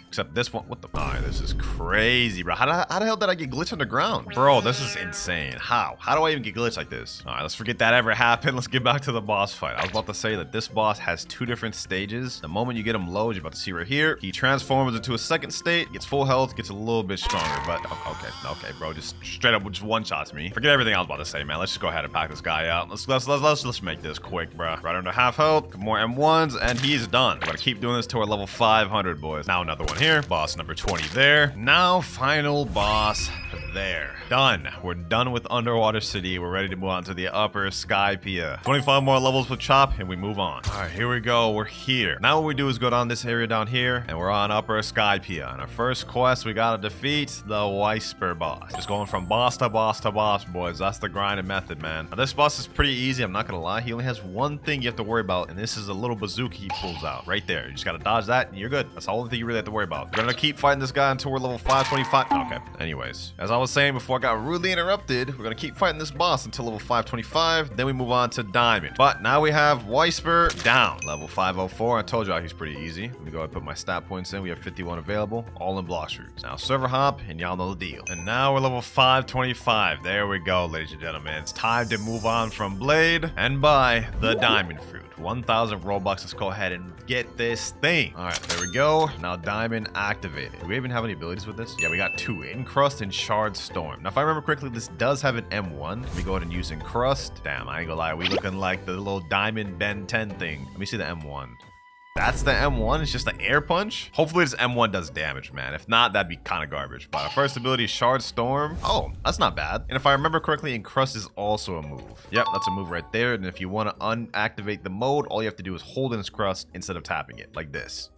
A: Except this one, what the? Alright, this is crazy, bro. How the hell did I get glitched underground? Bro, this is insane. How? How do I even get glitched like this? Alright, let's forget that ever happened. Let's get back to the boss fight. I was about to say that this boss has 2 different stages. The moment you get him low, you're about to see right here, he transforms into a second state, gets full health, gets a little bit stronger, but okay, bro, just straight up just one-shots me. Forget everything I was about to say, man. Let's just go ahead and pack this guy out. Let's make this quick, bro. Right under half health, more M1s, and he's done. We're gonna keep doing this till we're level 500, boys. Now another one here. Boss number 20 there. Now final boss there. Done. We're done with Underwater City. We're ready to move on to the Upper Skypia. 25 more levels with Chop, and we move on. All right, here we go. We're here. Now what we do is go down this area down here, and we're on Upper Skypia. On our first quest, we gotta defeat the Whisper boss. Just going from boss to boss to boss, boys. That's the grinding method, man. Now, this boss is pretty easy. I'm not gonna lie. He only has one thing you have to worry about, and this is a little bazooka he pulls out right there. You just gotta dodge that, and you're good. That's the only thing you really have to worry about. We're gonna keep fighting this guy until we're level 525. Okay. Anyways, as I was saying before I got rudely interrupted, we're gonna keep fighting this boss until level 525. Then we move on to Diamond. But now we have Whisper down. Level 504. I told y'all he's pretty easy. Let me go ahead and put my stat points in. We have 51 available, all in Blox fruits. Now server hop, and y'all know the deal. And now we're level 525. There we go, ladies and gentlemen. It's time to move on from Blade and buy the Diamond fruit. 1,000 Robux. Let's go ahead and get this thing. All right, there we go. Now Diamond activated. Do we even have any abilities with this? Yeah, we got 2. Encrust and Shard Storm. Now, if I remember correctly, this does have an M1. Let me go ahead and use Encrust. Damn, I ain't gonna lie. We looking like the little Diamond Ben 10 thing. Let me see the M1. That's the M1. It's just an air punch. Hopefully this M1 does damage, man. If not, that'd be kind of garbage. But our first ability is Shard Storm. Oh, that's not bad. And if I remember correctly, Encrust is also a move. Yep, that's a move right there. And if you want to unactivate the mode, all you have to do is hold Encrust instead of tapping it, like this.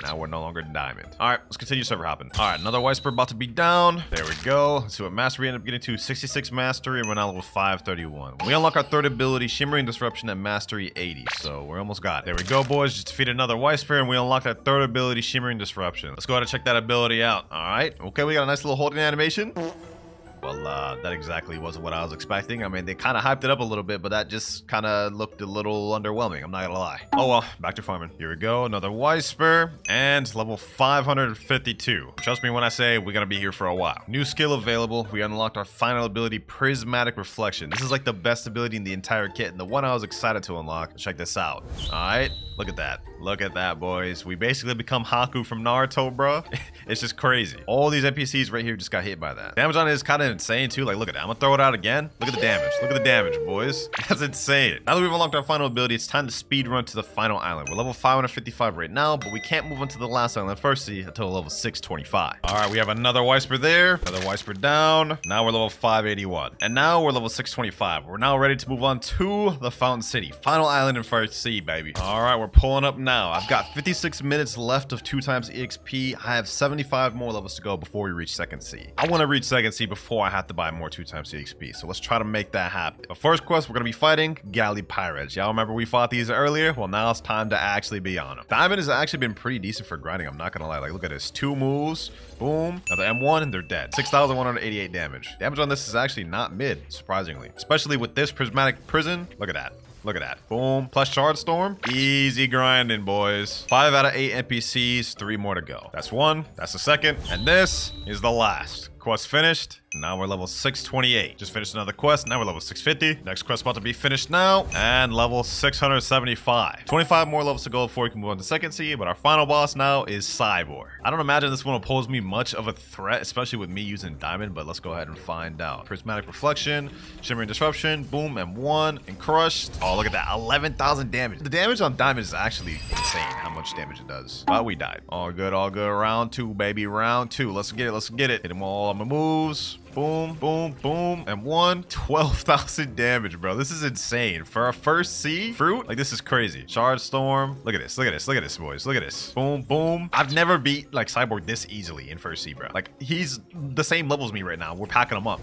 A: Now we're no longer diamond. All right, let's continue server hopping. All right, another white spur about to be down. There we go. Let's see what mastery we end up getting to. 66 mastery, and we're now level 531. We unlock our third ability, Shimmering Disruption, at mastery 80. So we're almost got it. There we go, boys. Just defeated another white spur, and we unlock that third ability, Shimmering Disruption. Let's go ahead and check that ability out. All right. Okay, we got a nice little holding animation. Well, that exactly wasn't what I was expecting. I mean, they kind of hyped it up a little bit, but that just kind of looked a little underwhelming. I'm not gonna lie. Oh well, back to farming. Here we go, another white spur, and level 552. Trust me when I say we're gonna be here for a while. New skill available. We unlocked our final ability, Prismatic Reflection. This is like the best ability in the entire kit, and the one I was excited to unlock. Check this out. All right, look at that. Look at that, boys. We basically become Haku from Naruto, bro. It's just crazy. All these NPCs right here just got hit by that. Damage on it is kind of insane too. Like, look at that. I'm gonna throw it out again. Look at the damage. Look at the damage, boys. That's insane. Now that we've unlocked our final ability, it's time to speed run to the final island. We're level 555 right now, but we can't move on to the last island first until level 625. All right, we have another white spur there. Another white spur down. Now we're level 581. And now we're level 625. We're now ready to move on to the Fountain City. Final island in First Sea, baby. All right, we're pulling up now. I've got 56 minutes left of 2 times EXP. I have 75 more levels to go before we reach Second Sea. I want to reach Second Sea before I have to buy more 2 times EXP. So let's try to make that happen. The first quest, we're going to be fighting Galley Pirates. Y'all remember we fought these earlier? Well, now it's time to actually be on them. Diamond has actually been pretty decent for grinding. I'm not going to lie. Like, look at this. 2 moves. Boom. Now the M1 and they're dead. 6,188 damage. Damage on this is actually not mid, surprisingly. Especially with this prismatic prison. Look at that. Look at that. Boom. Plus Shard Storm. Easy grinding, boys. 5 out of 8 NPCs. 3 more to go. That's 1. That's the second. And this is the last. Quest finished. Now we're level 628. Just finished another quest. Now we're level 650. Next quest about to be finished now. And level 675. 25 more levels to go before we can move on to Second Sea. But our final boss now is Cyborg. I don't imagine this one will pose me much of a threat, especially with me using Diamond. But let's go ahead and find out. Prismatic Reflection. Shimmering Disruption. Boom. M1. And Crushed. Oh, look at that. 11,000 damage. The damage on Diamond is actually insane how much damage it does. But we died. All good. All good. Round 2, baby. Round 2. Let's get it. Let's get it. Hit him all on my moves. Boom, boom, boom, and 12,000 damage, bro. This is insane. For a First Sea fruit, like, this is crazy. Shard Storm. Look at this. Look at this. Look at this, boys. Look at this. Boom, boom. I've never beat, like, Cyborg this easily in First Sea, bro. Like, he's the same level as me right now. We're packing him up.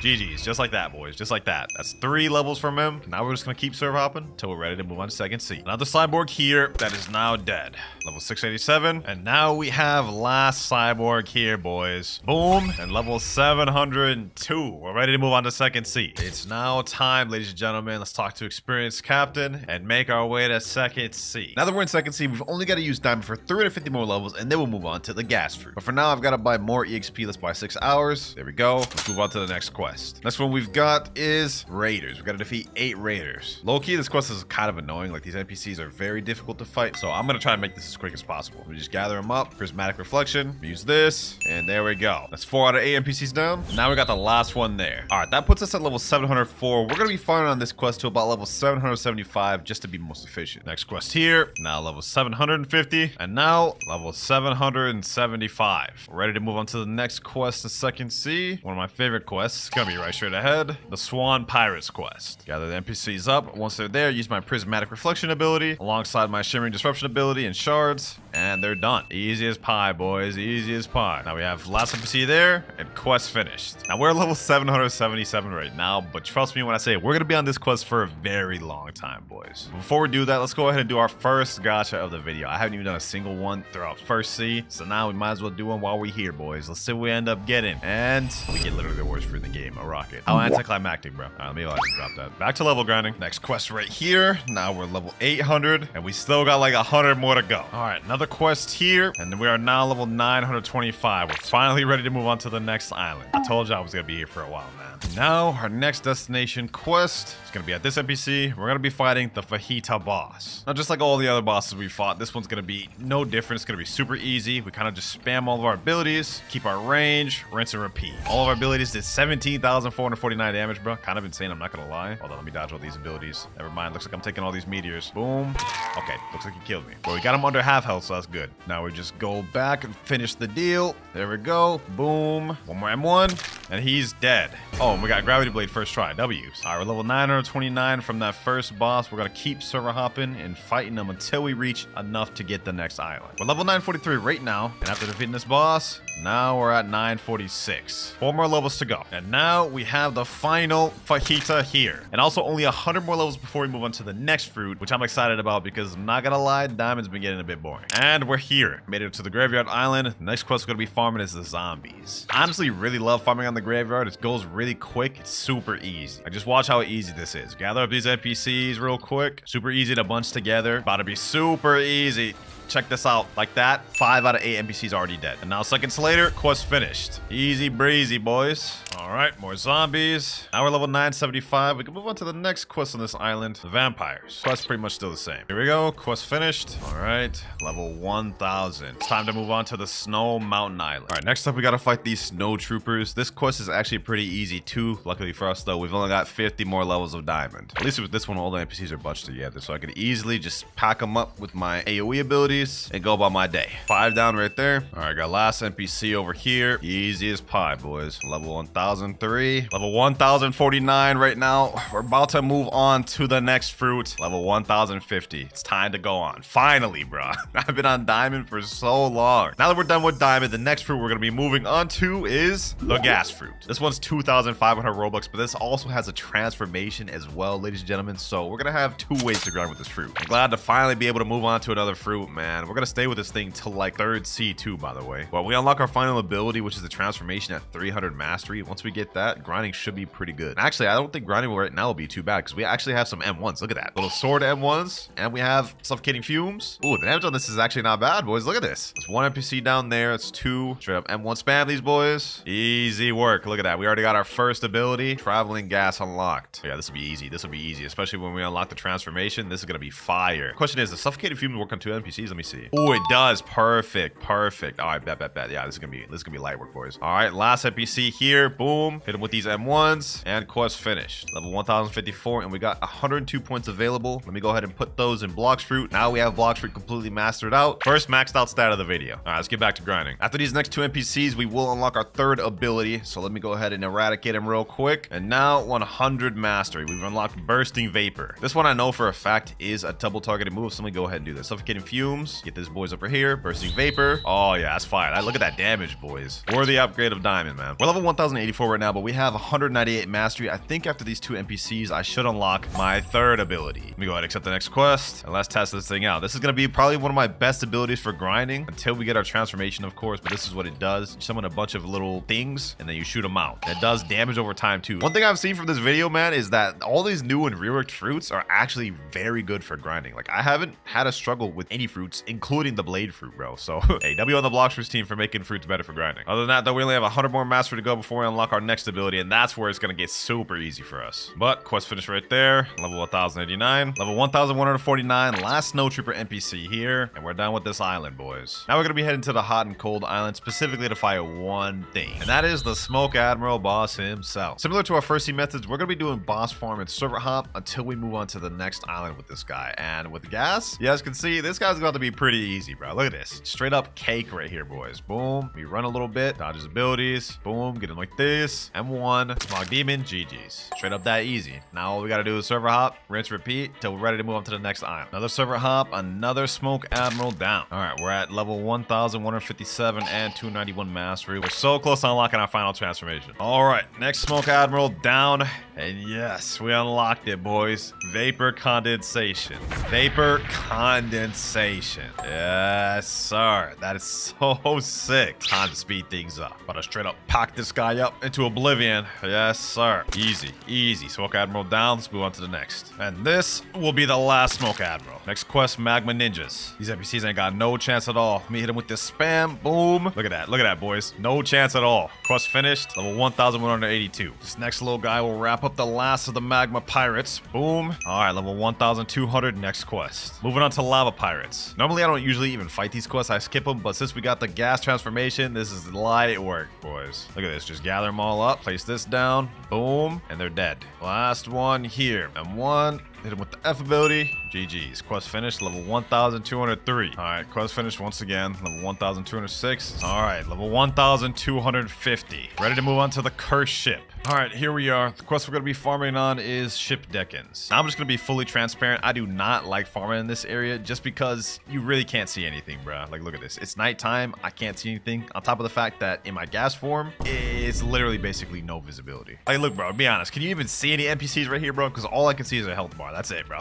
A: GG's, just like that, boys, just like that. That's 3 levels from him. Now we're just gonna keep server hopping until we're ready to move on to Second Sea. Another Cyborg here that is now dead. Level 687, and now we have last Cyborg here, boys. Boom, and level 702. We're ready to move on to Second Sea. It's now time, ladies and gentlemen. Let's talk to experienced captain and make our way to Second Sea. Now that we're in Second Sea, we've only got to use Diamond for 350 more levels, and then we'll move on to the gas fruit. But for now, I've got to buy more EXP. Let's buy 6 hours. There we go. Let's move on to the next quest. Next one we've got is Raiders. We've got to defeat 8 Raiders. Low-key, this quest is kind of annoying. Like, these NPCs are very difficult to fight, so I'm going to try and make this as quick as possible. We just gather them up. Prismatic Reflection. Use this, and there we go. That's 4 out of 8 NPCs down. Now we got the last one there. All right, that puts us at level 704. We're going to be firing on this quest to about level 775 just to be most efficient. Next quest here. Now level 750, and now level 775. We're ready to move on to the next quest, the Second Sea. One of my favorite quests. It's going to be right straight ahead. The Swan Pirates quest. Gather the NPCs up. Once they're there, use my Prismatic Reflection ability alongside my Shimmering Disruption ability and shards, and they're done. Easy as pie, boys. Easy as pie. Now we have last NPC there, and quest finished. Now we're level 777 right now, but trust me when I say we're gonna be on this quest for a very long time, boys. Before we do that, let's go ahead and do our first gacha of the video. I haven't even done a single one throughout First Sea, so now we might as well do one while we're here, boys. Let's see what we end up getting, and we get literally the worst fruit in the game, a rocket. How anticlimactic, bro. All right, let me drop that. Back to level grinding. Next quest right here. Now we're level 800, and we still got like 100 more to go. All right, another quest here, and we are now level 925. We're finally ready to move on to the next island. I told you I was gonna be here for a while, man. Now our next destination quest is gonna be at this NPC. We're gonna be fighting the Fajita boss. Now, just like all the other bosses we fought, this one's gonna be no different. It's gonna be super easy. We kind of just spam all of our abilities, keep our range, rinse and repeat. All of our abilities did 17,449 damage, bro. Kind of insane, I'm not gonna lie. Hold on, let me dodge all these abilities. Never mind, looks like I'm taking all these meteors. Boom. Okay, looks like he killed me. But we got him under half health, so that's good. Now we just go back and finish the deal. There we go. Boom. One more M1, and he's dead. Oh, Boom. We got Gravity Blade first try. W's. All right, we're level 929 from that first boss. We're going to keep server hopping and fighting them until we reach enough to get the next island. We're level 943 right now. And after defeating this boss, now we're at 946. 4 more levels to go. And now we have the final fajita here. And also only 100 more levels before we move on to the next fruit, which I'm excited about because I'm not going to lie, Diamond's been getting a bit boring. And we're here. Made it to the Graveyard Island. The next quest we're going to be farming is the zombies. I honestly really love farming on the Graveyard. It goes really quick. It's super easy. Like, just watch how easy this is. Gather up these NPCs real quick. Super easy to bunch together. About to be super easy. Check this out. Like that, 5 out of 8 NPCs already dead. And now seconds later, quest finished. Easy breezy, boys. All right, more zombies. Now we're level 975. We can move on to the next quest on this island, the vampires. Quest pretty much still the same. Here we go. Quest finished. All right, level 1000. It's time to move on to the Snow Mountain Island. All right, next up, we got to fight these snow troopers. This quest is actually pretty easy too. Luckily for us, though, we've only got 50 more levels of diamond. At least with this one, all the NPCs are bunched together, so I could easily just pack them up with my AoE abilities and go about my day. 5 down right there. All right, got last NPC over here. Easy as pie, boys. Level 1003. Level 1049 right now. We're about to move on to the next fruit. Level 1050. It's time to go on. Finally, bro. I've been on diamond for so long. Now that we're done with diamond, the next fruit we're going to be moving on to is the gas fruit. This one's 2,500 Robux, but this also has a transformation as well, ladies and gentlemen. So we're going to have 2 ways to grind with this fruit. I'm glad to finally be able to move on to another fruit, man. We're going to stay with this thing till like 3rd C2, by the way. Well, we unlock our final ability, which is the transformation at 300 mastery. Once we get that, grinding should be pretty good. Actually, I don't think grinding right now will be too bad because we actually have some M1s. Look at that. Little sword M1s. And we have suffocating fumes. Ooh, the damage on this is actually not bad, boys. Look at this. There's 1 NPC down there. It's 2. Straight up M1 spam these boys. Easy work. Look at that. We already got our first ability. Traveling gas unlocked. Yeah, this will be easy. This will be easy, especially when we unlock the transformation. This is going to be fire. Question is, does suffocating fumes work on 2 NPCs? Let me see. Oh, it does. Perfect. Perfect. All right, bet. Yeah, this is gonna be light work, boys. All right, last NPC here. Boom. Hit him with these M1s and quest finished. Level 1054, and we got 102 points available. Let me go ahead and put those in Blox fruit. Now we have Blox fruit completely mastered out. First maxed out stat of the video. All right, let's get back to grinding. After these next 2 NPCs, we will unlock our 3rd ability. So let me go ahead and eradicate him real quick. And now 100 mastery. We've unlocked bursting vapor. This one I know for a fact is a double targeted move. So let me go ahead and do this. Suffocating fumes. Get this boys over here. Bursting vapor. Oh yeah, that's fine. Look at that damage, boys. Worthy upgrade of diamond, man. We're level 1084 right now, but we have 198 mastery. I think after these 2 NPCs, I should unlock my 3rd ability. Let me go ahead and accept the next quest and let's test this thing out. This is going to be probably one of my best abilities for grinding until we get our transformation, of course, but this is what it does. You summon a bunch of little things and then you shoot them out. It does damage over time too. One thing I've seen from this video, man, is that all these new and reworked fruits are actually very good for grinding. Like, I haven't had a struggle with any fruits, including the blade fruit, bro. So hey, W on the Blox fruits team for making fruits better for grinding. Other than that, though, we only have 100 more mastery to go before we unlock our next ability, and that's where it's going to get super easy for us. But quest finished right there. Level 1089. Level 1149. Last snow trooper NPC here, and we're done with this island, boys. Now we're going to be heading to the hot and cold island specifically to fight one thing, and that is the Smoke Admiral boss himself. Similar to our first C methods, we're going to be doing boss farm and server hop until we move on to the next island with this guy. And with gas, you guys can see this guy's about to be pretty easy, bro. Look at this. Straight up cake right here, boys. Boom. We run a little bit, dodge his abilities. Boom. Get him like this. M1. Smog Demon. GG's. Straight up that easy. Now all we got to do is server hop, rinse, repeat till we're ready to move on to the next island. Another server hop, another Smoke Admiral down. All right, we're at level 1157 and 291 mastery. We're so close to unlocking our final transformation. All right, next Smoke Admiral down. And yes, we unlocked it, boys. Vapor condensation. Vapor condensation. Yes, sir. That is so sick. Time to speed things up. About to straight up pack this guy up into oblivion. Yes, sir. Easy, easy. Smoke Admiral down. Let's move on to the next. And this will be the last Smoke Admiral. Next quest, Magma Ninjas. These NPCs ain't got no chance at all. Let me hit him with this spam. Boom. Look at that. Look at that, boys. No chance at all. Quest finished. Level 1182. This next little guy will wrap up the last of the Magma Pirates. Boom. All right, level 1200. Next quest. Moving on to Lava Pirates. Normally, I don't usually even fight these quests. I skip them, but since we got the gas transformation, this is light work, boys. Look at this. Just gather them all up. Place this down. Boom. And they're dead. Last one here. M1. Hit him with the F ability. GG's. Quest finished. Level 1,203. All right, quest finished once again. Level 1,206. All right, level 1,250. Ready to move on to the cursed ship. All right, here we are. The quest we're going to be farming on is Ship Deckins. Now, I'm just going to be fully transparent. I do not like farming in this area just because you really can't see anything, bro. Like, look at this. It's nighttime. I can't see anything. On top of the fact that in my gas form, it's literally basically no visibility. Like, look, bro, be honest. Can you even see any NPCs right here, bro? Because all I can see is a health bar. That's it, bro.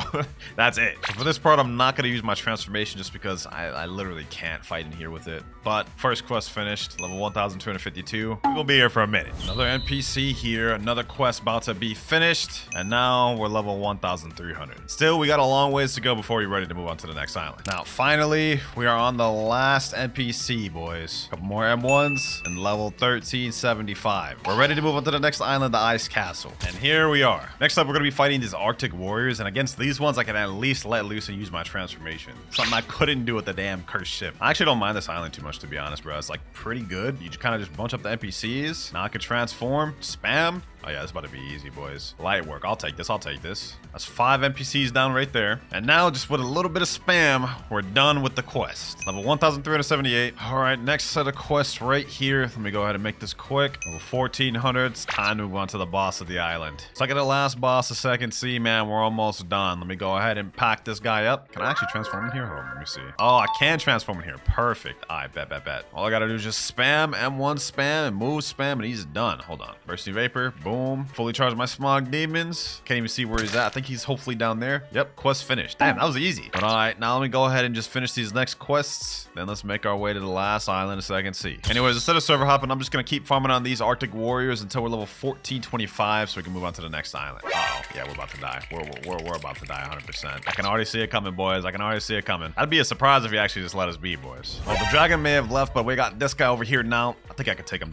A: That's it. So for this part, I'm not going to use my transformation just because I literally can't fight in here with it. But first quest finished. Level 1,252. We'll be here for a minute. Another NPC here. Another quest about to be finished, and now we're level 1,300. Still, we got a long ways to go before we're ready to move on to the next island. Now, finally, we are on the last NPC, boys. A couple more M1s and level 1375. We're ready to move on to the next island, the Ice Castle. And here we are. Next up, we're going to be fighting these Arctic warriors, and against these ones, I can at least let loose and use my transformation. Something I couldn't do with the damn cursed ship. I actually don't mind this island too much, to be honest, bro. It's like pretty good. You kind of just bunch up the NPCs. Now I can transform, spam. Oh yeah, this is about to be easy, boys. Light work. I'll take this. I'll take this. That's 5 NPCs down right there. And now, just with a little bit of spam, we're done with the quest. Level 1,378. All right, next set of quests right here. Let me go ahead and make this quick. Level 1,400. It's time to move on to the boss of the island. Second to last boss of Second Sea, man. We're almost done. Let me go ahead and pack this guy up. Can I actually transform in here? Hold on, let me see. Oh, I can transform in here. Perfect. I bet. All I gotta do is just spam, M1 spam, and move spam, and he's done. Hold on. Bursting Vapor. Boom. Fully charged my Smog Demons. Can't even see where he's at. I think he's hopefully down there. Yep, quest finished. Damn, that was easy. But all right, now let me go ahead and just finish these next quests. Then let's make our way to the last island of Second Sea. Anyways, instead of server hopping, I'm just going to keep farming on these Arctic warriors until we're level 1425 so we can move on to the next island. Uh-oh. Yeah, we're about to die. We're about to die 100%. I can already see it coming, boys. I can already see it coming. That'd be a surprise if you actually just let us be, boys. Well, the dragon may have left, but we got this guy over here now. I think I can take him,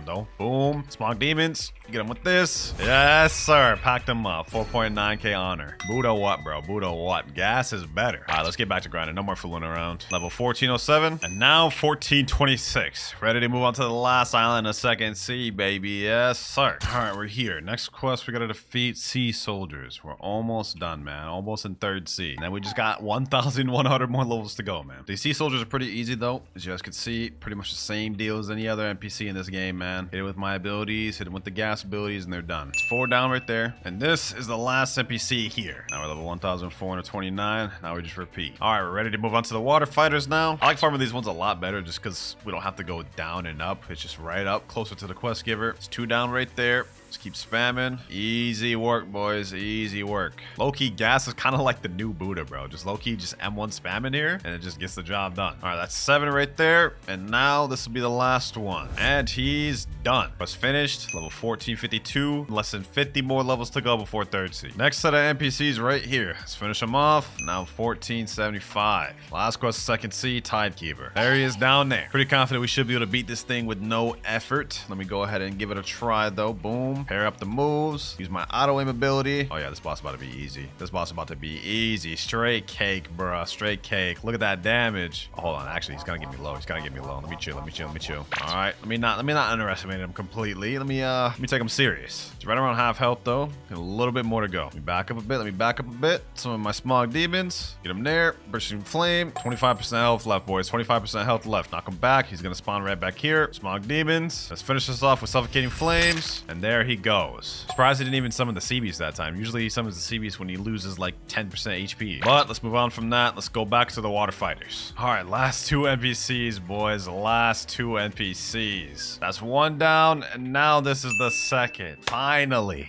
A: though. Boom. Smog Demons. Get him with this. Yes, sir. Packed him up. 4.9k honor. Buddha what, bro? Buddha what? Gas is better. All right, let's get back to grinding. No more fooling around. Level 1407. And now 1426. Ready to move on to the last island of Second Sea, baby. Yes, sir. All right, we're here. Next quest, we got to defeat sea soldiers. We're almost done, man. Almost in Third Sea. And then we just got 1,100 more levels to go, man. These sea soldiers are pretty easy, though. As you guys can see, pretty much the same deal as any other NPC in this game, man. Hit it with my abilities, hit it with the gas abilities, and they're done. It's 4 down right there. And this is the last NPC here. Now we're level 1,429. Now we just repeat. All right, we're ready to move on to the water fighters now. I like farming these ones a lot better just because we don't have to go down and up. It's just right up, closer to the quest giver. It's 2 down right there. Just keep spamming. Easy work, boys. Easy work. Low-key gas is kind of like the new Buddha, bro. Just low-key just M1 spamming here, and it just gets the job done. All right, that's 7 right there. And now this will be the last one. And he's done. Quest finished. Level 1452. Less than 50 more levels to go before Third Sea. Next set of NPCs right here. Let's finish them off. Now 1475. Last quest, Second Sea, Tidekeeper. There he is down there. Pretty confident we should be able to beat this thing with no effort. Let me go ahead and give it a try, though. Boom. Pair up the moves. Use my auto aim ability. Oh yeah, this boss is about to be easy. This boss is about to be easy. Straight cake, bruh. Straight cake. Look at that damage. Oh, hold on. Actually, he's gonna get me low. Let me chill. All right. Let me not underestimate him completely. Let me take him serious. He's right around half health though. Got a little bit more to go. Let me back up a bit. Some of my Smog Demons. Get him there. Bursting Flame. 25% health left, boys. 25% health left. Knock him back. He's gonna spawn right back here. Smog Demons. Let's finish this off with Suffocating Flames. And there he goes. Surprised he didn't even summon the sea beast that time. Usually he summons the sea beast when he loses like 10% HP. But let's move on from that. Let's go back to the water fighters. All right, last 2 NPCs, boys. Last 2 NPCs. That's 1 down, and now this is the second. Finally,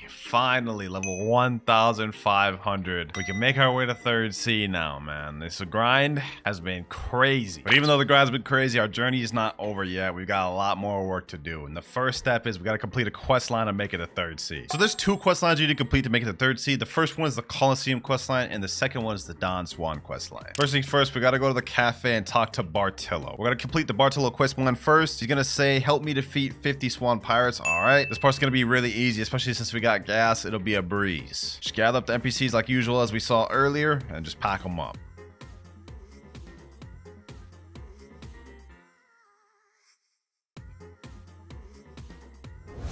A: level 1,500. We can make our way to Third Sea now, man. This grind has been crazy. But even though the grind's been crazy, our journey is not over yet. We've got a lot more work to do. And the first step is we got to complete a quest line and make it to Third Sea. So there's 2 quest lines you need to complete to make it to Third Sea. The first one is the Colosseum quest line, and the second one is the Don Swan quest line. First things first, we got to go to the cafe and talk to Bartillo. We're going to complete the Bartillo quest line first. He's going to say, help me defeat 50 Swan Pirates. All right. This part's going to be really easy, especially since we got gas. It'll be a breeze. Just gather up the NPCs like usual as we saw earlier and just pack them up.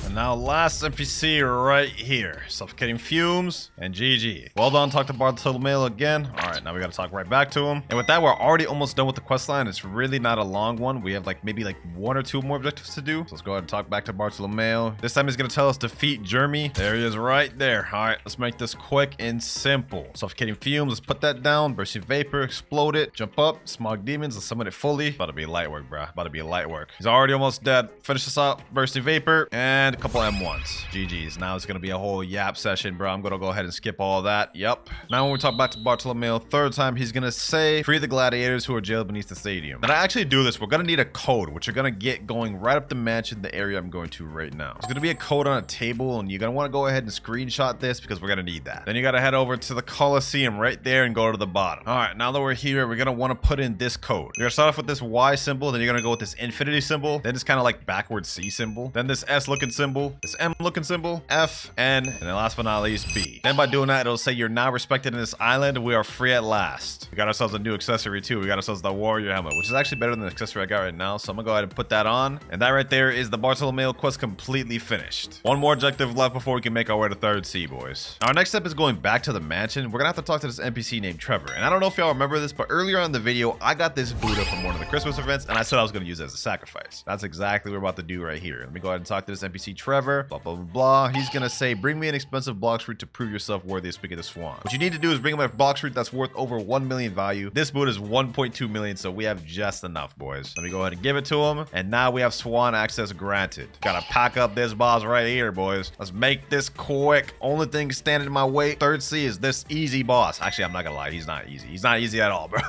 A: And now last NPC right here. Suffocating fumes and GG. Well done, talk to Bartolomeo again. All right, now we gotta talk right back to him. And with that, we're already almost done with the quest line. It's really not a long one. We have like maybe like 1 or 2 more objectives to do. So let's go ahead and talk back to Bartolomeo. This time he's gonna tell us defeat Jeremy. There he is right there. All right, let's make this quick and simple. Suffocating fumes, let's put that down. Bursting vapor, explode it, jump up, smog demons, let's summon it fully. About to be light work, bro. About to be light work. He's already almost dead. Finish this up. Bursting vapor and a couple M1s. GG's. Now it's gonna be a whole yap session, bro. I'm gonna go ahead and skip all that. Yep. Now when we talk back to Bartolomeo third time, he's gonna say free the gladiators who are jailed beneath the stadium. And I actually do this, we're gonna need a code, which you're gonna get going right up the mansion, the area I'm going to right now. There's gonna be a code on a table, and you're gonna want to go ahead and screenshot this because we're gonna need that. Then you gotta head over to the Coliseum right there and go to the bottom. All right, now that we're here, we're gonna want to put in this code. You're gonna start off with this Y symbol, then you're gonna go with this infinity symbol, then this kind of like backwards C symbol, then this S looking symbol, this M looking symbol, F, N, and then last but not least B. Then by doing that, it'll say you're now respected in this island. We are free at last. We got ourselves a new accessory too. We got ourselves the warrior helmet, which is actually better than the accessory I got right now. So I'm gonna go ahead and put that on. And that right there is the Bartolomeo quest completely finished. One more objective left before we can make our way to 3rd C, boys. Our next step is going back to the mansion. We're gonna have to talk to this NPC named Trevor. And I don't know if y'all remember this, but earlier on in the video, I got this Buddha from one of the Christmas events, and I said I was gonna use it as a sacrifice. That's exactly what we're about to do right here. Let me go ahead and talk to this NPC Trevor. Blah, blah, blah, blah. He's gonna say, bring me an expensive Blox fruit to prove yourself worthy of speaking to Swan. What you need to do is bring him a Blox fruit that's worth over 1 million value. This Buddha is 1.2 million, so we have just enough, boys. Let me go ahead and give it to him, and now we have Swan access granted. Gotta pack up this boss right here, boys. Let's make this quick. Only thing standing in my way, 3rd C, is this easy boss. Actually, I'm not gonna lie, he's not easy. He's not easy at all, bro.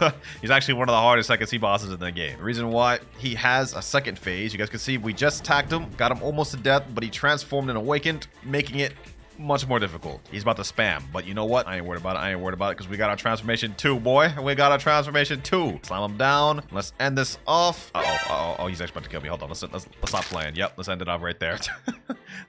A: He's actually one of the hardest 2nd C bosses in the game. The reason why, he has a 2nd phase. You guys can see we just attacked him, got him almost to death, but he transformed and awakened, making it much more difficult. He's about to spam, but you know what? I ain't worried about it. I ain't worried about it because we got our transformation 2, boy. We got our transformation 2. Slam him down. Let's end this off. Oh, he's actually about to kill me. Hold on. Let's stop playing. Yep, let's end it off right there.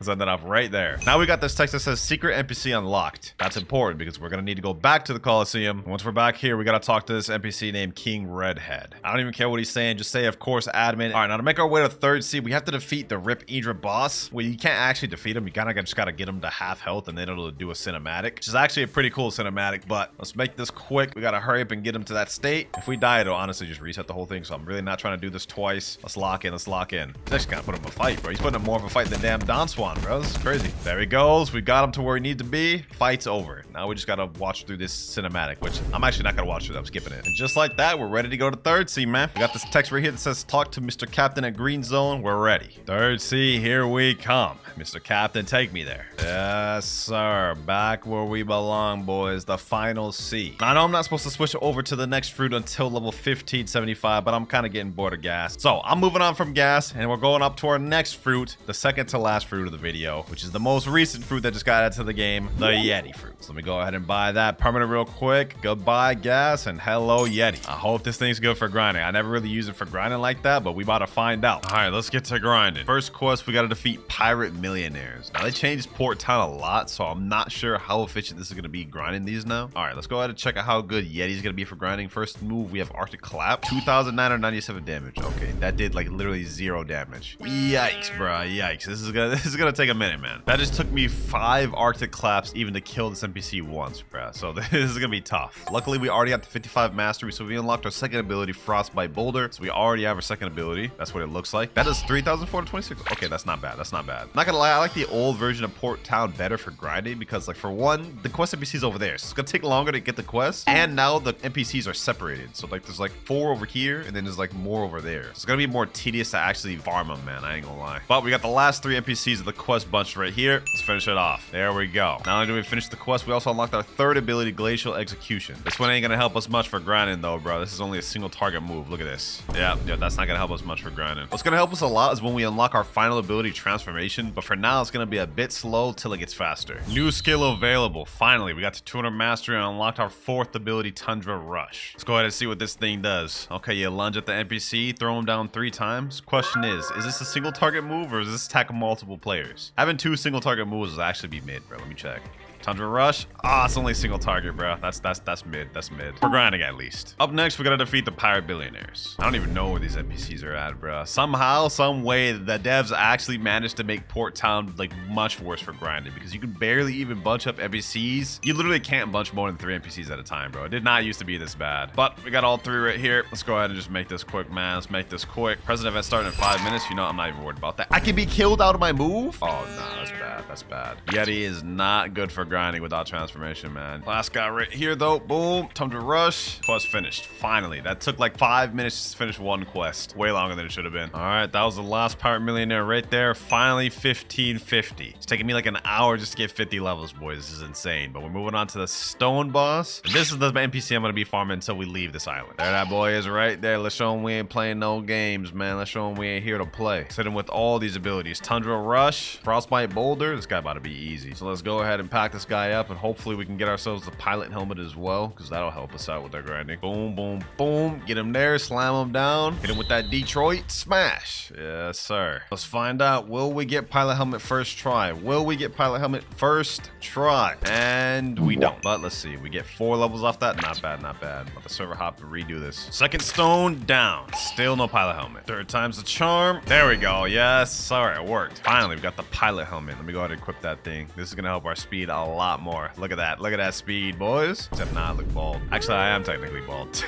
A: Let's end it off right there. Now we got this text that says secret NPC unlocked. That's important because we're gonna need to go back to the Coliseum. Once we're back here, we gotta talk to this NPC named King Redhead. I don't even care what he's saying. Just say, of course, admin. All right, now to make our way to 3rd C, we have to defeat the Rip Idra boss. Well, you can't actually defeat him. You kind of just gotta get him to half health, and then it'll do a cinematic, which is actually a pretty cool cinematic. But let's make this quick. We gotta hurry up and get him to that state. If we die, it'll honestly just reset the whole thing. So I'm really not trying to do this twice. Let's lock in. Let's lock in. He's actually gonna put him in a fight, bro. He's putting him more of a fight than damn Don Swan, bro. This is crazy. There he goes. We got him to where he needs to be. Fight's over. Now we just gotta watch through this cinematic, which I'm actually not gonna watch through. I'm skipping it. And just like that, we're ready to go to 3rd C, man. We got this text right here that says talk to Mr. Captain at Green Zone. We're ready. 3rd C, here we come. Mr. Captain, take me there. Yes, sir. Back where we belong, boys. The final C. Now, I know I'm not supposed to switch over to the next fruit until level 1575, but I'm kind of getting bored of gas. So I'm moving on from gas, and we're going up to our next fruit, the second to last fruit of the video, which is the most recent fruit that just got added to the game, the Yeti fruit. So let me go ahead and buy that permanent real quick. Goodbye, gas, and hello, Yeti. I hope this thing's good for grinding. I never really use it for grinding like that, but we about to find out. All right, let's get to grinding. First quest, we got to defeat pirate millionaires. Now, they changed Port Town a lot, so I'm not sure how efficient this is going to be grinding these now. All right, let's go ahead and check out how good Yeti's going to be for grinding. First move, we have Arctic Clap, 2,997 damage. Okay, that did like literally 0 damage. Yikes, bro. Yikes. This is gonna take a minute, man. That just took me 5 Arctic Claps even to kill this NPC once, bro. So this is gonna be tough. Luckily, we already have the 55 mastery, so we unlocked our second ability, Frostbite Boulder. So we already have our second ability. That's what it looks like. That is 3,426. Okay, that's not bad. That's not bad. Not gonna lie, I like the old version of Port Town better for grinding because, like, for one, the quest NPCs over there, so it's gonna take longer to get the quest. And now the NPCs are separated. So like, there's like 4 over here, and then there's like more over there. So it's gonna be more tedious to actually farm them, man. I ain't gonna lie. But we got the last 3 NPCs of the quest bunch right here. Let's finish it off. There we go. Not only do we finish the quest, we also unlocked our third ability, Glacial Execution. This one ain't gonna help us much for grinding though, bro. This is only a single target move. Look at this. Yeah, that's not gonna help us much for grinding. What's gonna help us a lot is when we unlock our final ability, Transformation. But for now, it's gonna be a bit slow till it gets faster. New skill available. Finally, we got to 200 mastery and unlocked our 4th ability, Tundra Rush. Let's go ahead and see what this thing does. Okay, you lunge at the NPC, throw him down 3 times. Question is this a single target move or does this attack multiple players? Having 2 single target moves will actually be mid, bro. Let me check. Tundra Rush. Ah, it's only a single target, bro. That's mid. That's mid. For grinding, at least. Up next, we gotta defeat the Pirate Billionaires. I don't even know where these NPCs are at, bro. Somehow, some way, the devs actually managed to make Port Town, like, much worse for grinding, because you can barely even bunch up NPCs. You literally can't bunch more than 3 NPCs at a time, bro. It did not used to be this bad. But we got all 3 right here. Let's go ahead and just make this quick, man. Let's make this quick. President event starting in 5 minutes. You know, I'm not even worried about that. I can be killed out of my move? Oh, nah, that's bad. That's bad. Yeti is not good for grinding without transformation, man. Last guy right here, though. Boom. Tundra Rush. Quest finished. Finally. That took like 5 minutes to finish one quest. Way longer than it should have been. All right, that was the last Pirate Millionaire right there. Finally, 1550. It's taking me like an hour just to get 50 levels, boys. This is insane. But we're moving on to the Stone Boss. And this is the NPC I'm going to be farming until we leave this island. There that boy is right there. Let's show him we ain't playing no games, man. Let's show him we ain't here to play. Hit him with all these abilities. Tundra Rush, Frostbite Boulder. This guy about to be easy. So let's go ahead and pack this guy up, and hopefully we can get ourselves the pilot helmet as well, because that'll help us out with our grinding. Boom, boom, boom. Get him there. Slam him down. Hit him with that Detroit smash. Yes, sir. Let's find out. Will we get pilot helmet first try? Will we get pilot helmet first try? And we don't. But let's see. We get 4 levels off that. Not bad, not bad. Let the server hop to redo this. Second stone down. Still no pilot helmet. Third time's the charm. There we go. Yes, sir. It worked. Finally, we got the pilot helmet. Let me go ahead and equip that thing. This is gonna help our speed a lot more. Look at that. Look at that speed, boys. Except now I look bald. Actually, I am technically bald.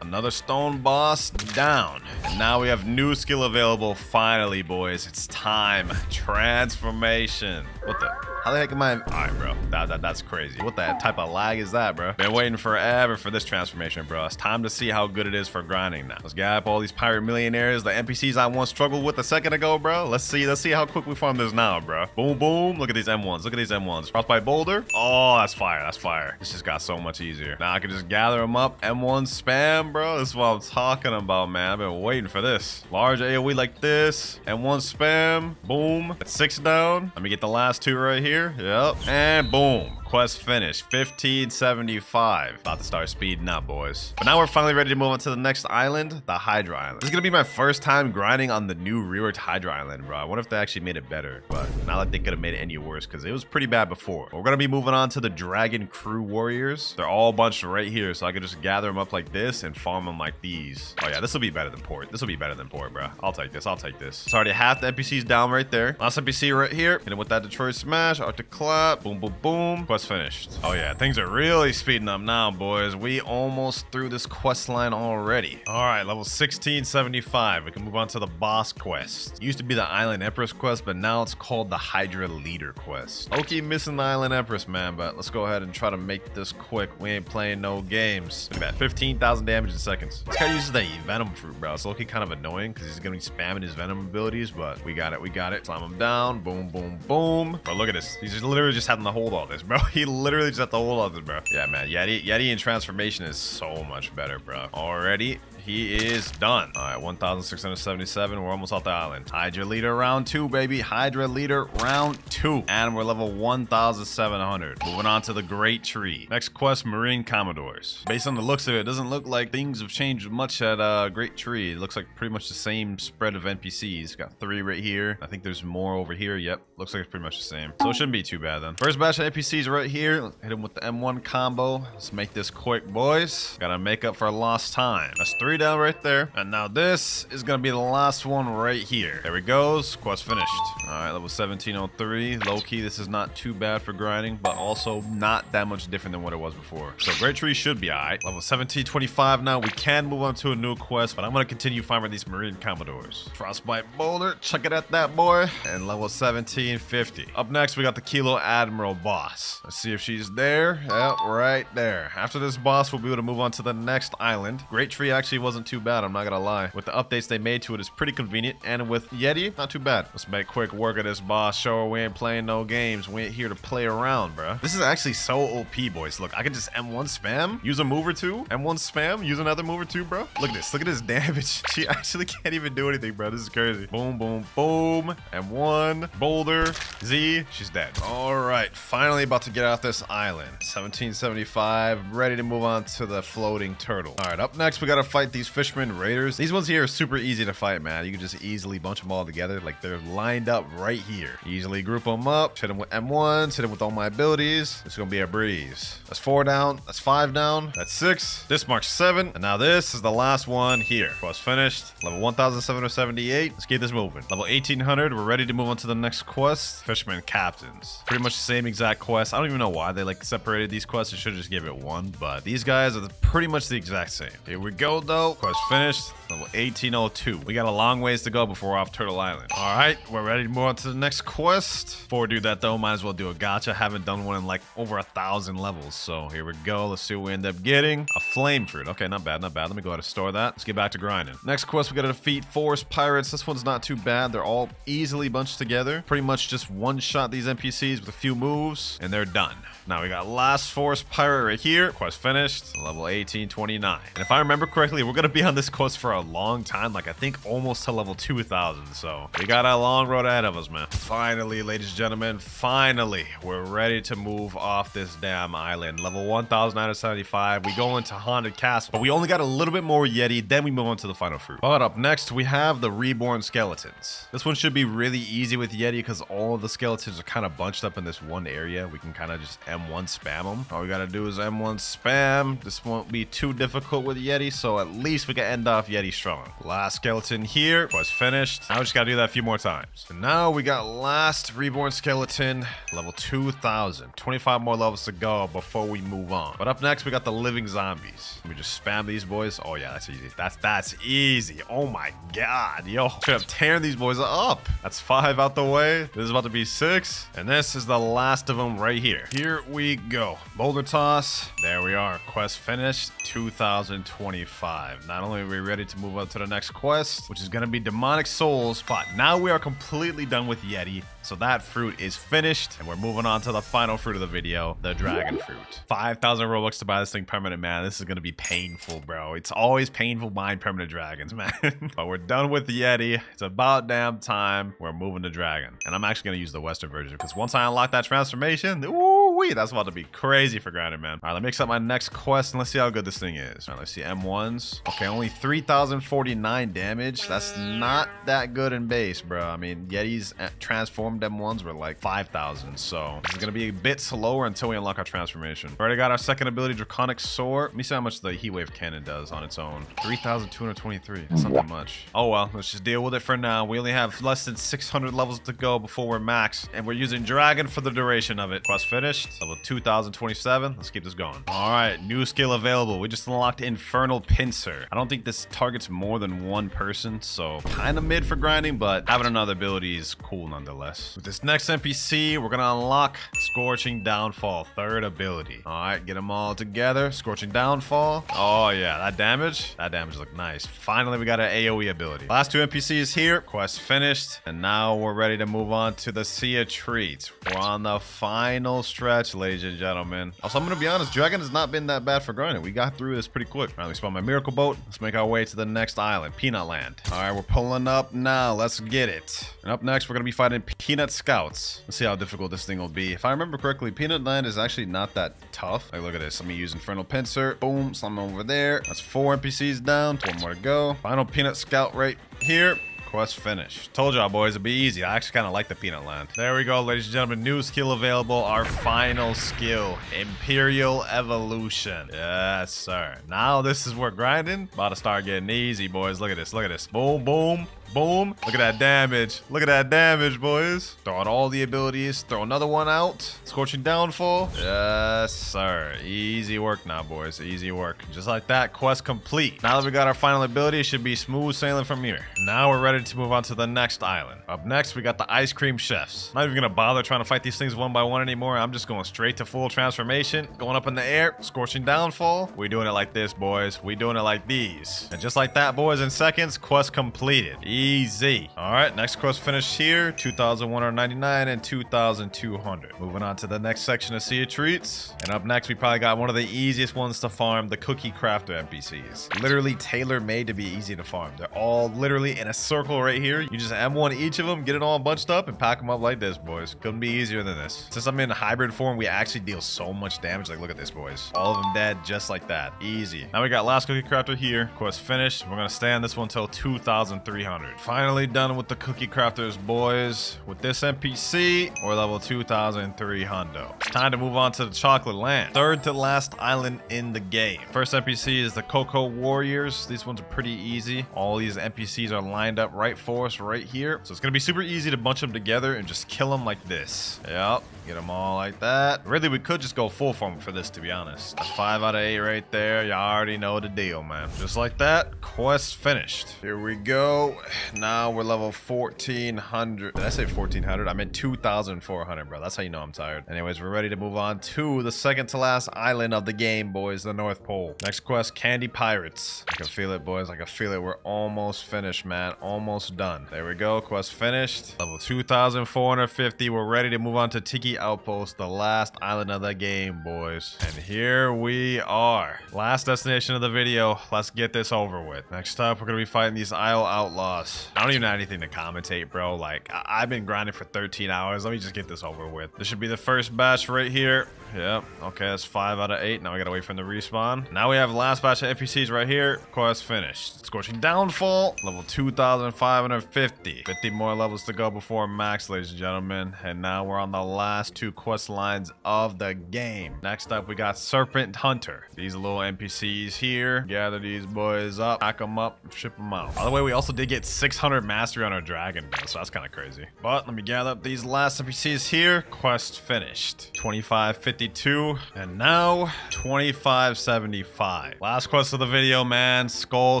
A: Another stone boss down. And now we have new skill available. Finally, boys. It's time. Transformation. What the? How the heck am I? All right, bro. That's crazy. What the type of lag is that, bro? Been waiting forever for this transformation, bro. It's time to see how good it is for grinding now. Let's get up all these pirate millionaires, the NPCs I once struggled with a second ago, bro. Let's see how quick we farm this now, bro. Boom, boom. Look at these M1s. Look at these M1s. Frostbite Boulder. Oh, that's fire. That's fire. This just got so much easier. Now I can just gather them up. M1 spam, bro. This is what I'm talking about, man. I've been waiting for this. Large AoE like this. M1 spam. Boom. That's 6 down. Let me get the last 2 right here. Yep. And boom. Quest finished. 1575. About to start speeding up, boys. But now we're finally ready to move on to the next island, the Hydra Island. This is gonna be my first time grinding on the new reworked Hydra Island, bro. I wonder if they actually made it better, but not like they could have made it any worse, because it was pretty bad before. We're gonna be moving on to the Dragon Crew Warriors. They're all bunched right here, so I can just gather them up like this and farm them like these. Oh yeah, this will be better than Port. This will be better than Port, bro. I'll take this. I'll take this. It's already half the NPCs down right there. Last NPC right here. Hit him with that Detroit smash. Arctic clap. Boom, boom, boom. Quest finished. Oh yeah, things are really speeding up now, boys. We almost through this quest line already. All right, level 1675. We can move on to the boss quest. It used to be the Island Empress quest, but now it's called the Hydra Leader quest. Okay, missing the Island Empress, man, but let's go ahead and try to make this quick. We ain't playing no games. Look at that, 15,000 damage in seconds. This guy uses the Venom Fruit, bro. It's looking kind of annoying because he's gonna be spamming his Venom abilities, but we got it. We got it. Slam him down. Boom, boom, boom. Bro, look at this. He's just literally just having to hold all this, bro. He literally just have to hold all this, bro. Yeah, man. Yeti in transformation is so much better, bro. Already. He is done. All right, 1,677. We're almost off the island. Hydra Leader round 2, baby. Hydra Leader round 2. And we're level 1,700. Moving on to the Great Tree. Next quest, Marine Commodores. Based on the looks of it, it doesn't look like things have changed much at Great Tree. It looks like pretty much the same spread of NPCs. Got 3 right here. I think there's more over here. Yep. Looks like it's pretty much the same. So it shouldn't be too bad then. First batch of NPCs right here. Hit him with the M1 combo. Let's make this quick, boys. Gotta make up for lost time. That's 3 down right there. And now this is gonna be the last one right here. There we goes. Quest finished. All right, level 1703. Low-key, this is not too bad for grinding, but also not that much different than what it was before. So Great Tree should be all right. Level 1725 now. We can move on to a new quest, but I'm gonna continue farming these Marine Commodores. Frostbite Boulder. Chuck it at that boy. And level 1750. Up next, we got the Kilo Admiral boss. Let's see if she's there. Yep, right there. After this boss, we'll be able to move on to the next island. Great Tree actually wasn't too bad, I'm not gonna lie. With the updates they made to it, it's pretty convenient. And with Yeti, not too bad. Let's make quick work of this boss. Show her we ain't playing no games. We ain't here to play around, bro. This is actually so OP, boys. Look, I can just M1 spam, use a move or two, M1 spam, use another move or two, bro. Look at this. Look at this damage. She actually can't even do anything, bro. This is crazy. Boom, boom, boom. M1, Boulder, Z. She's dead. All right, finally about to get off this island. 1775, ready to move on to the floating turtle. All right, up next, we gotta fight these fishermen raiders. These ones here are super easy to fight, man. You can just easily bunch them all together. Like, they're lined up right here. Easily group them up, hit them with M1s, hit them with all my abilities. It's gonna be a breeze. That's 4 down, that's 5 down, that's 6. This marks 7, and now this is the last one here. Quest finished. Level 1778. Let's keep this moving. Level 1800. We're ready to move on to the next quest. Fisherman captains. Pretty much the same exact quest. I don't even know why they like separated these quests. They should have just give it one, but these guys are pretty much the exact same. Here we go though. Quest finished. Level 1802. We got a long ways to go before we're off Turtle Island. All right, we're ready to move on to the next quest. Before we do that though, might as well do a gacha. Haven't done one in like over 1,000 levels. So here we go. Let's see what we end up getting. A flame fruit. Okay, not bad, not bad. Let me go ahead and store that. Let's get back to grinding. Next quest, we gotta defeat forest pirates. This one's not too bad. They're all easily bunched together. Pretty much just one-shot these NPCs with a few moves, and they're done. Now we got last forest pirate right here. Quest finished. Level 1829. And if I remember correctly, we're gonna be on this quest for a long time. Like, I think almost to level 2000. So we got a long road ahead of us, man. Finally, ladies and gentlemen, finally, we're ready to move off this damn island. Level 1975. We go into Haunted Castle, but we only got a little bit more Yeti. Then we move on to the final fruit. But up next, we have the reborn skeletons. This one should be really easy with Yeti because all of the skeletons are kind of bunched up in this one area. We can kind of just M1 spam them. All we gotta do is M1 spam. This won't be too difficult with Yeti, so at least we can end off Yeti strong. Last skeleton here was finished. Now we just gotta do that a few more times. And now we got last reborn skeleton, level 2000. 25 more levels to go before we move on. But up next, we got the living zombies. Let me just spam these boys. Oh yeah, that's easy. That's easy. Oh my god, yo. Should have tearing these boys up. That's 5 out the way. This is about to be 6. And this is the last of them right here. Here we go. Boulder toss. There we are. Quest finished. 2025. Not only are we ready to move on to the next quest, which is going to be demonic souls, but now we are completely done with Yeti. So that fruit is finished, and we're moving on to the final fruit of the video, the dragon fruit. 5,000 Robux to buy this thing permanent, man. This is going to be painful, bro. It's always painful buying permanent dragons, man. But we're done with the Yeti. It's about damn time. We're moving to dragon. And I'm actually going to use the Western version because once I unlock that transformation, ooh-wee, that's about to be crazy for grinding, man. All right, let me mix up my next quest and let's see how good this thing is. All right, let's see M1s. Okay, only 3,049 damage. That's not that good in base, bro. I mean, Yetis transformed M1s were like 5,000, so this is gonna be a bit slower until we unlock our transformation. We already got our second ability, Draconic Sword. Let me see how much the Heat Wave Cannon does on its own. 3,223. That's not that much. Oh well, let's just deal with it for now. We only have less than 600 levels to go before we're max, and we're using Dragon for the duration of it. Quest finished. Level 2027. Let's keep this going. All right, new skill available. We just unlocked Infernal Pincer. I don't think this targets more than one person, so kind of mid for grinding, but having another ability is cool nonetheless. With this next NPC, we're gonna unlock Scorching Downfall, 3rd ability. All right, get them all together. Scorching Downfall. Oh yeah, that damage looked nice. Finally, we got an AoE ability. Last 2 NPCs here. Quest finished, and now we're ready to move on to the Sea of Treats. We're on the final stretch, ladies and gentlemen. Also, I'm gonna be honest, Dragon has not been that bad for grinding. We got through this pretty quick. All right, we spawn my Miracle Boat. Let's make our way to the next island, Peanut Land. All right, we're pulling up now. Let's get it. And up next, we're gonna be fighting Peanut Scouts. Let's see how difficult this thing will be. If I remember correctly, Peanut Land is actually not that tough. Like, look at this. Let me use Infernal Pincer. Boom, slime over there. That's 4 NPCs down. 4 more to go. Final Peanut Scout right here. Quest finished. Told y'all, boys, it'd be easy. I actually kind of like the Peanut Land. There we go, ladies and gentlemen. New skill available. Our final skill, Imperial Evolution. Yes, sir. Now this is where grinding about to start getting easy, boys. Look at this. Look at this. Boom, boom. Boom. Look at that damage. Look at that damage, boys. Throw out all the abilities. Throw another one out. Scorching Downfall. Yes, sir. Easy work now, boys. Easy work. Just like that, quest complete. Now that we got our final ability, it should be smooth sailing from here. Now we're ready to move on to the next island. Up next, we got the Ice Cream Chefs. Not even gonna bother trying to fight these things one by one anymore. I'm just going straight to full transformation. Going up in the air. Scorching Downfall. We're doing it like this, boys. We doing it like these. And just like that, boys, in seconds, quest completed. Easy. All right, next quest finished here. 2,199 and 2,200. Moving on to the next section of Sea of Treats. And up next, we probably got one of the easiest ones to farm, the Cookie Crafter NPCs. Literally tailor-made to be easy to farm. They're all literally in a circle right here. You just M1 each of them, get it all bunched up, and pack them up like this, boys. Couldn't be easier than this. Since I'm in hybrid form, we actually deal so much damage. Like, look at this, boys. All of them dead just like that. Easy. Now we got last Cookie Crafter here. Quest finished. We're gonna stay on this one until 2,300. Finally done with the Cookie Crafters, boys. With this NPC, we're level 2,300. It's time to move on to the Chocolate Land. Third to last island in the game. First NPC is the Cocoa Warriors. These ones are pretty easy. All these NPCs are lined up right for us right here. So it's gonna be super easy to bunch them together and just kill them like this. Yep. Get them all like that. Really, we could just go full form for this, to be honest. That's 5 out of 8 right there. You already know the deal, man. Just like that, quest finished. Here we go. Now we're level 1,400. Did I say 1,400? I meant 2,400, bro. That's how you know I'm tired. Anyways, we're ready to move on to the second to last island of the game, boys, the North Pole. Next quest, Candy Pirates. I can feel it, boys. I can feel it. We're almost finished, man. Almost done. There we go. Quest finished. Level 2,450. We're ready to move on to Tiki Outpost, the last island of the game, boys. And here we are. Last destination of the video. Let's get this over with. Next up, we're gonna be fighting these Isle Outlaws. I don't even have anything to commentate, bro. Like, I've been grinding for 13 hours. Let me just get this over with. This should be the first batch right here. Yep. Okay, that's 5 out of 8. Now we gotta wait for them to respawn. Now we have the last batch of NPCs right here. Quest finished. Scorching Downfall, level 2,550. 50 more levels to go before max, ladies and gentlemen. And now we're on the last 2 quest lines of the game. Next up, we got Serpent Hunter. These little NPCs here. Gather these boys up, pack them up, ship them out. By the way, we also did get 600 mastery on our dragon, bro, so that's kind of crazy. But let me gather up these last NPCs here. Quest finished. 2552, and now 2575. Last quest of the video, man. Skull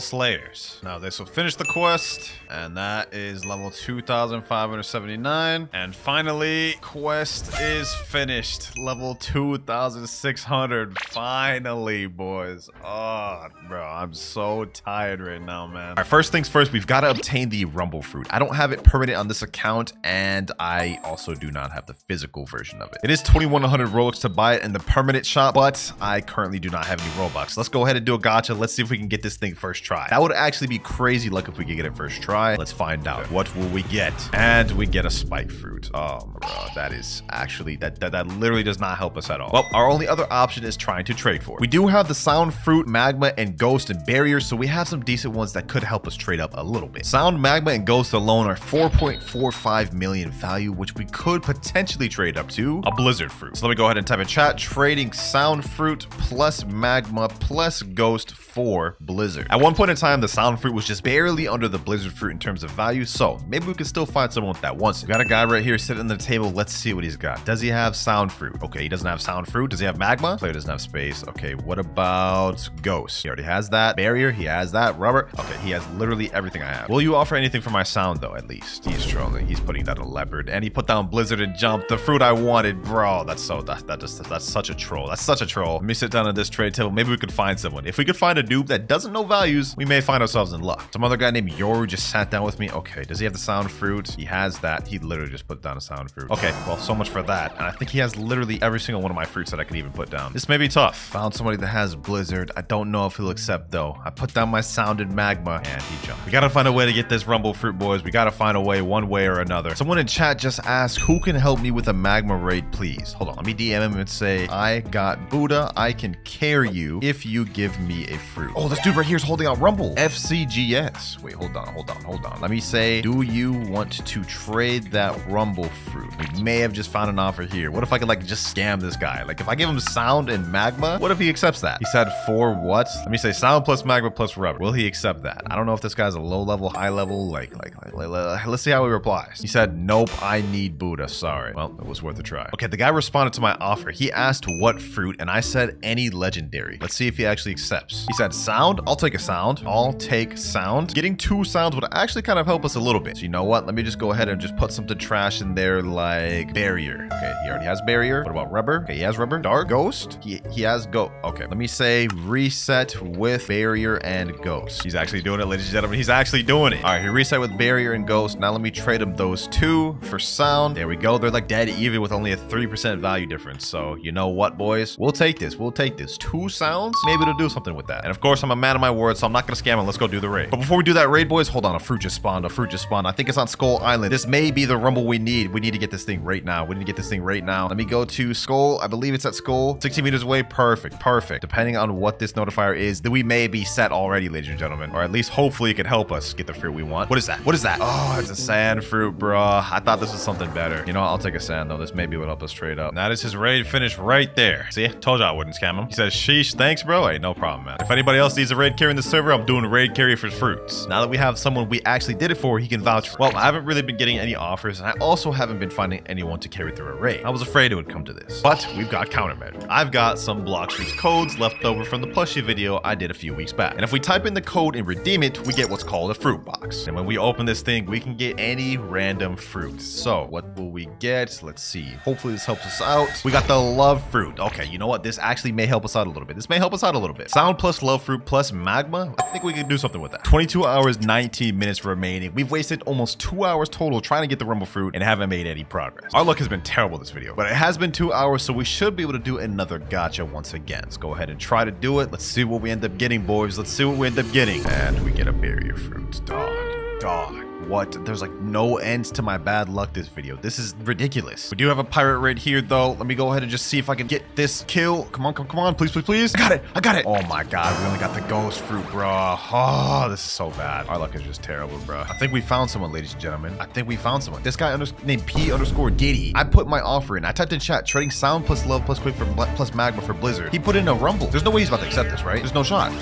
A: Slayers. Now this will finish the quest, and that is level 2,579. And finally, quest is finished. Level 2,600. Finally, boys. Oh, bro, I'm so tired right now, man. All right, first things first, we've got to obtain the Rumble Fruit. I don't have it permanent on this account, and I also do not have the physical version of it. It is 2,100 Robux to buy it in the permanent shop, but I currently do not have any Robux. Let's go ahead and do a gacha. Let's see if we can get this thing first try. That would actually be crazy luck if we could get it first try. Let's find out. What will we get? And we get a spike fruit. Oh, bro, that is actually, that literally does not help us at all. Well, our only other option is trying to trade for it. We do have the Sound Fruit, Magma, and Ghost and Barrier, so we have some decent ones that could help us trade up a little bit. Sound, Magma, and Ghost alone are 4.45 million value, which we could potentially trade up to a Blizzard Fruit. So let me go ahead and type in chat, trading Sound Fruit plus Magma plus Ghost for Blizzard. At one point in time, the Sound Fruit was just barely under the Blizzard Fruit in terms of value, so maybe we could still find someone that wants it. We got a guy right here sitting on the table. Let's see what he's got. Does he have Sound Fruit? Okay, he doesn't have Sound Fruit. Does he have Magma? Player doesn't have space. Okay, what about Ghost? He already has that. Barrier, he has that. Rubber, okay, he has literally everything I have. Will you offer anything for my sound though, at least? He's trolling. He's putting down a leopard, and he put down Blizzard and Jump, the fruit I wanted. Bro, that's such a troll. That's such a troll. Let me sit down at this trade table. Maybe we could find someone. If we could find a noob that doesn't know values, we may find ourselves in luck. Some other guy named Yoru just sat down with me. Okay, does he have the Sound Fruit? He has that. He literally just put down a Sound Fruit. Okay, well, so much for that. And I think he has literally every single one of my fruits that I can even put down. This may be tough. Found somebody that has Blizzard. I don't know if he'll accept though. I put down my Sound and Magma, and he jumped. We gotta find a way to get this Rumble Fruit, boys. We gotta find a way, one way or another. Someone in chat just asked, who can help me with a Magma raid, please? Hold on, let me DM him and say, I got Buddha. I can carry you if you give me a fruit. Oh, this dude right here is holding out Rumble. FCGS. Wait, hold on. Let me say, do you want to trade that Rumble Fruit? We may have just found an offer here. What if I could like just scam this guy? Like if I give him Sound and Magma, what if he accepts that? He said for what? Let me say Sound plus Magma plus Rubber. Will he accept that? I don't know if this guy's a low level, high level, like let's see how he replies. He said, nope, I need Buddha. Sorry. Well, it was worth a try. Okay, the guy responded to my offer. He asked what fruit, and I said any legendary. Let's see if he actually accepts. He said Sound. I'll take a Sound. I'll take Sound. Getting 2 sounds would actually kind of help us a little bit. So you know what? Let me just go ahead and just put something trash in there like
B: like barrier. Okay, he already has barrier. What about rubber? Okay, he has rubber. Dark, ghost. He has go. Okay, let me say reset with barrier and ghost.
A: He's actually doing it, ladies and gentlemen. He's actually doing it.
B: All right, he reset with barrier and ghost. Now let me trade him those two for sound. There we go. They're like dead even with only a 3% value difference. So you know what, boys? We'll take this. We'll take this. 2 sounds. Maybe it'll do something with that.
A: And of course, I'm a man of my word, so I'm not gonna scam him. Let's go do the raid. But before we do that raid, boys, hold on. A fruit just spawned. A fruit just spawned. I think it's on Skull Island. This may be the rumble we need. We need to get this thing right now. We need to get this thing right now. Let me go to Skull. I believe it's at Skull. 60 meters away. Perfect. Perfect. Depending on what this notifier is, then we may be set already, ladies and gentlemen. Or at least hopefully it can help us get the fruit we want. What is that? What is that? Oh, it's a sand fruit, bro. I thought this was something better. You know, I'll take a sand though. This maybe would help us trade up. Now this is raid finished right there. See, told you I wouldn't scam him. He says, sheesh, thanks, bro. Hey, no problem, man. If anybody else needs a raid carry in the server, I'm doing a raid carry for fruits. Now that we have someone we actually did it for, he can vouch for. Well, I haven't really been getting any offers, and I also haven't been finding anyone to carry through a raid. I was afraid it would come to this, but we've got countermeasures. I've got some Blox fruits codes left over from the plushie video I did a few weeks back. And if we type in the code and redeem it, we get what's called a fruit box. And when we open this thing, we can get any random fruit. So what will we get? Let's see. Hopefully this helps us out. We got the love fruit. Okay, you know what? This actually may help us out a little bit. This may help us out a little bit. Sound plus love fruit plus magma. I think we can do something with that. 22 hours, 19 minutes remaining. We've wasted almost 2 hours total trying to get the rumble fruit and haven't made any progress. Our luck has been terrible this video, but it has been 2 hours, so we should be able to do another gacha once again. Let's go ahead and try to do it. Let's see what we end up getting, boys. Let's see what we end up getting. And we get a barrier fruit. Dog. What? There's like no ends to my bad luck this video. This is ridiculous. We do have a pirate raid here though. Let me go ahead and just see if I can get this kill. Come on, please. I got it. Oh my god, we only got the ghost fruit, bro. Oh, this is so bad. Our luck is just terrible, bro. I think we found someone, ladies and gentlemen. I think we found someone. This guy named P_Diddy. I put my offer in. I typed in chat, trading sound plus love plus quick for plus magma for blizzard. He put in a rumble. There's no way he's about to accept this, right? There's no shot.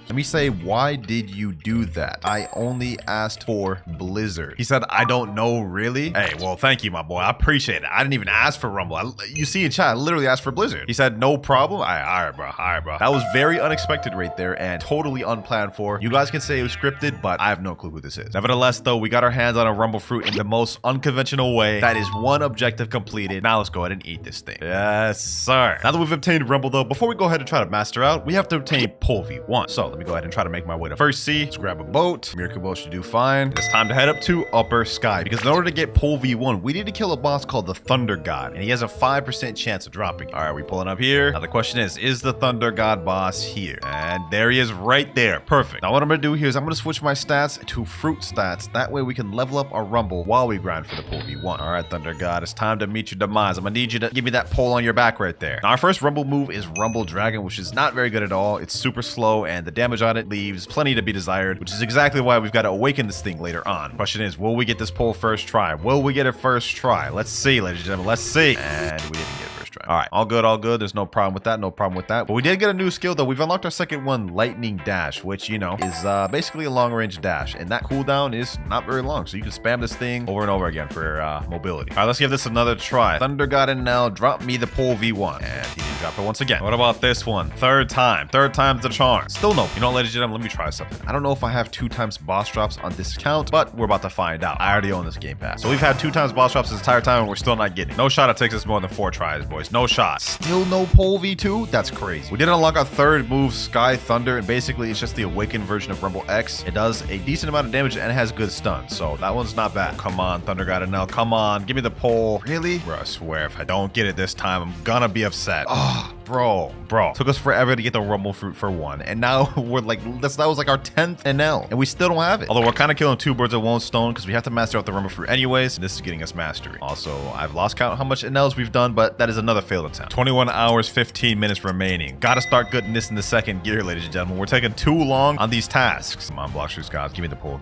A: Let me say, why did you do that? I only asked for blizzard. He said, I don't know, really? Hey, well, thank you, my boy. I appreciate it. I didn't even ask for rumble. You see in chat, I literally asked for blizzard. He said, no problem. All right, bro. That was very unexpected right there and totally unplanned for. You guys can say it was scripted, but I have no clue who this is. Nevertheless, though, we got our hands on a rumble fruit in the most unconventional way. That is one objective completed. Now let's go ahead and eat this thing. Yes, sir. Now that we've obtained rumble, though, before we go ahead and try to master out, we have to obtain pole V1. So let me go ahead and try to make my way to first sea. Let's grab a boat. Miracle boat should do fine. It's time to head up to upper sky because in order to get pole V1, we need to kill a boss called the Thunder God, and he has a 5% chance of dropping it. All right, we pulling up here. Now the question is the Thunder God boss here? And there he is right there. Perfect. Now what I'm gonna do here is I'm gonna switch my stats to fruit stats. That way we can level up our rumble while we grind for the pole V1. All right, Thunder God, it's time to meet your demise. I'm gonna need you to give me that pole on your back right there. Now our first rumble move is Rumble Dragon, which is not very good at all. It's super slow and the damage on it leaves plenty to be desired, which is exactly why we've got to awaken this thing later on. Question is, will we get this pole first try? Will we get it first try? Let's see, ladies and gentlemen. Let's see. And we didn't get it first try. All right, all good. There's no problem with that. But we did get a new skill though. We've unlocked our second one, Lightning Dash, which, you know, is basically a long range dash, and that cooldown is not very long, so you can spam this thing over and over again for mobility. All right, let's give this another try. Thunder God and now drop me the pole V1, and he didn't drop it once again. What about this one? Third time's the charm. Still no. You know what, ladies and gentlemen, let me try something. I don't know if I have 2 times boss drops on this account, but we're about to find out. I already own this game pass, so we've had 2 times boss drops this entire time and we're still not getting it. No shot it takes us more than 4 tries, boys. No shot. Still no pole V2? That's crazy. We did unlock our third move, Sky Thunder, and basically it's just the awakened version of Rumble X. It does a decent amount of damage and it has good stun, so that one's not bad. Come on, Thunder God, and now come on, give me the pole. Really? Bro, I swear if I don't get it this time, I'm gonna be upset. Oh, bro. Took us forever to get the rumble fruit for 1, and now we're like, that was like our 10th NL, and we still don't have it. Although we're kind of killing 2 birds with 1 stone because we have to master out the rumble fruit anyways, and this is getting us mastery. Also, I've lost count how much NLs we've done, but that is another failed attempt. 21 hours, 15 minutes remaining. Gotta start getting this in the second gear, ladies and gentlemen. We're taking too long on these tasks. Come on, Blox, guys. Give me the pole.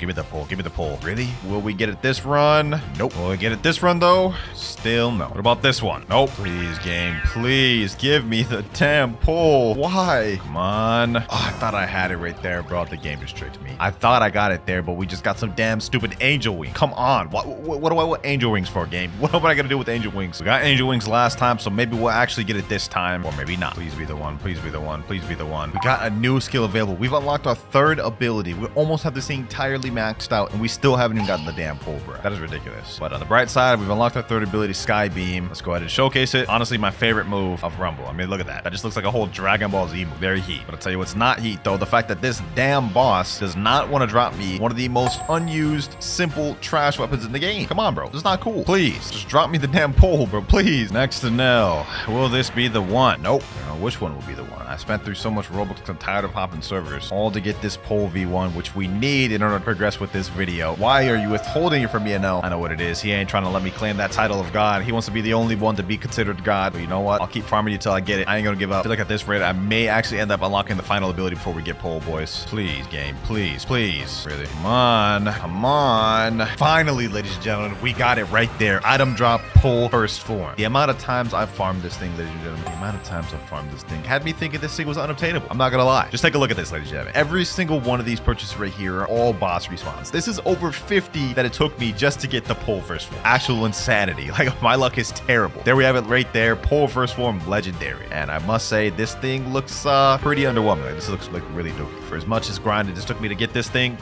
A: Really? Will we get it this run? Nope. Will we get it this run, though? Still no. What about this one? Nope. Please, game. Please give me
B: the damn pole. Why? Come on. Oh, I thought I had it right there, bro. The game just tricked me. I thought I got it there, but we just got some damn stupid angel wings. Come on. What do I want angel wings for, game? What am I gonna do with angel wings? We got angel wings last time, so maybe we'll actually get it this time, or maybe not. Please be the one. Please be the one. Please be the one. We got a new skill available. We've unlocked our third ability. We almost have this thing entirely maxed out, and we still haven't even gotten the damn pole, bro. That is ridiculous. But on the bright side, we've unlocked our third ability, Sky Beam. Let's go ahead and showcase it. Honestly, my favorite move of Rumble. I mean, look at that. That just looks like a whole Dragon Ball Z move. Very heat. But I'll tell you what's not heat, though. The fact that this damn boss does not want to drop me one of the most unused, simple trash weapons in the game. Come on, bro. This is not cool. Please, just drop me the damn pole, bro. Please. Next to Nell. Will this be the one? Nope. I don't know which one will be the one. I spent through so much Roblox. I'm tired of hopping servers. All to get this pole V1, which we need in order to progress with this video. Why are you withholding it from me, Nell? I know what it is. He ain't trying to let me claim that title of God. He wants to be the only one to be considered God. But you know what? I'll keep farming you till I get it. I ain't gonna give up. I feel like at this rate, I may actually end up unlocking the final ability before we get pole, boys. Please, game. Please, please. Really? Come on. Come on. Finally, ladies and gentlemen, we got it right there. Item drop, pole, first form. The amount of times I've farmed this thing, ladies and gentlemen, the amount of times I've farmed this thing had me thinking this thing was unobtainable. I'm not gonna lie. Just take a look at this, ladies and gentlemen. Every single one of these purchases right here are all boss respawns. This is over 50 that it took me just to get the pole first form. Actual insanity. Like, my luck is terrible. There we have it right there. Pole first form, legendary. And I must say, this thing looks pretty underwhelming. Like, this looks like really dope. For as much as grind it just took me to get this thing,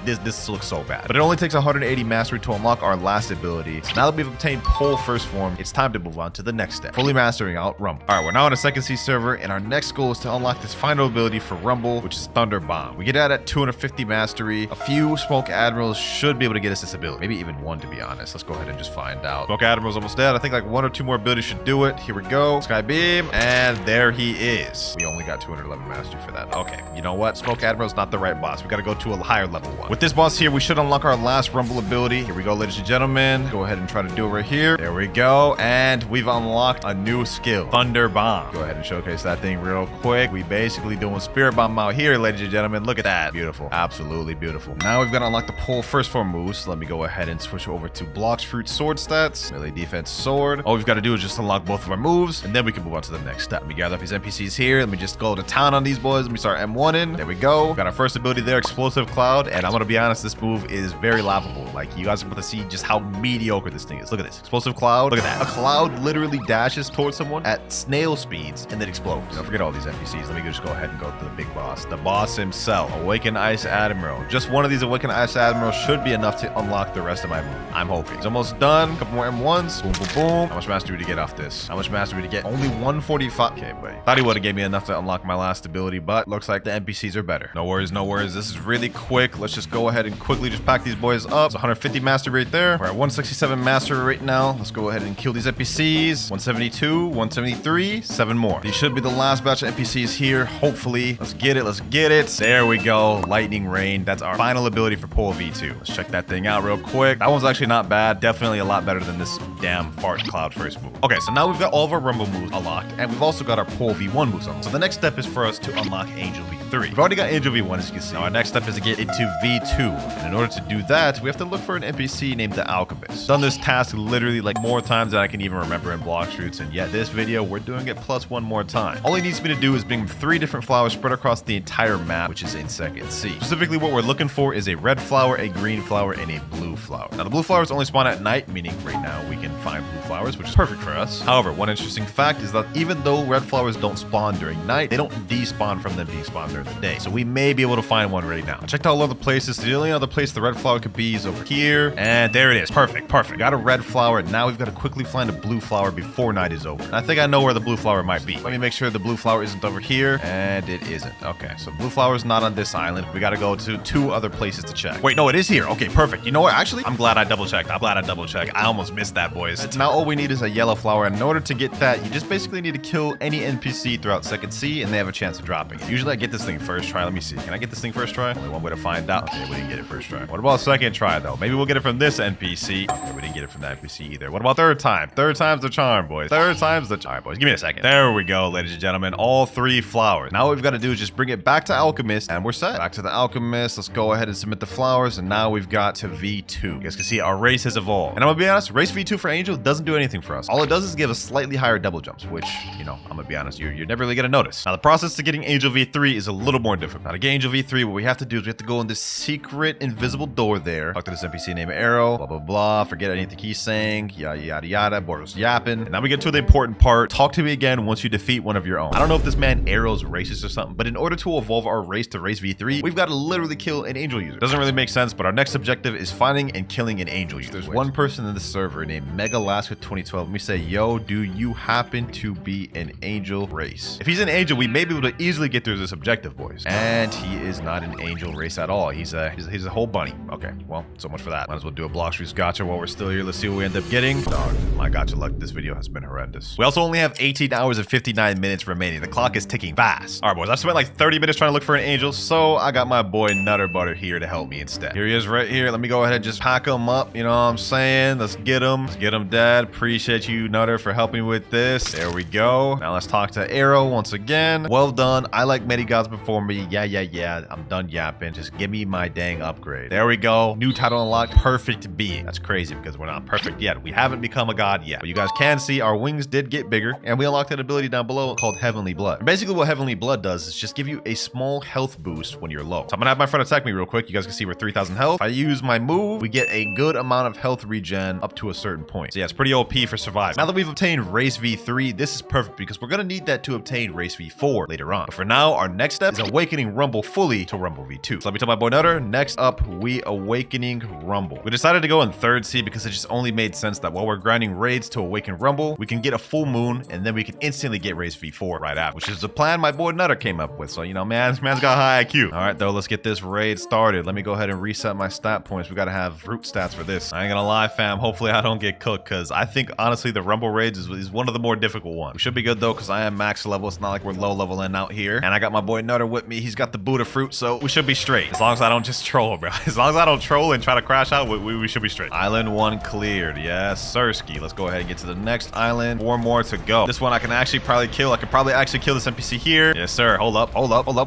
B: this looks so bad. But it only takes 180 mastery to unlock our last ability. So now that we've obtained pole first form, it's time to move on to the next step. Fully mastering out Rumble. All right, we're now on a second C server, and our next goal is to unlock this final ability for Rumble, which is Thunder Bomb. We get that at 250 mastery. A few Smoke Admirals should be able to get us this ability. Maybe even one, to be honest. Let's go ahead and just find out. Smoke Admiral's almost dead. I think like one or two more abilities should do it. Here we go. Sky Beam, and there he is. We only got 211 mastery for that. Okay, you know what? Smoke Admiral's not the right boss. We gotta go to a higher level one. With this boss here, we should unlock our last Rumble ability. Here we go, ladies and gentlemen. Go ahead and try to do it right here. There we go. And we've unlocked a new skill, Thunder Bomb. Go ahead and showcase that thing real quick. We basically doing Spirit Bomb out here, ladies and gentlemen. Look at that. Beautiful. Absolutely beautiful. Now we've got to unlock the pole first form moves. So let me go ahead and switch over to Blox Fruit Sword stats. Melee defense sword. All we've got to do is just unlock both of our moves, and then we can move on to the next step. Let me gather up these NPCs here. Let me just go to town on these boys. Let me start M1ing. There we go. We've got our first ability there, Explosive Cloud. And I'm going to be honest, this move is very laughable. Like, you guys are about to see just how mediocre this thing is. Look at this. Explosive Cloud. Look at that. A cloud literally dashes towards someone at snail speeds and then explodes. Don't forget all these NPCs. Let me just go ahead and go to the big boss. The boss himself. Awakened Ice Admiral. Just one of these Awakened Ice Admirals should be enough to unlock the rest of my move. I'm hoping. It's almost done. A couple more M1s. Boom, boom, boom. How much mastery to get off this? How much mastery to get? Only 145. Okay, wait. Thought he would have gave me enough to unlock my last ability, but looks like the NPCs are better. No worries, no worries. This is really quick. Let's just go ahead and quickly just pack these boys up. It's 150 mastery right there. We're at 167 mastery right now. Let's go ahead and kill these NPCs. 172, 173, 7 more. These should be the last batch of NPCs here. Hopefully. Let's get it. Let's get it. There we go. Lightning Rain. That's our final ability for pole V2. Let's check that thing out real quick. That one's actually not bad. Definitely a lot better than this damn fart cloud first move. Okay, so now we've got all of our Rumble moves unlocked, and we've also got our pole V1 moves unlocked. So the next step is for us to unlock Angel V3. We've already got Angel V1, as you can see. Now our next step is to get into V2. And in order to do that, we have to look for an NPC named the Alchemist. Done this task literally like more times than I can even remember in Blox Fruits, and yet this video, we're doing it plus one more time. All he needs me to do is bring 3 different flowers spread across the entire map, which is in second C. Specifically, what we're looking for is a red flower, a green flower, and a blue flower. Now, the blue flowers only spawn at night, meaning right now we can find blue flowers, which is perfect for us. However, one interesting fact is that even though red flowers don't spawn during night, they don't despawn from them being spawned during the day. So we may be able to find one right now. I checked out all the places. The only other place the red flower could be is over here. And there it is. Perfect. Perfect. Got a red flower. Now we've got to quickly find a blue flower before night is over. And I think I know where the blue flower might be. Let me make sure the blue flower isn't over here. And it isn't. Okay. So blue flower is not on this island. We got to go to 2 other places to check. Wait, no, it is here. Okay, perfect. You know what? Actually, I'm glad I double checked. I'm glad I double checked. I almost missed that, boys. Now all we need is a yellow flower. And in order to get that, you just basically need to kill any NPC throughout second C and they have a chance of dropping it. Usually I get this thing first try. Let me see. Can I get this thing first try? Only one way to find out. Okay, we didn't get it first try. What about second try, though? Maybe we'll get it from this NPC. Okay, we didn't get it from that NPC either. What about third time? Third time's the charm, boys. Third time's the charm. All right, boys. Give me a second. There we go, ladies and gentlemen. All 3 flowers. Now what we've got to do is just bring it back to Alchemist, and we're set. Back to the Alchemist. Let's go ahead and submit the flowers, and now we've got to V2. You guys can see our race has evolved. And I'm gonna be honest, race V2 for Angel doesn't do anything for us. All it does is give us slightly higher double jumps, which, you know, well, I'm gonna be honest, you're never really gonna notice. Now, the process to getting Angel V3 is a little more difficult. Now, to get Angel V3, what we have to do is we have to go in this secret invisible door there. Talk to this NPC named Arrow, blah, blah, blah. Forget anything he's saying, yada, yada, yada. Bortles yapping. And now we get to the important part. Talk to me again once you defeat one of your own. I don't know if this man Arrow's racist or something, but in order to evolve our race to race V3, we've got to literally kill an Angel user. Doesn't really make sense, but our next objective is finding and killing an Angel user. There's one person in the server named Megalaska2012. Let me say, yo, do you happen to be an Angel race? If he's an Angel, we may be able to easily get through this objective, boys. And he is not an Angel race at all. He's a whole bunny. Okay, well, so much for that. Might as well do a Blox Freeze gotcha while we're still here. Let's see what we end up getting. Dog, my gotcha luck. This video has been horrendous. We also only have 18 hours and 59 minutes remaining. The clock is ticking fast. All right, boys, I spent like 30 minutes trying to look for an Angel, so I got my boy Nutter Butter here to help me instead. Here he is right here. Let me go ahead and just pack him up. You know what I'm saying? Let's get him. Let's get him dead. Appreciate you, Nutter, for helping with this. There we go. Now let's talk to Arrow once again. Well done. I like many gods before me. Yeah. I'm done yapping. Just give me my dang upgrade. There we go. New title unlocked. Perfect being. That's crazy because we're not perfect yet. We haven't become a god yet. But you guys can see our wings did get bigger, and we unlocked an ability down below called Heavenly Blood. And basically what Heavenly Blood does is just give you a small health boost when you're low. So I'm gonna have my friend attack me real quick. You guys can see we're 3,000 health. If I use my move, we get a good amount of health regen up to a certain point. So yeah, it's pretty OP for surviving. Now that we've obtained Race V3, this is perfect because we're gonna need that to obtain Race V4 later on. But for now, our next step is awakening Rumble fully to Rumble V2. So let me tell my boy Nutter, next up, we awakening Rumble. We decided to go in 3rd C because it just only made sense that while we're grinding raids to awaken Rumble, we can get a full moon and then we can instantly get Race V4 right after, which is the plan my boy Nutter came up with. So, you know, man's got high IQ. All right, though, let's get this raid started. Let me go ahead and reset my stat points. We got to have root stats for this. I ain't gonna lie, fam. Hopefully I don't get cooked because I think, honestly, the Rumble raids is one of the more difficult ones. We should be good, though, because I am max level. It's not like we're low leveling out here. And I got my boy Nutter with me. He's got the Buddha fruit, so we should be straight. As long as I don't just troll, bro. As long as I don't troll and try to crash out, we should be straight. Island 1 cleared. Yes, Sirski. Let's go ahead and get to the next island. 4 more to go. This one I can actually probably kill. I can probably actually kill this NPC here. Yes, sir. Hold up.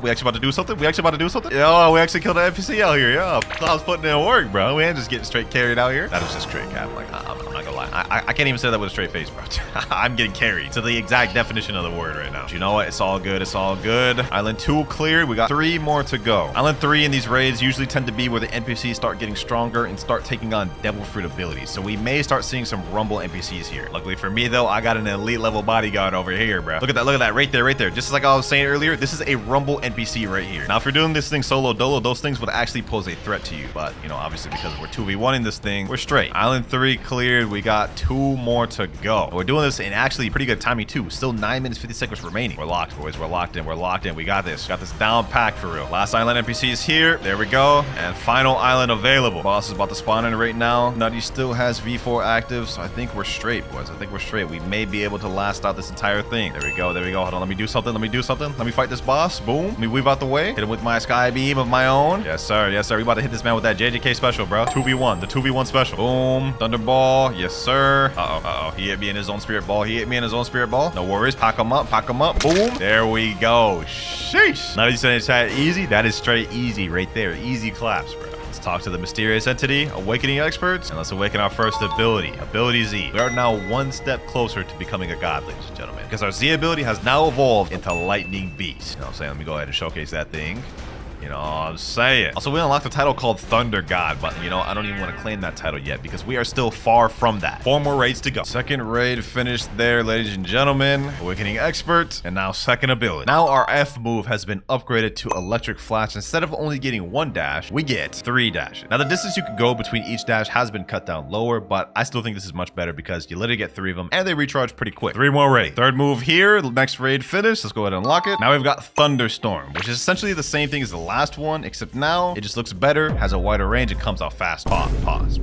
B: We actually about to do something? Yo, we actually killed an NPC out here. Yo, I was putting in work, bro. We ain't just getting straight carried out here. That was just straight cap. Like, I'm not gonna lie. I can't even say that with a straight face, bro. I'm getting carried to the exact definition of the word right now. But you know what? It's all good. It's all good. Island 2 cleared. We got 3 more to go. Island 3 in these raids usually tend to be where the NPCs start getting stronger and start taking on devil fruit abilities. So we may start seeing some Rumble NPCs here. Luckily for me, though, I got an elite level bodyguard over here, bro. Look at that right there. Just like I was saying earlier, this is a Rumble NPC right here. Now, if you're doing this thing solo dolo, those things would actually pose a threat to you. But, you know, obviously because we're 2v1ing this thing, we're straight. Island 3 cleared. We got 2 more to go. We're doing this in actually pretty good timing too. Still 9 minutes 50 seconds remaining. We're locked, boys. We're locked in. We got this down packed for real. Last island NPC is here. There we go. And final island available. Boss is about to spawn in right now. Nutty still has V4 active, so I think we're straight, boys. I think we're straight. We may be able to last out this entire thing. There we go. Hold on. Let me do something. Let me fight this boss. Boom. Let me weave out the way. Hit him with my sky beam of my own. Yes, sir. We about to hit this man with that JJK special, bro. 2v1. The 2v1 special. Boom. Thunderball. Yes, sir. Uh-oh. He hit me in his own spirit ball. No worries. Pack him up. Boom. There we go. Sheesh. Now you saying it's that easy? That is straight easy right there. Easy claps, bro. Let's talk to the mysterious entity, awakening experts, and let's awaken our first ability. Ability Z. We are now 1 step closer to becoming a god, ladies and gentlemen, because our Z ability has now evolved into Lightning Beast. You know what I'm saying? Let me go ahead and showcase that thing. You know what I'm saying? Also, we unlocked a title called Thunder God, but, you know, I don't even want to claim that title yet because we are still far from that. 4 more raids to go. Second raid finished there, ladies and gentlemen. Awakening Expert, and now second ability. Now our F move has been upgraded to Electric Flash. Instead of only getting 1 dash, we get 3 dashes. Now, the distance you can go between each dash has been cut down lower, but I still think this is much better because you literally get 3 of them, and they recharge pretty quick. 3 more raids. Third move here. Next raid finished. Let's go ahead and unlock it. Now we've got Thunderstorm, which is essentially the same thing as the last one, except now it just looks better, has a wider range, and comes out fast. Pause.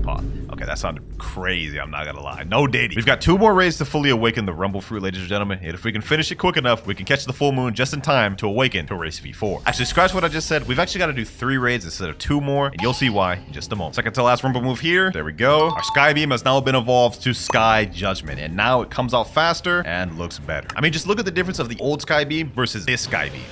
B: Okay, that sounded crazy, I'm not gonna lie. No dating. We've got 2 more raids to fully awaken the Rumble fruit, ladies and gentlemen, and if we can finish it quick enough, we can catch the full moon just in time to awaken to race V4. Actually, scratch what I just said. We've actually got to do 3 raids instead of 2 more, and you'll see why in just a moment. Second to last Rumble move here. There we go. Our Sky Beam has now been evolved to Sky Judgment, and now it comes out faster and looks better. I mean, just look at the difference of the old Sky Beam versus this Sky Beam.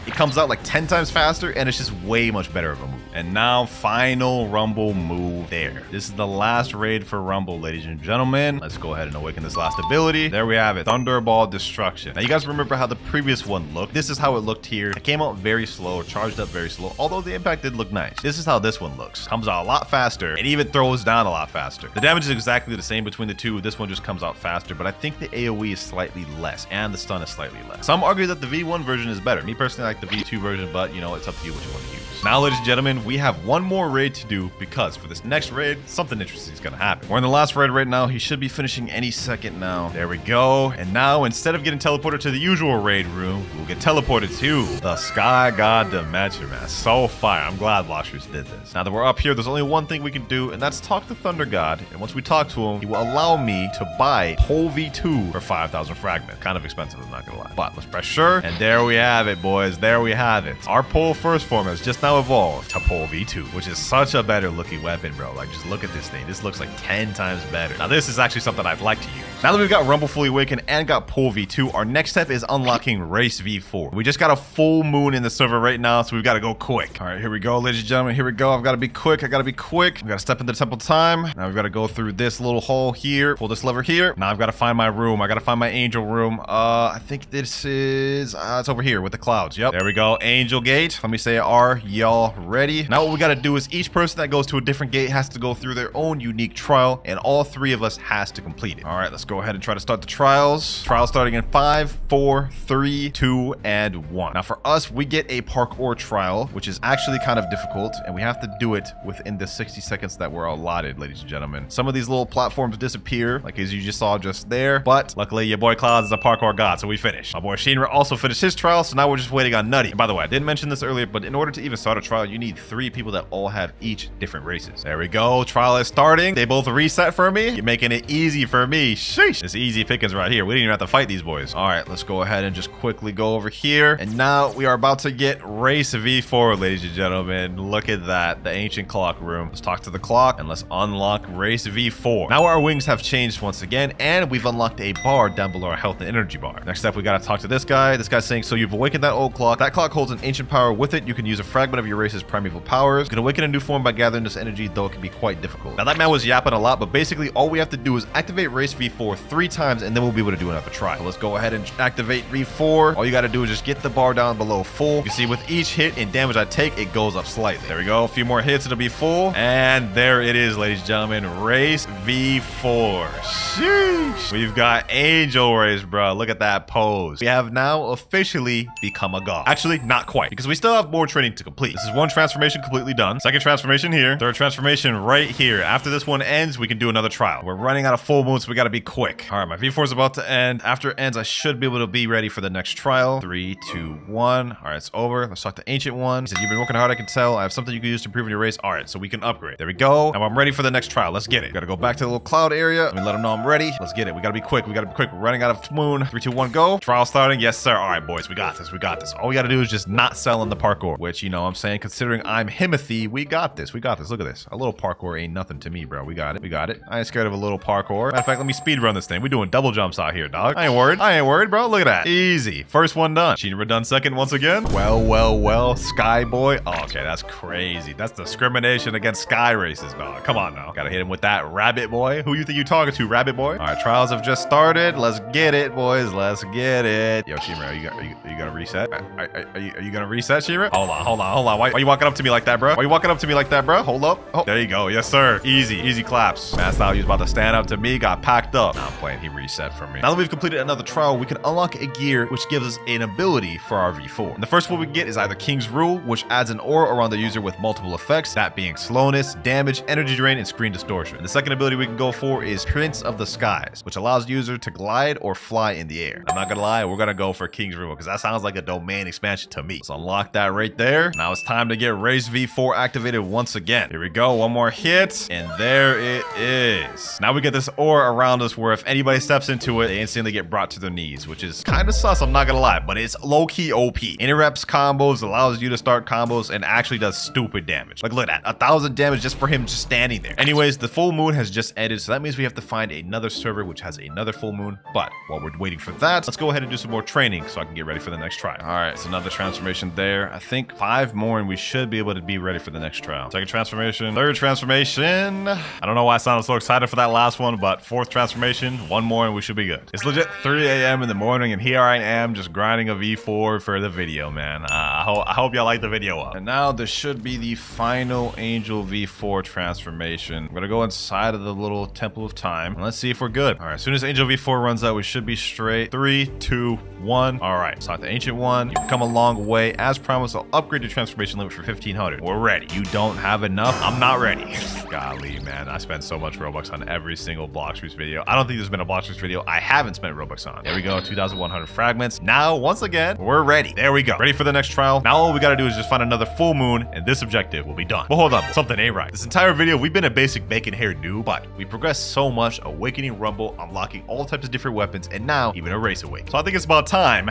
A: it comes out like 10 times faster, and it's just way much better of a move. And now, final Rumble move there. This is the last raid for Rumble, ladies and gentlemen. Let's go ahead and awaken this last ability. There we have it, Thunderball Destruction. Now, you guys remember how the previous one looked? This is how it looked here. It came out very slow, charged up very slow, although the impact did look nice. This is how this one looks. Comes out a lot faster, and even throws down a lot faster. The damage is exactly the same between the two. This one just comes out faster, but I think the AoE is slightly less, and the stun is slightly less. Some argue that the V1 version is better. Me personally, I like the V2 version, but you know, it's up to you what you want to use. Now, ladies and gentlemen, we have one more raid to do, because for this next raid, something interesting is going to happen. We're in the last raid right now. He should be finishing any second now. There we go. And now, instead of getting teleported to the usual raid room, we'll get teleported to the Sky God Dimension, man. So fire. I'm glad Bloxers did this. Now that we're up here, there's only one thing we can do, and that's talk to Thunder God. And once we talk to him, he will allow me to buy Pole V2 for 5,000 fragments. Kind of expensive, I'm not going to lie. But let's press sure, and there we have it, boys. There we have it. Our Pole first form has just now evolved to Pole V2, which is such a better looking weapon, bro. Like, just look at this thing. This looks like 10 times better. Now, this is actually something I'd like to use. Now that we've got Rumble fully awakened and got Pole V2, our next step is unlocking Race V4. We just got a full moon in the server right now, so we've got to go quick. All right, here we go, ladies and gentlemen. Here we go. I've got to be quick. I got to be quick. We got to step into the temple time. Now we've got to go through this little hole here. Pull this lever here. Now I've got to find my room. I got to find my angel room. I think this is, it's over here with the clouds. Yep. There we go. Angel gate. Let me say, are y'all ready? Now what we got to do is each person that goes to a different gate has to go through their own unique trial, and all three of us has to complete it. All right, let's go ahead and try to start the trials. Trial starting in 5, 4, 3, 2, and 1. Now for us, we get a parkour trial, which is actually kind of difficult, and we have to do it within the 60 seconds that we're allotted, ladies and gentlemen. Some of these little platforms disappear, like as you just saw just there, but luckily your boy Kloudz is a parkour god, so we finished. My boy Shinra also finished his trial, so now we're just waiting on Nutty. And by the way, I didn't mention this earlier, but in order to even start a trial, you need 3 people that all have each different races. There we go. Trial is starting. They both reset for me. You're making it easy for me. Sheesh. It's easy pickings right here. We didn't even have to fight these boys. All right, let's go ahead and just quickly go over here. And now we are about to get Race V4, ladies and gentlemen. Look at that. The ancient clock room. Let's talk to the clock and let's unlock Race V4. Now our wings have changed once again, and we've unlocked a bar down below our health and energy bar. Next up, we got to talk to this guy. This guy's saying, so you've awakened that old clock. That clock holds an ancient power. With it, you can use a fragment of your race's primeval powers. You can awaken a new form by gathering this energy, though it can be quite difficult. Now that man was yapping a lot, but basically all we have to do is activate Race V4 3 times, and then we'll be able to do another try. So let's go ahead and activate V4. All you got to do is just get the bar down below full. You can see with each hit and damage I take, it goes up slightly. There we go. A few more hits, it'll be full. And there it is, ladies and gentlemen. Race V4. Sheesh. We've got Angel Race, bro. Look at that pose. We have now officially become a god. Actually, not quite, because we still have more training to complete. This is one transformation completely done. Second transformation here. Third transformation right here. After this one ends, we can do another trial. We're running out of full moon, so we got to be quick. All right, my V4 is about to end. After it ends, I should be able to be ready for the next trial. 3, 2, 1. All right, it's over. Let's talk to Ancient One. He said, you've been working hard, I can tell. I have something you can use to improve in your race. All right, so we can upgrade. There we go. Now I'm ready for the next trial. Let's get it. Got to go back to the little cloud area. Let me let him know I'm ready. Let's get it. We got to be quick. We got to be quick. We're running out of moon. 3, 2, 1, go. Trial starting. Yes, sir. All right, boys. We got this. We got this. All we got to do is just not sell in the parkour, which, you know what I'm saying, considering I'm Himothy, we got this. We got this. Look at this. A little parkour ain't nothing to me, bro. We got it. We got it. I ain't scared of a little parkour. Matter of fact, let me speed run this thing. We're doing double jumps out here, dog. I ain't worried. I ain't worried, bro. Look at that. Easy. First one done. Shinra done second once again. Well, well, well. Sky Boy. Oh, okay, that's crazy. That's discrimination against sky races, dog. Come on now. Gotta hit him with that rabbit boy. Who you think you talking to, rabbit boy? All right, trials have just started. Let's get it, boys. Let's get it. Yo, Shinra, are you gonna reset? Are you gonna reset, Shinra? Hold on. Why are you walking up to me like that, bro? Why are you walking up to me like that, bro? Hold up. Oh, there you go. Yes, sir. Easy claps. Man, style, he was about to stand up to me, got packed up. Nah, I'm playing. He reset for me. Now that we've completed another trial, we can unlock a gear which gives us an ability for our V4. And the first one we get is either King's Rule, which adds an aura around the user with multiple effects, that being slowness, damage, energy drain, and screen distortion. And the second ability we can go for is Prince of the Skies, which allows the user to glide or fly in the air. I'm not gonna lie, we're gonna go for King's Rule because that sounds like a domain expansion to me. Let's unlock that right there. Now it's time to get Race V4 activated once again. Here we go, one more hit, and there it is. Now we get this aura around us where if anybody steps into it, they instantly get brought to their knees, which is kind of sus, I'm not gonna lie, but it's low-key OP. Interrupts combos, allows you to start combos, and actually does stupid damage. Like, look at that, 1,000 damage just for him just standing there. Anyways, the full moon has just ended, so that means we have to find another server which has another full moon. But while we're waiting for that, let's go ahead and do some more training so I can get ready for the next try. All right, it's another transformation there. I think 5 more and we should be able to be ready for the next trial. Second transformation, third transformation. I don't know why I sounded so excited for that last one, but 4th transformation, 1 more and we should be good. It's legit 3 a.m. in the morning and here I am just grinding a V4 for the video, man. I hope y'all like the video up. And now this should be the final Angel V4 transformation. I'm gonna go inside of the little Temple of Time and let's see if we're good. All right, as soon as Angel V4 runs out, we should be straight. 3, 2, 1. All right, so the Ancient One, you've come a long way. As promised, I'll upgrade your transformation limit for 1500. We're ready. You don't have enough? I'm not ready. Golly, man, I spent so much Robux on every single Blox video. I don't think there's been a Blox video I haven't spent Robux on. There we go, 2,100 fragments. Now, once again, we're ready. There we go. Ready for the next trial. Now all we gotta do is just find another full moon and this objective will be done. But hold up, something ain't right. This entire video, we've been a basic bacon hair noob, but we progressed so much, awakening Rumble, unlocking all types of different weapons, and now even a race awake. So I think it's about time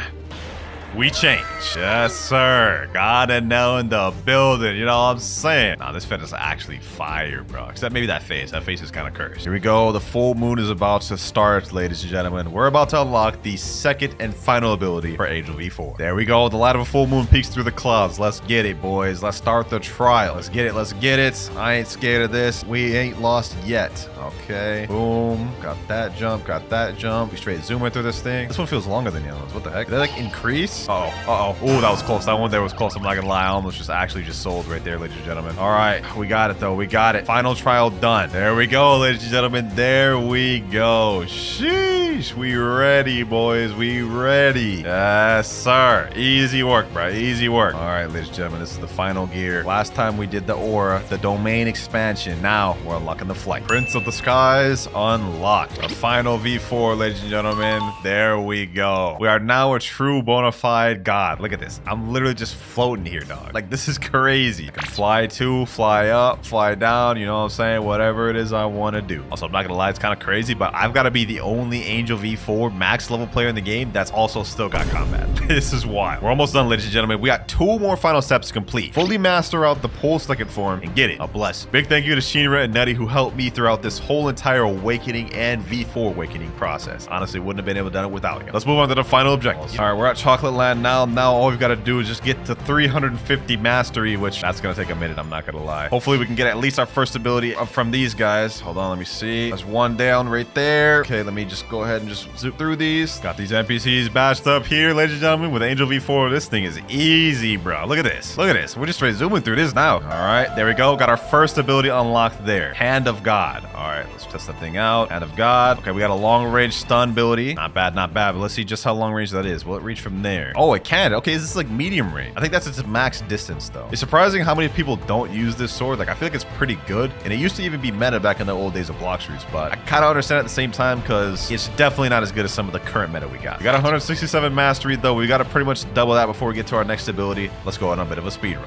A: we change. Yes, sir. Gotta know in the building. You know what I'm saying? Nah, this fit is actually fire, bro. Except maybe that face. That face is kind of cursed. Here we go. The full moon is about to start, ladies and gentlemen. We're about to unlock the second and final ability for Angel V4. There we go. The light of a full moon peeks through the clouds. Let's get it, boys. Let's start the trial. Let's get it. Let's get it. I ain't scared of this. We ain't lost yet. Okay. Boom. Got that jump. Got that jump. We straight zooming through this thing. This one feels longer than the other ones. What the heck? Did they like increase? Uh-oh. Oh, that was close. That one there was close. I'm not gonna lie. I almost just actually sold right there, ladies and gentlemen. All right. We got it, though. We got it. Final trial done. There we go, ladies and gentlemen. There we go. Sheesh. We ready, boys. We ready. Yes, sir. Easy work, bro. Easy work. All right, ladies and gentlemen. This is the final gear. Last time we did the aura, the domain expansion. Now we're unlocking the flight. Prince of the Skies unlocked. A final V4, ladies and gentlemen. There we go. We are now a true bona fide god. Look at this. I'm literally just floating here, dog. Like, this is crazy. I can fly to, fly up, fly down, you know what I'm saying? Whatever it is I want to do. Also, I'm not gonna lie, it's kind of crazy, but I've got to be the only Angel V4 max level player in the game that's also still got combat. This is wild. We're almost done, ladies and gentlemen. We got 2 more final steps to complete. Fully master out the pole second form and get it. A blessing. Big thank you to Shinra and Nettie who helped me throughout this whole entire awakening and V4 awakening process. Honestly, wouldn't have been able to do it without you. Let's move on to the final objectives. All right, we're at Chocolate Land now. Now all we've got to do is just get to 350 mastery, which that's gonna take a minute, I'm not gonna lie. Hopefully we can get at least our first ability from these guys. Hold on, let me see. There's one down right there. Okay, let me just go ahead and just zoom through these. Got these NPCs bashed up here, ladies and gentlemen, with Angel V4. This thing is easy, bro. Look at this. Look at this. We're just straight zooming through this now. All right, there we go. Got our first ability unlocked there. Hand of God. All right, let's test that thing out. Hand of God. Okay, we got a long range stun ability. Not bad, not bad, but let's see just how long range that is. Will it reach from there? Oh, it can. Okay, this is like medium range. I think that's its max distance, though. It's surprising how many people don't use this sword. Like, I feel like it's pretty good, and it used to even be meta back in the old days of Blox, but I kind of understand at the same time because it's definitely not as good as some of the current meta we got. We got 167 mastery, though. We got to pretty much double that before we get to our next ability. Let's go on a bit of a speed run.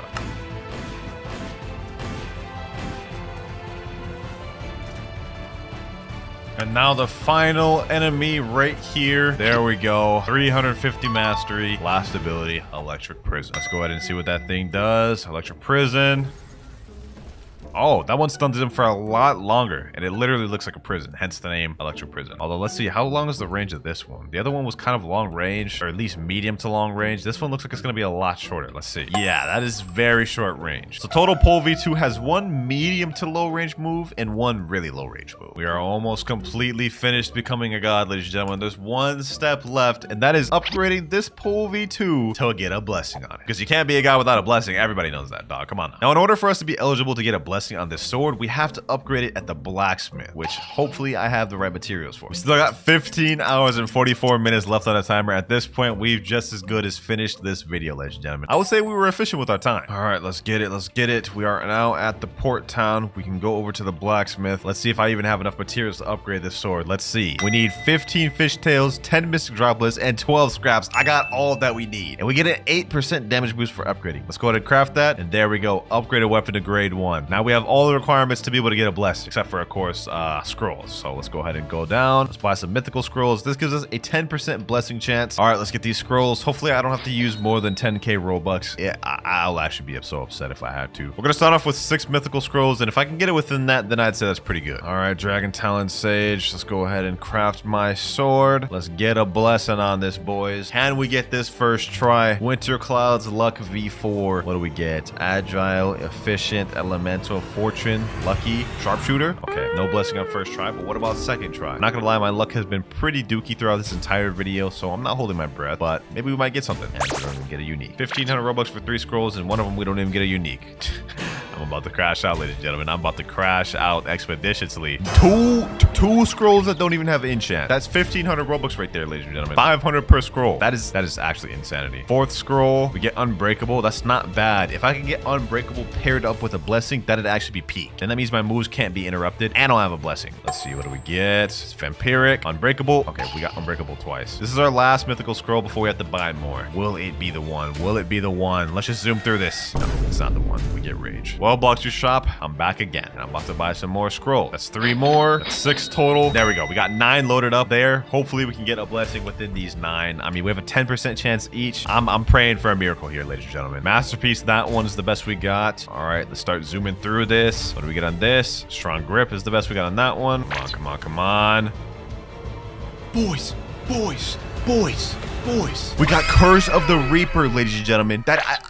A: And now the final enemy right here. There we go. 350 mastery. Last ability, Electric Prison. Let's go ahead and see what that thing does. Electric Prison. Oh, that one stuns him for a lot longer, and it literally looks like a prison, hence the name Electric Prison. Although, let's see, how long is the range of this one? The other one was kind of long range, or at least medium to long range. This one looks like it's going to be a lot shorter. Let's see. Yeah, that is very short range. So total Pole V2 has 1 medium to low range move and 1 really low range move. We are almost completely finished becoming a god, ladies and gentlemen. There's 1 step left, and that is upgrading this Pole V2 to get a blessing on it. Because you can't be a god without a blessing. Everybody knows that, dog. Come on now. Now, in order for us to be eligible to get a blessing on this sword, we have to upgrade it at the blacksmith, which hopefully I have the right materials for. We still got 15 hours and 44 minutes left on the timer. At this point, we've just as good as finished this video, ladies and gentlemen. I would say we were efficient with our time. All right, let's get it. Let's get it. We are now at the port town. We can go over to the blacksmith. Let's see if I even have enough materials to upgrade this sword. Let's see. We need 15 fish tails, 10 mystic droplets, and 12 scraps. I got all that we need. And we get an 8% damage boost for upgrading. Let's go ahead and craft that. And there we go. Upgrade a weapon to grade 1. Now we we have all the requirements to be able to get a blessing, except for, of course, scrolls. So let's go ahead and go down. Let's buy some mythical scrolls. This gives us a 10% blessing chance. All right, let's get these scrolls. Hopefully, I don't have to use more than 10k Robux. Yeah, I'll actually be so upset if I had to. We're gonna start off with 6 mythical scrolls, and if I can get it within that, then I'd say that's pretty good. All right, Dragon Talon Sage. Let's go ahead and craft my sword. Let's get a blessing on this, boys. Can we get this first try? WinterKloudz Luck V4. What do we get? Agile, Efficient, Elemental, Fortune, Lucky, Sharpshooter. Okay, no blessing on first try, but what about second try? I'm not gonna lie, my luck has been pretty dookie throughout this entire video, so I'm not holding my breath, but maybe we might get something. And we're gonna get a unique. 1,500 Robux for 3 scrolls, and one of them we don't even get a unique. I'm about to crash out, ladies and gentlemen. I'm about to crash out expeditiously. Two scrolls that don't even have enchant. That's 1,500 Robux right there, ladies and gentlemen. 500 per scroll. That is actually insanity. 4th scroll, we get Unbreakable. That's not bad. If I can get Unbreakable paired up with a blessing, that'd actually be peak. And that means my moves can't be interrupted, and I'll have a blessing. Let's see, what do we get? It's Vampiric, Unbreakable. Okay, we got Unbreakable twice. This is our last mythical scroll before we have to buy more. Will it be the one? Will it be the one? Let's just zoom through this. No, it's not the one. We get Rage. Well, Blox your shop. I'm back again, and I'm about to buy some more scrolls. That's 3 more. That's 6 total. There we go. We got 9 loaded up there. Hopefully, we can get a blessing within these 9. I mean, we have a 10% chance each. I'm praying for a miracle here, ladies and gentlemen. Masterpiece, that one is the best we got. All right, let's start zooming through this. What do we get on this? Strong Grip is the best we got on that one. Come on, come on, come on. Boys, boys, boys, boys. We got Curse of the Reaper, ladies and gentlemen. That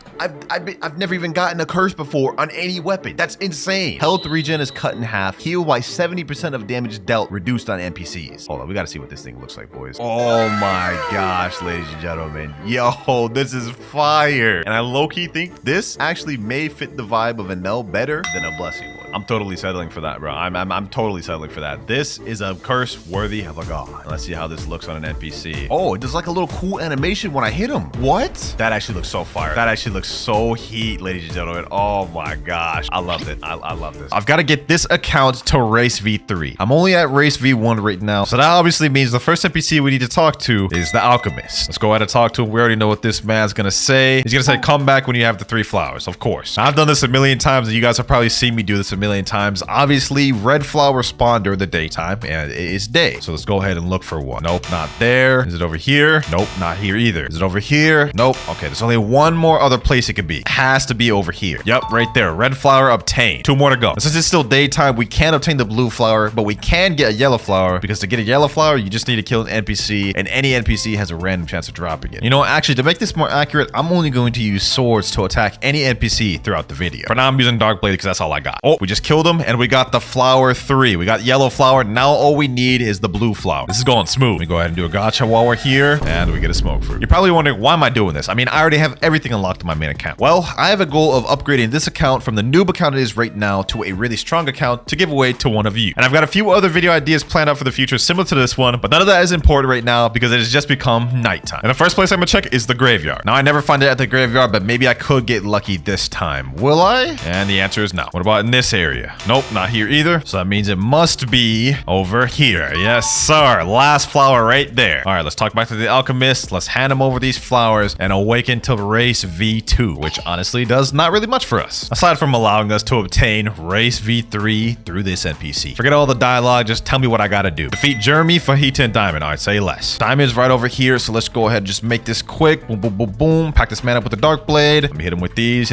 A: I've never even gotten a curse before on any weapon. That's insane. Health regen is cut in half. Heal by 70% of damage dealt reduced on NPCs. Hold on, we gotta see what this thing looks like, boys. Oh my gosh, ladies and gentlemen. Yo, this is fire. And I low-key think this actually may fit the vibe of an L better than a blessing would. I'm totally settling for that, bro. I'm totally settling for that. This is a curse worthy of a god. Let's see how this looks on an NPC. Oh, it does like a little cool animation when I hit him. What? That actually looks so fire. That actually looks so heat, ladies and gentlemen. Oh my gosh. I love it. I love this. I've got to get this account to race V3. I'm only at race V1 right now. So that obviously means the first NPC we need to talk to is the alchemist. Let's go ahead and talk to him. We already know what this man's gonna say. He's gonna say, come back when you have the 3 flowers. Of course. I've done this a million times, and you guys have probably seen me do this a million times. Obviously, red flowers spawn during the daytime, and it's day. So let's go ahead and look for one. Nope, not there. Is it over here? Nope, not here either. Is it over here? Nope. Okay, there's only one more other place it could be. It has to be over here. Yep, right there. Red flower obtained. 2 more to go. Since it's still daytime, we can't obtain the blue flower, but we can get a yellow flower, because to get a yellow flower, you just need to kill an NPC, and any NPC has a random chance of dropping it. You know, actually, to make this more accurate, I'm only going to use swords to attack any NPC throughout the video. For now, I'm using Dark Blade because that's all I got. Oh, we just killed him, and we got the flower 3. We got yellow flower. Now all we need is the blue flower. This is going smooth. Let me go ahead and do a gacha while we're here, and we get a smoke fruit. You're probably wondering, why am I doing this? I mean, I already have everything unlocked on my main account. Well, I have a goal of upgrading this account from the noob account it is right now to a really strong account to give away to one of you. And I've got a few other video ideas planned out for the future similar to this one, but none of that is important right now because it has just become nighttime. And the first place I'm gonna check is the graveyard. Now, I never find it at the graveyard, but maybe I could get lucky this time. Will I? And the answer is no. What about in this area? Nope, not here either. So that means it must be over here. Yes, sir. Last flower right there. All right, let's talk back to the alchemist. Let's hand him over these flowers and awaken to race V2, which honestly does not really much for us, aside from allowing us to obtain race V3 through this NPC. Forget all the dialogue. Just tell me what I gotta do. Defeat Jeremy, Fajita, and Diamond. All right, say less. Diamond's right over here, so let's go ahead and just make this quick. Boom, boom, boom, boom. Pack this man up with the Dark Blade. Let me hit him with these,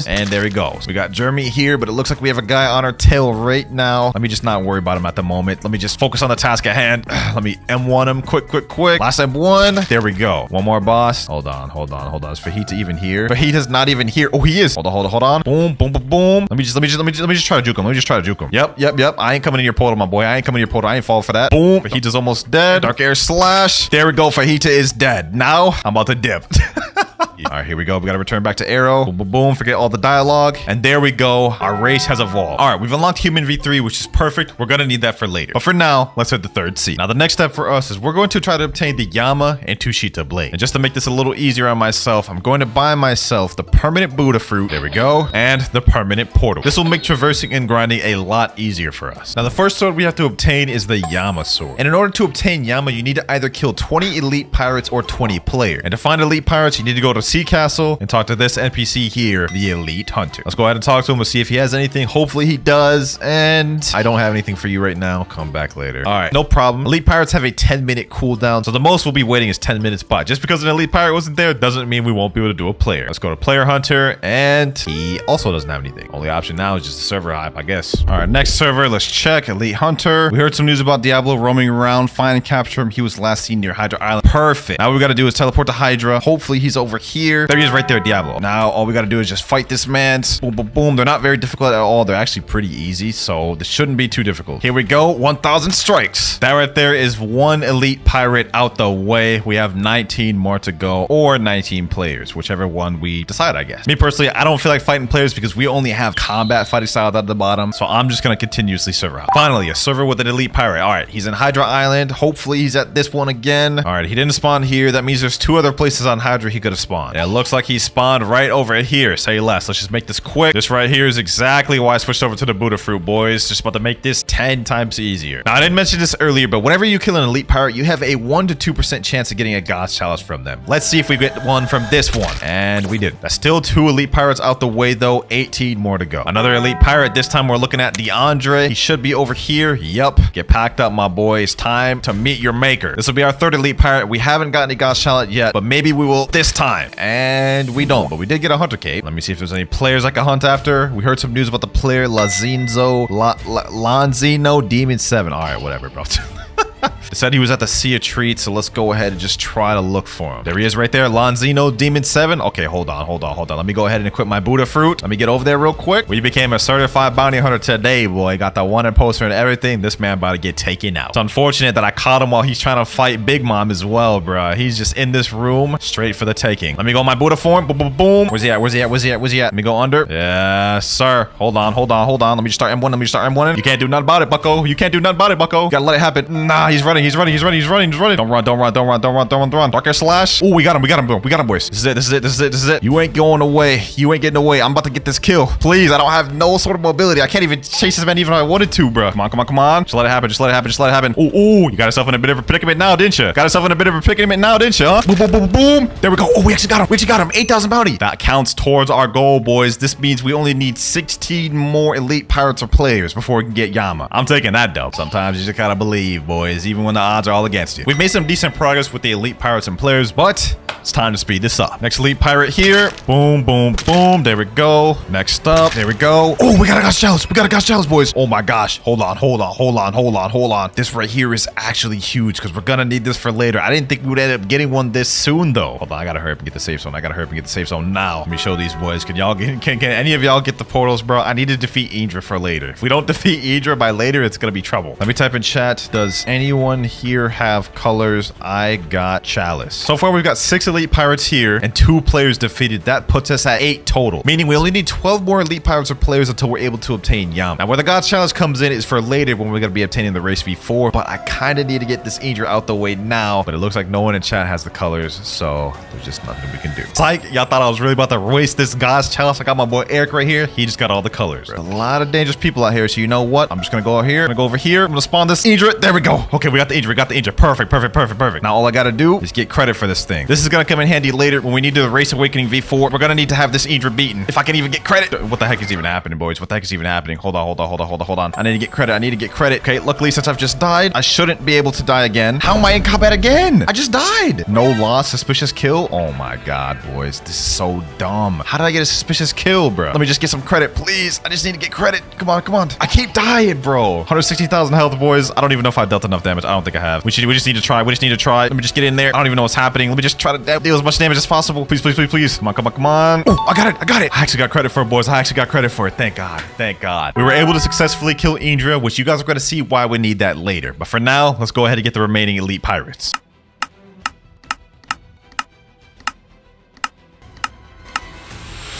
A: and there he goes. We got Jeremy here, but it looks like we have a guy on our tail right now. Let me just not worry about him at the moment. Let me just focus on the task at hand. Let me M1 him quick. Last M1. There we go. One more boss. Hold on. Is Fajita even here? Fajita's not even here. Oh, he is. Hold on. Boom. Let me just try to juke him. Yep. I ain't coming in your portal, my boy. I ain't falling for that. Boom. Fajita's almost dead. Dark air slash. There we go. Fajita is dead. Now I'm about to dip. All right, here we go. We got to return back to arrow. Boom, boom, boom. Forget all the dialogue. And there we go. Our race has evolved. All right, we've unlocked human V3, which is perfect. We're going to need that for later. But for now, let's hit the 3rd seat. Now, the next step for us is we're going to try to obtain the Yama and Tushita blade. And just to make this a little easier on myself, I'm going to buy myself the permanent Buddha fruit. There we go. And the permanent portal. This will make traversing and grinding a lot easier for us. Now, the first sword we have to obtain is the Yama sword. And in order to obtain Yama, you need to either kill 20 elite pirates or 20 players. And to find elite pirates, you need to go to
B: Sea Castle and talk to this NPC here, the Elite Hunter. Let's go ahead and talk to him. We'll see if he has anything. Hopefully he does. And I don't have anything for you right now. Come back later. All right, no problem. Elite Pirates have a 10-minute cooldown, so the most we'll be waiting is 10 minutes. But just because an Elite Pirate wasn't there doesn't mean we won't be able to do a player. Let's go to Player Hunter, and he also doesn't have anything. Only option now is just a server hype, I guess. All right, next server, let's check. Elite Hunter. We heard some news about Diablo roaming around. Find and capture him. He was last seen near Hydra Island. Perfect. Now what we got to do is teleport to Hydra. Hopefully he's over here. There he is right there, Diablo. Now all we got to do is just fight this man. Boom, boom, boom. They're not very difficult at all. They're actually pretty easy, so this shouldn't be too difficult. Here we go. 1,000 strikes. That right there is one Elite Pirate out the way. We have 19 more to go, or 19 players, whichever one we decide, I guess. Me personally, I don't feel like fighting players because we only have combat fighting style at the bottom, so I'm just gonna continuously server hop. Finally, a server with an Elite Pirate. All right, he's in Hydra Island. Hopefully he's at this one again. All right, he didn't spawn here. That means there's 2 other places on Hydra he could have spawned. It looks like he spawned right over here. Say less. Let's just make this quick. This right here is exactly why I switched over to the Buddha fruit, boys. Just about to make this 10 times easier. Now, I didn't mention this earlier, but whenever you kill an Elite Pirate, you have a 1 to 2% chance of getting a God's Chalice from them. Let's see if we get one from this one. And we did. That's still 2 Elite Pirates out the way, though. 18 more to go. Another Elite Pirate. This time we're looking at DeAndre. He should be over here. Yup. Get packed up, my boy. It's time to meet your maker. This will be our 3rd Elite Pirate. We haven't gotten a God's Chalice yet, but maybe we will this time. And we don't, but we did get a Hunter Cape. Let me see if there's any players I can hunt after. We heard some news about the player Lanzino Demon 7. All right, whatever, bro. It said he was at the Sea of Treats, so let's go ahead and just try to look for him. There he is right there, Lanzino Demon 7. Okay, hold on. Let me go ahead and equip my Buddha fruit. Let me get over there real quick. We became a certified bounty hunter today, boy. Got the wanted poster and everything. This man about to get taken out. It's unfortunate that I caught him while he's trying to fight Big Mom as well, bro. He's just in this room, straight for the taking. Let me go my Buddha form. Boom, boom, boom. Where's he at? Let me go under. Yes, sir. Hold on. Let me just start M1. You can't do nothing about it, bucko. You gotta let it happen. Nah, he's running. Don't run. Dark Air Slash. Oh, we got him, boys. This is it. You ain't going away. You ain't getting away. I'm about to get this kill. Please, I don't have no sort of mobility. I can't even chase this man even if I wanted to, bro. Come on. Just let it happen. Oh, you got yourself in a bit of a predicament now, didn't you? Huh? Boom. There we go. Oh, we actually got him. 8,000 bounty. That counts towards our goal, boys. This means we only need 16 more Elite Pirates or players before we can get Yama. I'm taking that, though. Sometimes you just gotta believe, boys, even when the odds are all against you. We've made some decent progress with the Elite Pirates and players, but it's time to speed this up. Next Elite Pirate here. Boom. There we go. Next up. There we go. Oh, we got a God's Chalice, boys. Oh my gosh. Hold on. This right here is actually huge because we're gonna need this for later. I didn't think we would end up getting one this soon, though. Hold on. I gotta hurry up and get the safe zone. Now. Let me show these boys. Can any of y'all get the portals, bro? I need to defeat Idra for later. If we don't defeat Idra by later, it's gonna be trouble. Let me type in chat. Does anyone here have colors? I got Chalice. So far, we've got 6 Elite Pirates here and 2 players defeated. That puts us at 8 total, meaning we only need 12 more Elite Pirates or players until we're able to obtain Yama. Now, where the God's Chalice comes in is for later when we're going to be obtaining the race V4, but I kind of need to get this Idra out the way now, but it looks like no one in chat has the colors, so there's just nothing we can do. It's like, y'all thought I was really about to waste this God's Chalice. I got my boy Eric right here. He just got all the colors. There's a lot of dangerous people out here, so you know what? I'm just going to go out here. I'm going to go over here. I'm going to spawn this Idra. There we go. Okay, we got the Idra. Perfect. Now, all I got to do is get credit for this thing. This is going to come in handy later when we need the Race Awakening V4. We're going to need to have this Idra beaten. If I can even get credit. What the heck is even happening, boys? Hold on. I need to get credit. Okay, luckily, since I've just died, I shouldn't be able to die again. How am I in combat again? I just died. No loss, suspicious kill. Oh my god, boys. This is so dumb. How did I get a suspicious kill, bro? Let me just get some credit, please. I just need to get credit. Come on. I keep dying, bro. 160,000 health, boys. I don't even know if I dealt enough damage. I don't think I have. We just need to try. Let me just get in there. I don't even know what's happening. Let me just try to deal as much damage as possible. Please. Come on. Oh, I got it. I actually got credit for it, boys. Thank God. We were able to successfully kill Idra, which you guys are going to see why we need that later. But for now, let's go ahead and get the remaining Elite Pirates.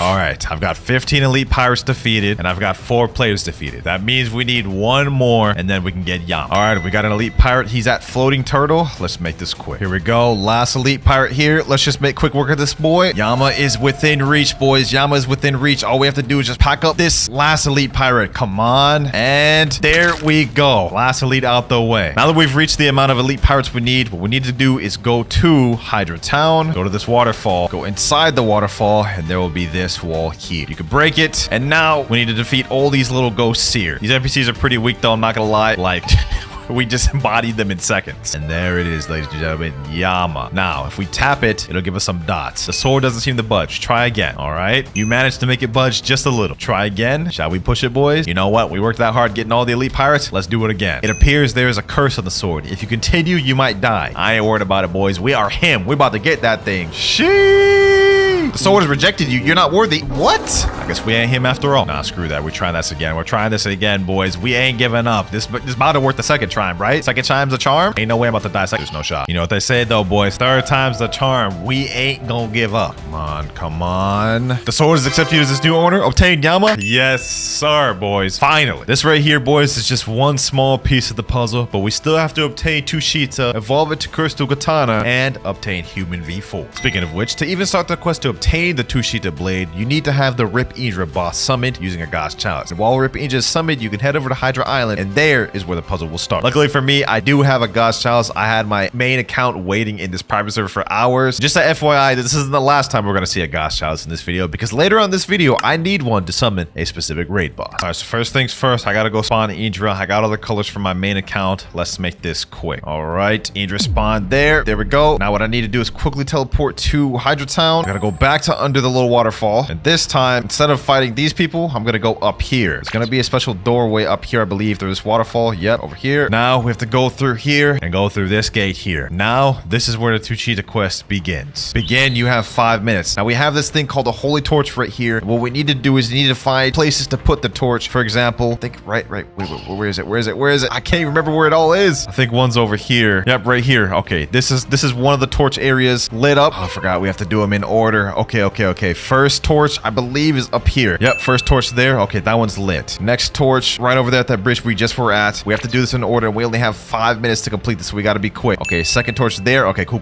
A: All right, I've got 15 elite pirates defeated, and I've got 4 players defeated. That means we need 1 more, and then we can get Yama. All right, we got an elite pirate. He's at floating turtle. Let's make this quick. Here we go. Last elite pirate here. Let's just make quick work of this boy. Yama is within reach, boys. Yama is within reach. All we have to do is just pack up this last elite pirate. Come on. And there we go. Last elite out the way. Now that we've reached the amount of elite pirates we need, what we need to do is go to Hydra Town, go to this waterfall, go inside the waterfall, and there will be this wall here. You can break it. And now we need to defeat all these little ghosts here. These NPCs are pretty weak though, I'm not gonna lie. Like, we just embodied them in seconds. And there it is, ladies and gentlemen, Yama. Now, if we tap it, it'll give us some dots. The sword doesn't seem to budge. Try again, all right? You managed to make it budge just a little. Try again. Shall we push it, boys? You know what? We worked that hard getting all the elite pirates. Let's do it again. It appears there is a curse on the sword. If you continue, you might die. I ain't worried about it, boys. We are him. We're about to get that thing. Sheesh! The sword has rejected you. You're not worthy. What? I guess we ain't him after all. Nah, screw that. We're trying this again. We're trying this again, boys. We ain't giving up. This about to work the second time, right? Second time's a charm. Ain't no way I'm about to die. There's no shot. You know what they say though, boys. Third time's the charm. We ain't gonna give up. Come on, come on. The sword is accepted as this new owner. Obtained Yama. Yes, sir, boys. Finally. This right here, boys, is just one small piece of the puzzle, but we still have to obtain Tushita, evolve it to Crystal Katana, and obtain Human V4. Speaking of which, to even start the quest to obtain the Tushita blade, you need to have the Rip Indra boss summoned using a God's Chalice. And while Rip Indra is summoned, you can head over to Hydra Island, and there is where the puzzle will start. Luckily for me, I do have a God's Chalice. I had my main account waiting in this private server for hours. Just a FYI, this isn't the last time we're going to see a God's Chalice in this video, because later on this video, I need one to summon a specific raid boss. All right, so first things first, I got to go spawn Indra. I got all the colors from my main account. Let's make this quick. All right, Indra spawned there. There we go. Now what I need to do is quickly teleport to Hydra Town. I got to go back to under the little waterfall. And this time, instead of fighting these people, I'm going to go up here. It's going to be a special doorway up here, I believe, through this waterfall. Yep, over here. Now we have to go through here and go through this gate here. Now, this is where the Tushita quest begins. Begin, you have 5 minutes. Now we have this thing called a holy torch right here. What we need to do is we need to find places to put the torch. For example, I think wait, where is it? I can't even remember where it all is. I think one's over here. Yep, right here. Okay, this is one of the torch areas lit up. Oh, I forgot we have to do them in order. Okay. First torch, I believe, is up here. Yep, first torch there. Okay, that one's lit. Next torch right over there at that bridge we just were at. We have to do this in order. We only have 5 minutes to complete this, so we got to be quick. Okay, second torch there. Okay, cool.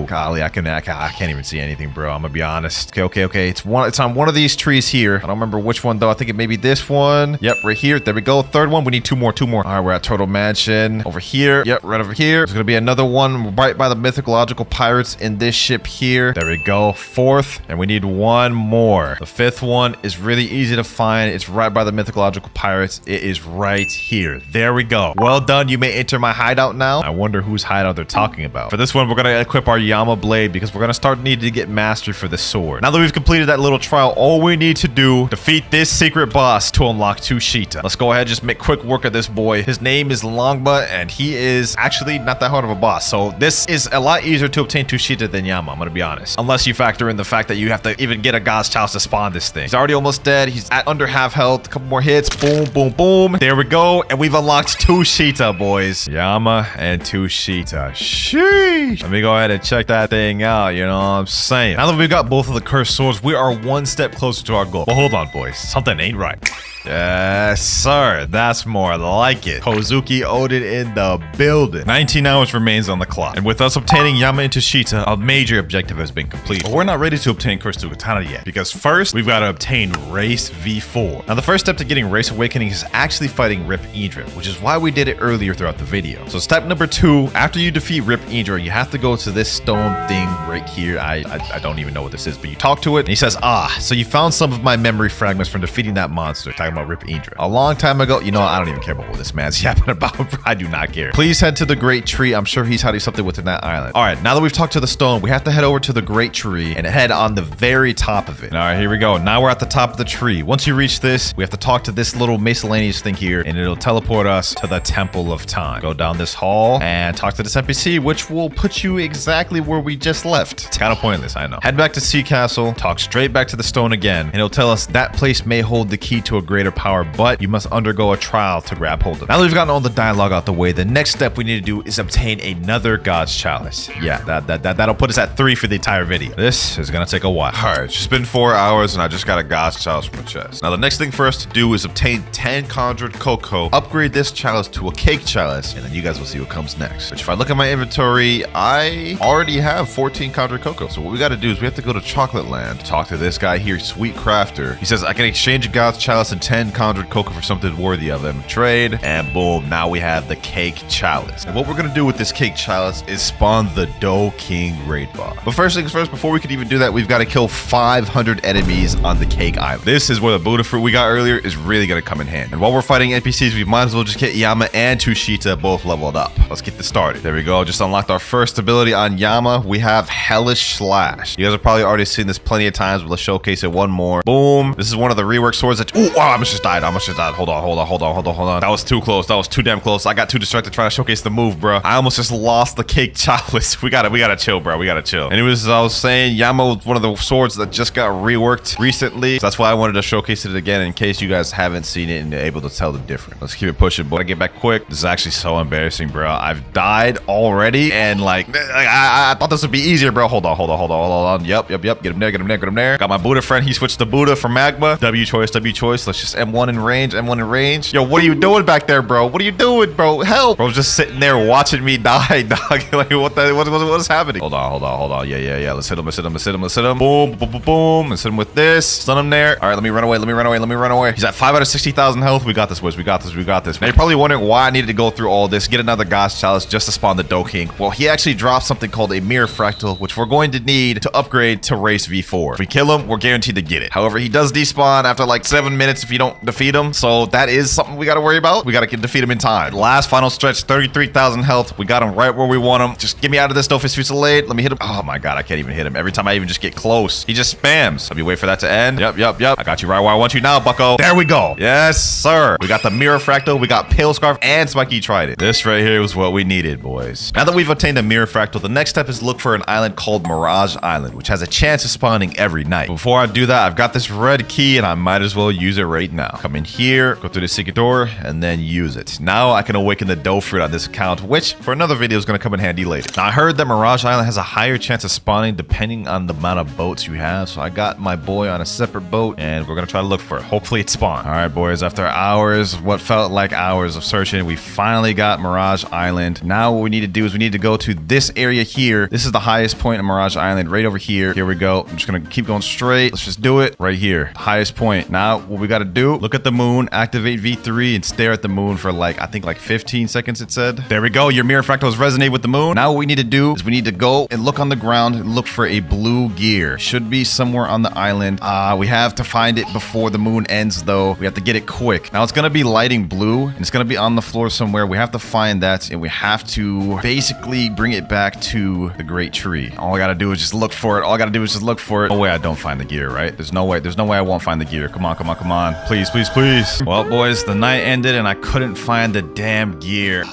A: Golly, I can't even see anything, bro. I'm gonna be honest. Okay. It's on one of these trees here. I don't remember which one though. I think it may be this one. Yep, right here. There we go. Third one. We need two more. All right, we're at Turtle Mansion over here. Yep, right over here. There's gonna be another one right by the mythological pirates in this ship here. There we go. Fourth, and we need one more. The fifth one is really easy to find. It's right by the mythological pirates. It is right here. There we go. Well done. You may enter my hideout now. I wonder whose hideout they're talking about. For this one, we're gonna equip our Yama blade because we're gonna start needing to get mastery for the sword. Now that we've completed that little trial, all we need to do, defeat this secret boss to unlock Tushita. Let's go ahead and just make quick work of this boy. His name is Longbutt, and he is actually not that hard of a boss. So this is a lot easier to obtain Tushita than Yama, I'm gonna be honest. Unless you factor in the fact that you have to even get a God's Chalice to spawn this thing. He's already almost dead. He's at under half health. A couple more hits. Boom. There we go. And we've unlocked Tushita, boys. Yama and Tushita. Sheesh. Let me go ahead and check that thing out. You know what I'm saying? Now that we've got both of the cursed swords, we are one step closer to our goal. Well, hold on, boys. Something ain't right. Yes, sir. That's more like it. Kozuki Odin in the building. 19 hours remains on the clock. And with us obtaining Yama and Tushita, a major objective has been completed. But we're not ready to obtain Crystal Katana yet, because first, we've got to obtain Race V4. Now, the first step to getting Race Awakening is actually fighting Rip Indra, which is why we did it earlier throughout the video. So step number 2, after you defeat Rip Indra, you have to go to this stone thing right here. I don't even know what this is, but you talk to it, and he says, so you found some of my memory fragments from defeating that monster. Talking about Rip Indra. A long time ago, you know, I don't even care about what this man's yapping about. I do not care. Please head to the Great Tree. I'm sure he's hiding something within that island. All right, now that we've talked to the stone, we have to head over to the Great Tree and head on the very top of it. All right, here we go. Now we're at the top of the tree. Once you reach this, we have to talk to this little miscellaneous thing here, and it'll teleport us to the Temple of Time. Go down this hall and talk to this NPC, which will put you exactly where we just left. It's kind of pointless, I know. Head back to Sea Castle, talk straight back to the stone again, and it'll tell us that place may hold the key to a great
B: greater power, but you must undergo a trial to grab hold of it. Now that we've gotten all the dialogue out the way, the next step we need to do is obtain another God's Chalice. Yeah, that'll put us at 3 for the entire video. This is gonna take a while. All right, it's just been 4 hours and I just got a God's Chalice from my chest. Now the next thing for us to do is obtain 10 conjured cocoa, upgrade this chalice to a cake chalice, and then you guys will see what comes next. Which if I look at my inventory, I already have 14 conjured cocoa. So what we gotta do is we have to go to Chocolate Land, talk to this guy here, Sweet Crafter. He says I can exchange a God's Chalice and 10 conjured cocoa for something worthy of him. Trade, and boom, now we have the cake chalice. And what we're gonna do with this cake chalice is spawn the Dough King raid boss. But first things first, before we can even do that, we've got to kill 500 enemies on the cake island. This is where the Buddha fruit we got earlier is really gonna come in handy. And while we're fighting NPCs, we might as well just get Yama and Tushita both leveled up. Let's get this started. There we go. Just unlocked our first ability on Yama. We have Hellish Slash. You guys have probably already seen this plenty of times, but let's showcase it one more. Boom. This is one of the rework swords that... Ooh, wow, I almost just died. Hold on. That was too close. That was too damn close. I got too distracted trying to showcase the move, bro. I almost just lost the cake chalice. We gotta chill, bro. We gotta chill. Anyways, as I was saying, Yama was one of the swords that just got reworked recently. So that's why I wanted to showcase it again in case you guys haven't seen it and able to tell the difference. Let's keep it pushing, boy. I get back quick. This is actually so embarrassing, bro. I've died already, and like I thought this would be easier, bro. Hold on. Yep. Get him there. Got my Buddha friend. He switched to Buddha for Magma. W choice. Let's just M1 in range. Yo, what are you doing back there, bro? What are you doing, bro? Help! Bro's just sitting there watching me die, dog. Like what is happening? Hold on. Yeah. Let's hit him. Boom. Let's hit him with this. Stun him there. All right, let me run away. He's at 5 out of 60,000 health. We got this, boys. We got this. Now you're probably wondering why I needed to go through all this, get another God's Chalice just to spawn the Dough King. Well, he actually dropped something called a Mirror Fractal, which we're going to need to upgrade to race V4. If we kill him, we're guaranteed to get it. However, he does despawn after like 7 minutes if you don't defeat him. So that is something we got to worry about. We got to defeat him in time. Last final stretch, 33,000 health. We got him right where we want him. Just get me out of this Dough Fusillade. Let me hit him. Oh my God, I can't even hit him. Every time I even just get close, he just spams. Let me wait for that to end. Yep. I got you right where I want you now, bucko. There we go. Yes, sir. We got the Mirror Fractal. We got Pale Scarf and Spiky Trident. This right here was what we needed, boys. Now that we've obtained a Mirror Fractal, the next step is look for an island called Mirage Island, which has a chance of spawning every night. Before I do that, I've got this red key and I might as well use it right now. Come in here, go through the secret door, and then use it. Now I can awaken the Dough Fruit on this account, which for another video is going to come in handy later. Now I heard that Mirage Island has a higher chance of spawning depending on the amount of boats you have, so I got my boy on a separate boat and we're going to try to look for it. Hopefully it spawned. All right, boys, after hours, what felt like hours of searching, we finally got Mirage Island. Now what we need to do is we need to go to this area here. This is the highest point in Mirage Island, right over here. Here we go. I'm just going to keep going straight. Let's just do it right here. Highest point. Now what we got to do, look at the moon, activate V3 and stare at the moon for like, I think like 15 seconds it said. There we go. Your mirror fractals resonate with the moon. Now what we need to do is we need to go and look on the ground and look for a blue gear. Should be somewhere on the island. We have to find it before the moon ends though. We have to get it quick. Now it's going to be lighting blue and it's going to be on the floor somewhere. We have to find that and we have to basically bring it back to the great tree. All I got to do is just look for it. All I got to do is just look for it. No way I don't find the gear, right? There's no way I won't find the gear. Come on. Please. Well, boys, the night ended and I couldn't find the damn gear.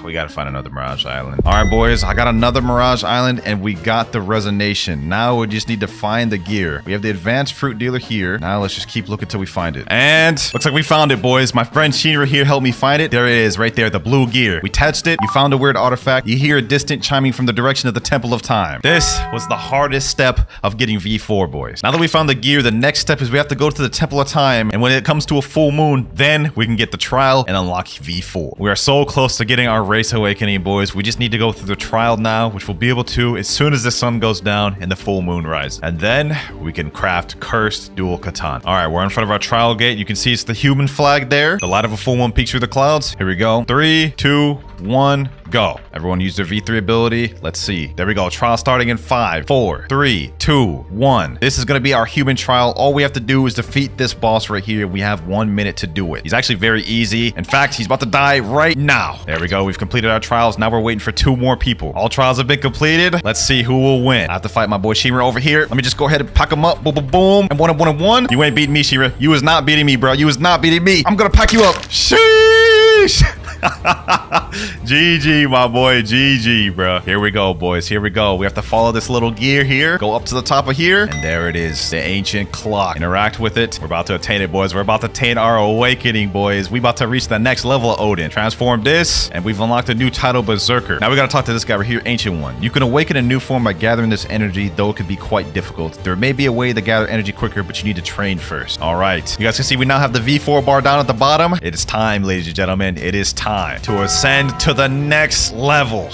B: We gotta find another Mirage Island. All right, boys, I got another Mirage Island and we got the resonation. Now we just need to find the gear. We have the advanced fruit dealer here. Now let's just keep looking till we find it. And looks like we found it, boys. My friend Shinra here helped me find it. There it is, right there, the blue gear. We touched it. You found a weird artifact. You hear a distant chiming from the direction of the Temple of Time. This was the hardest step of getting V4, boys. Now that we found the gear, the next step is we have to go to the Temple of Time. And when it comes to a full moon, then we can get the trial and unlock V4. We are so close to getting our race awakening, boys. We just need to go through the trial now, which we'll be able to as soon as the sun goes down and the full moon rises. And then we can craft cursed dual katana. All right, we're in front of our trial gate. You can see it's the human flag there. The light of a full moon peeks through the clouds. Here we go. 3, 2, 1, go. Everyone use their V3 ability. Let's see. There we go. Trial starting in 5, 4, 3, 2, 1. This is going to be our human trial. All we have to do is defeat this boss right here. We have 1 minute to do it. He's actually very easy. In fact, he's about to die right now. There we go. We've completed our trials. Now we're waiting for 2 more people. All trials have been completed. Let's see who will win. I have to fight my boy Shira over here. Let me just go ahead and pack him up. Boom, boom, boom. And 1-1-1. You ain't beating me, Shira. You is not beating me, bro. You is not beating me. I'm going to pack you up. Sheesh.
A: GG, my boy. GG, bro. Here we go, boys. Here we go. We have to follow this little gear here. Go up to the top of here. And there it is. The ancient clock. Interact with it. We're about to attain it, boys. We're about to attain our awakening, boys. We about to reach the next level of Odin. Transform this. And we've unlocked a new title, Berserker. Now we gotta talk to this guy right here, Ancient One. You can awaken a new form by gathering this energy, though it could be quite difficult. There may be a way to gather energy quicker, but you need to train first. All right. You guys can see we now have the V4 bar down at the bottom. It is time, ladies and gentlemen. It is time to ascend to the next level.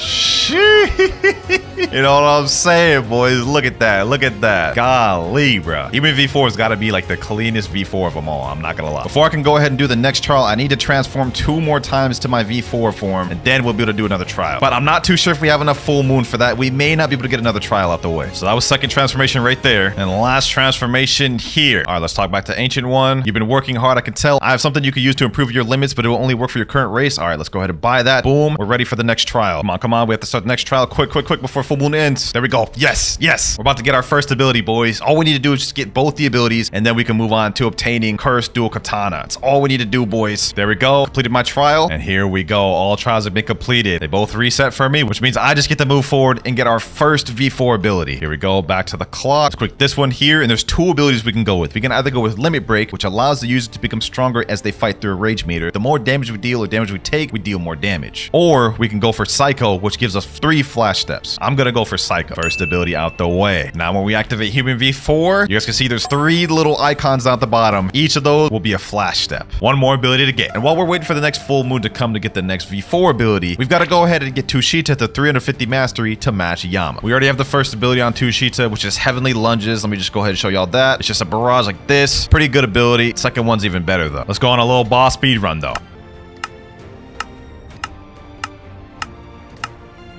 A: You know what I'm saying, boys? Look at that. Look at that. Golly, bro. Even V4 has got to be like the cleanest V4 of them all. I'm not gonna lie. Before I can go ahead and do the next trial, I need to transform 2 more times to my V4 form, and then we'll be able to do another trial. But I'm not too sure if we have enough full moon for that. We may not be able to get another trial out the way. So that was second transformation right there, and last transformation here. All right, let's talk back to Ancient One. You've been working hard, I can tell. I have something you can use to improve your limits, but it will only work for your current race. All right, let's go ahead and buy that. Boom. We're ready for the next trial. Come on, come on. We have to start the next trial quick, quick, quick before full moon ends. There we go. Yes, yes. We're about to get our first ability, boys. All we need to do is just get both the abilities, and then we can move on to obtaining Cursed Dual Katana. That's all we need to do, boys. There we go. Completed my trial, and here we go. All trials have been completed. They both reset for me, which means I just get to move forward and get our first V4 ability. Here we go. Back to the clock. Let's click this one here, and there's 2 abilities we can go with. We can either go with Limit Break, which allows the user to become stronger as they fight through a rage meter. The more damage we deal or damage we take, we deal more damage. Or we can go for Psycho, which gives us 3 flash steps. I'm gonna go for Psycho. First ability out the way. Now when we activate Human V4, you guys can see there's 3 little icons down at the bottom. Each of those will be a flash step. 1 more ability to get. And while we're waiting for the next full moon to come to get the next V4 ability, we've got to go ahead and get Tushita to 350 mastery to match Yama. We already have the first ability on Tushita, which is Heavenly Lunges. Let me just go ahead and show y'all that. It's just a barrage like this. Pretty good ability. Second one's even better though. Let's go on a little boss speed run though.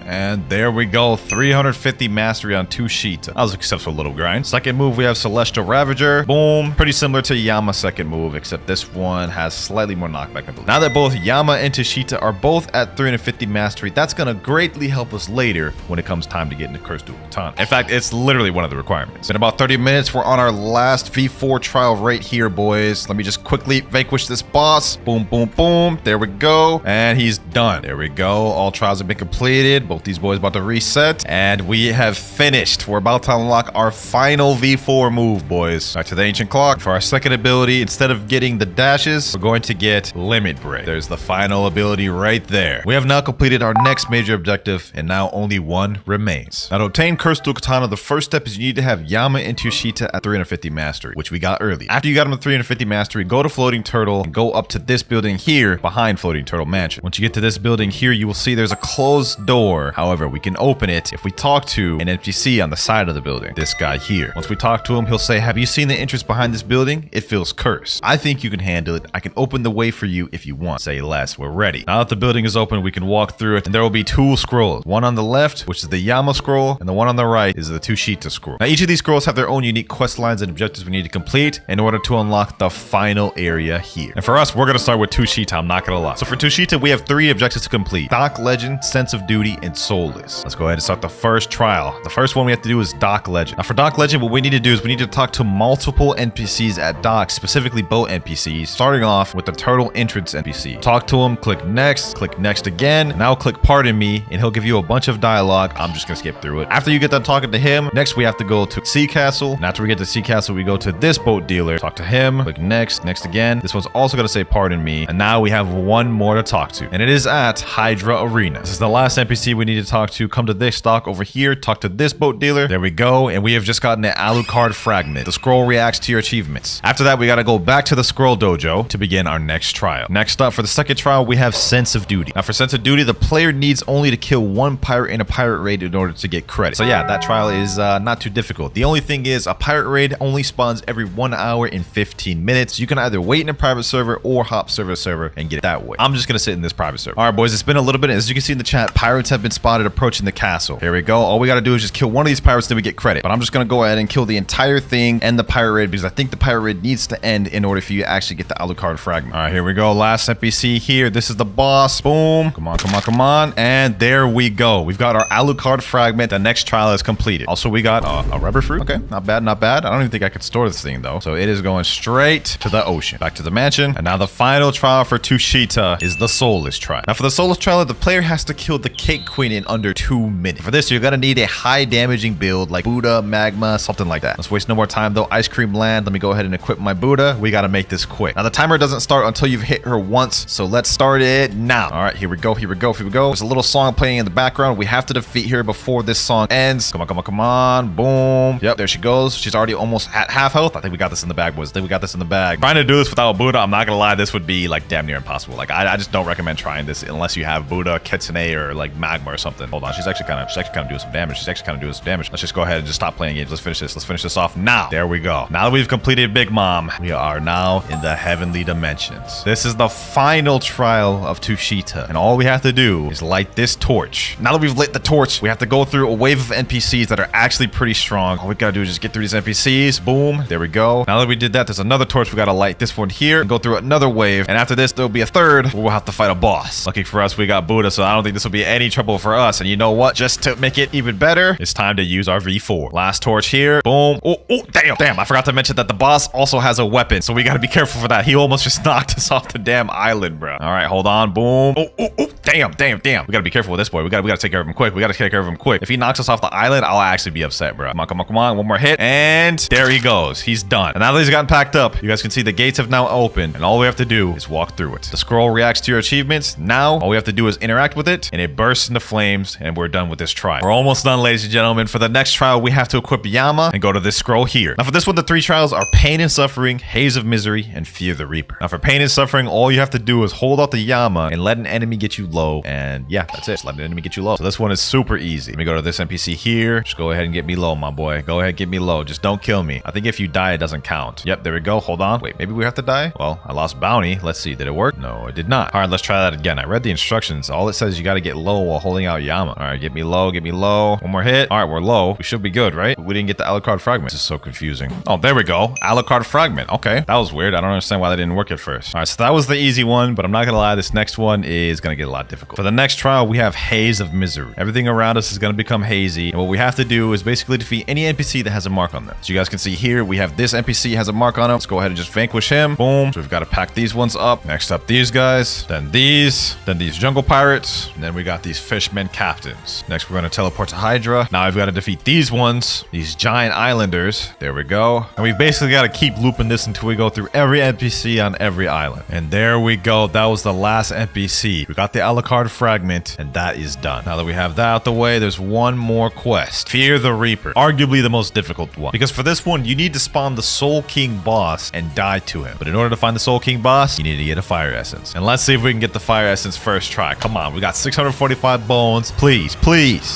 A: And there we go, 350 mastery on Tushita. That was a successful little grind. Second move, we have Celestial Ravager. Boom. Pretty similar to Yama's second move, except this one has slightly more knockback, I believe. Now that both Yama and Tushita are both at 350 mastery, that's going to greatly help us later when it comes time to get into Cursed Dual Katana. In fact, it's literally one of the requirements. In about 30 minutes, we're on our last V4 trial right here, boys. Let me just quickly vanquish this boss. Boom, boom, boom. There we go. And he's done. There we go. All trials have been completed. Both these boys about to reset, and we have finished. We're about to unlock our final V4 move, boys. Back to the ancient clock. For our second ability, instead of getting the dashes, we're going to get Limit Break. There's the final ability right there. We have now completed our next major objective, and now only 1 remains. Now to obtain Cursed Dual Katana, the first step is you need to have Yama and Tushita at 350 mastery, which we got early. After you got them at 350 mastery, go to Floating Turtle and go up to this building here behind Floating Turtle Mansion. Once you get to this building here, you will see there's a closed door. However, we can open it if we talk to an NPC on the side of the building. This guy here. Once we talk to him, he'll say, "Have you seen the entrance behind this building? It feels cursed. I think you can handle it. I can open the way for you if you want." Say less. We're ready. Now that the building is open, we can walk through it, and there will be 2 scrolls. One on the left, which is the Yama scroll, and the one on the right is the Tushita scroll. Now each of these scrolls have their own unique quest lines and objectives we need to complete in order to unlock the final area here. And for us, we're going to start with Tushita. I'm not going to lie. So for Tushita, we have 3 objectives to complete: Dock Legend, Sense of Duty, and Soulless. Let's go ahead and start the first trial. The first one we have to do is Dock Legend. Now for Dock Legend, what we need to do is we need to talk to multiple NPCs at docks, specifically boat NPCs, starting off with the Turtle Entrance NPC. Talk to him, click next again. Now click Pardon Me, and he'll give you a bunch of dialogue. I'm just gonna skip through it. After you get done talking to him, next we have to go to Sea Castle. And after we get to Sea Castle, we go to this boat dealer, talk to him, click next again. This one's also gonna say Pardon Me. And now we have 1 more to talk to, and it is at Hydra Arena. This is the last NPC we need to talk to. Come to this dock over here, talk to this boat dealer. There we go, and we have just gotten an Alucard fragment. The scroll reacts to your achievements. After that, we gotta go back to the scroll dojo to begin our next trial. Next up, for the second trial, we have Sense of Duty. Now for Sense of Duty, the player needs only to kill 1 pirate in a pirate raid in order to get credit. So yeah, that trial is not too difficult. The only thing is a pirate raid only spawns every 1 hour and 15 minutes. You can either wait in a private server or hop server to server and get it that way. I'm just gonna sit in this private server. All right, boys, it's been a little bit. As you can see in the chat, pirates have been
B: spotted approaching the castle. Here we go. All we got to do is just kill one of these pirates, then we get credit. But I'm just going to go ahead and kill the entire thing and the pirate raid because I think the pirate raid needs to end in order for you to actually get the Alucard fragment. All right, here we go. Last NPC here. This is the boss. Boom. Come on, come on, come on. And there we go. We've got our Alucard fragment. The next trial is completed. Also, we got a rubber fruit. Okay, not bad, not bad. I don't even think I could store this thing though. So it is going straight to the ocean. Back to the mansion. And now the final trial for Tushita is the soulless trial. Now for the soulless trial, the player has to kill the cake queen in under 2 minutes. For this, you're gonna need a high damaging build like Buddha, Magma, something like that. Let's waste no more time though. Ice cream land. Let me go ahead and equip my Buddha. We gotta make this quick. Now the timer doesn't start until you've hit her once. So let's start it now. All right, here we go, here we go, here we go. There's a little song playing in the background. We have to defeat her before this song ends. Come on, come on, come on. Boom. Yep, there she goes. She's already almost at half health. I think we got this in the bag, boys. I think we got this in the bag. Trying to do this without Buddha, I'm not gonna lie, this would be like damn near impossible. Like I just don't recommend trying this unless you have Buddha, Kitsune, or like Magma or something. Hold on, she's actually kind of doing some damage. She's actually kind of doing some damage. Let's just go ahead and just stop playing games. Let's finish this. Let's finish this off now. There we go. Now that we've completed Big Mom, we are now in the heavenly dimensions. This is the final trial of Tushita, and all we have to do is light this torch. Now that we've lit the torch, we have to go through a wave of NPCs that are actually pretty strong. All we gotta do is just get through these NPCs. Boom. There we go. Now that we did that, there's another torch. We gotta light this one here and go through another wave. And after this, there'll be a third where we'll have to fight a boss. Lucky for us, we got Buddha, so I don't think this will be any trouble for us. And you know what? Just to make it even better, it's time to use our V4. Last torch here. Boom. Oh, damn. I forgot to mention that the boss also has a weapon, so we gotta be careful for that. He almost just knocked us off the damn island, bro. All right, hold on. Boom. Oh, damn. We gotta be careful with this boy. We gotta take care of him quick. We gotta take care of him quick. If he knocks us off the island, I'll actually be upset, bro. Come on. One more hit. And there he goes. He's done. And now that he's gotten packed up, you guys can see the gates have now opened, and all we have to do is walk through it. The scroll reacts to your achievements. Now, all we have to do is interact with it, and it bursts into flames, and we're done with this trial. We're almost done, ladies and gentlemen. For the next trial, we have to equip Yama and go to this scroll here. Now, for this one, the 3 trials are Pain and Suffering, Haze of Misery, and Fear the Reaper. Now, for Pain and Suffering, all you have to do is hold out the Yama and let an enemy get you low, and yeah, that's it. Just let an enemy get you low. So this one is super easy. Let me go to this NPC here. Just go ahead and get me low, my boy. Go ahead, get me low. Just don't kill me. I think if you die, it doesn't count. Yep, there we go. Hold on. Wait, maybe we have to die? Well, I lost bounty. Let's see. Did it work? No, it did not. All right, let's try that again. I read the instructions. All it says is you got to get low while holding out Yama. All right, get me low, get me low. One more hit. All right, we're low. We should be good, right? We didn't get the Alucard fragment. This is so confusing. Oh, there we go. Alucard fragment. Okay, that was weird. I don't understand why that didn't work at first. All right, so that was the easy one, but I'm not gonna lie, this next one is gonna get a lot difficult. For the next trial, we have Haze of Misery. Everything around us is gonna become hazy, and what we have to do is basically defeat any NPC that has a mark on them. So you guys can see here, we have this NPC has a mark on him. Let's go ahead and just vanquish him. Boom. So we've got to pack these ones up. Next up, these guys, then these jungle pirates, and then we got these fishmen captains. Next, we're gonna teleport to Hydra. Now I've got to defeat these ones, these giant islanders. There we go. And we've basically got to keep looping this until we go through every NPC on every island. And there we go. That was the last NPC. We got the Alucard fragment, and that is done. Now that we have that out the way, there's one more quest. Fear the Reaper. Arguably the most difficult one. Because for this one, you need to spawn the Soul King boss and die to him. But in order to find the Soul King boss, you need to get a fire essence. And let's see if we can get the fire essence first try. Come on, we got 645 bones. Please.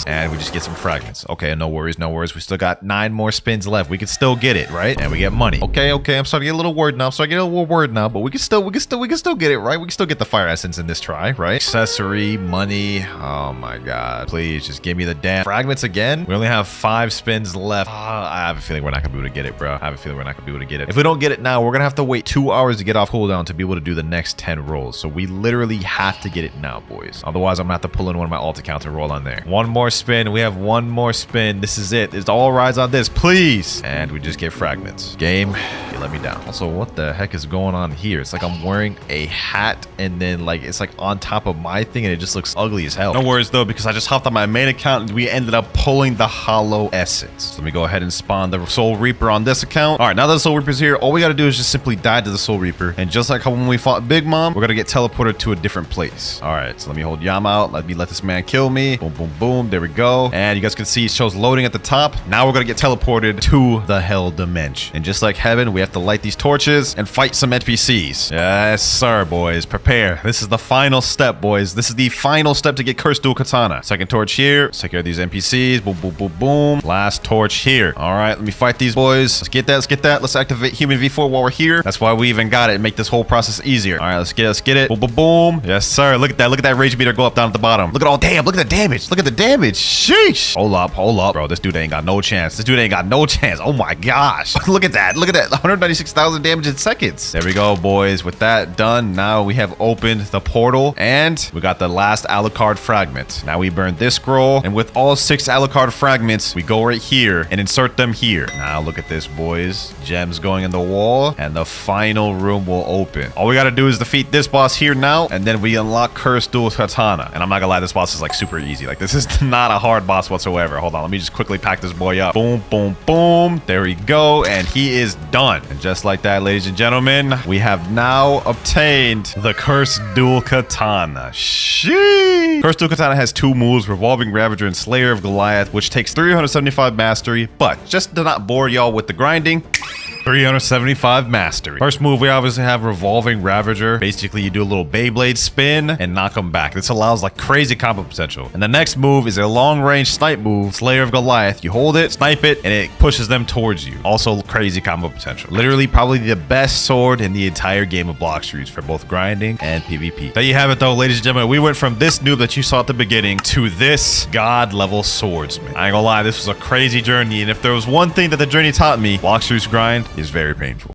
B: And we just get some fragments. Okay, no worries. We still got 9 more spins left. We can still get it, right? And we get money. Okay. I'm starting to get a little worried now. But we can still get it, right? We can still get the fire essence in this try, right? Accessory, money. Oh my god. Please just give me the damn fragments again. We only have 5 spins left. I have a feeling we're not gonna be able to get it, bro. If we don't get it now, we're gonna have to wait 2 hours to get off cooldown to be able to do the next 10 rolls. So we literally have to get it now, boys. Otherwise, I'm gonna have to pull in one of my alt accounts and roll on there. One more spin. We have one more spin. This is it. It all rides on this, please. And we just get fragments. Game, you let me down. Also, what the heck is going on here? It's like I'm wearing a hat and then like it's like on top of my thing and it just looks ugly as hell. No worries though, because I just hopped on my main account and we ended up pulling the hollow essence. So let me go ahead and spawn the Soul Reaper on this account. All right, now that the Soul Reaper's here, all we got to do is just simply die to the Soul Reaper. And just like how when we fought Big Mom, we're going to get teleported to a different place. All right, so let me hold Yama out. Let this man kill me. Boom. There we go. And you guys can see it shows loading at the top. Now we're going to get teleported to the Hell Dimension. And just like heaven, we have to light these torches and fight some NPCs. Yes, sir, boys. Prepare. This is the final step, boys. This is the final step to get Cursed Dual Katana. Second torch here. Let's take care of these NPCs. Boom. Last torch here. All right, let me fight these boys. Let's get that. Let's activate Human V4 while we're here. That's why we even got it and make this whole process easier. All right, let's get it. Boom. Yes, sir. Look at that. Look at that rage meter go up down at the bottom. Look at all damn, look at the damage. Look at the damage. Sheesh. Hold up. Bro, this dude ain't got no chance. This dude ain't got no chance. Oh my gosh. Look at that. 196,000 damage in seconds. There we go, boys. With that done, now we have opened the portal and we got the last Alucard fragment. Now we burn this scroll, and with all 6 Alucard fragments, we go right here and insert them here. Now look at this, boys. Gems going in the wall, and the final room will open. All we gotta do is defeat this boss here now, and then we unlock Cursed Dual Katana. And I'm not gonna lie, this boss is like super easy. Like, this is not a hard boss whatsoever. Hold on, let me just quickly pack this boy up. Boom, boom, boom. There we go, and he is done. And just like that, ladies and gentlemen, we have now obtained the Cursed Dual Katana. Sheesh. Cursed Dual Katana has 2 moves, Revolving Ravager and Slayer of Goliath, which takes 375 mastery, but just to not bore y'all with the grinding, 375 mastery. First move, we obviously have Revolving Ravager. Basically, you do a little Beyblade spin and knock them back. This allows like crazy combo potential. And the next move is a long-range snipe move, Slayer of Goliath. You hold it, snipe it, and it pushes them towards you. Also, crazy combo potential. Literally, probably the best sword in the entire game of Blox Fruits for both grinding and PvP. There you have it, though, ladies and gentlemen. We went from this noob that you saw at the beginning to this god-level swordsman. I ain't gonna lie, this was a crazy journey, and if there was one thing that the journey taught me, Blox Fruits grind is very painful.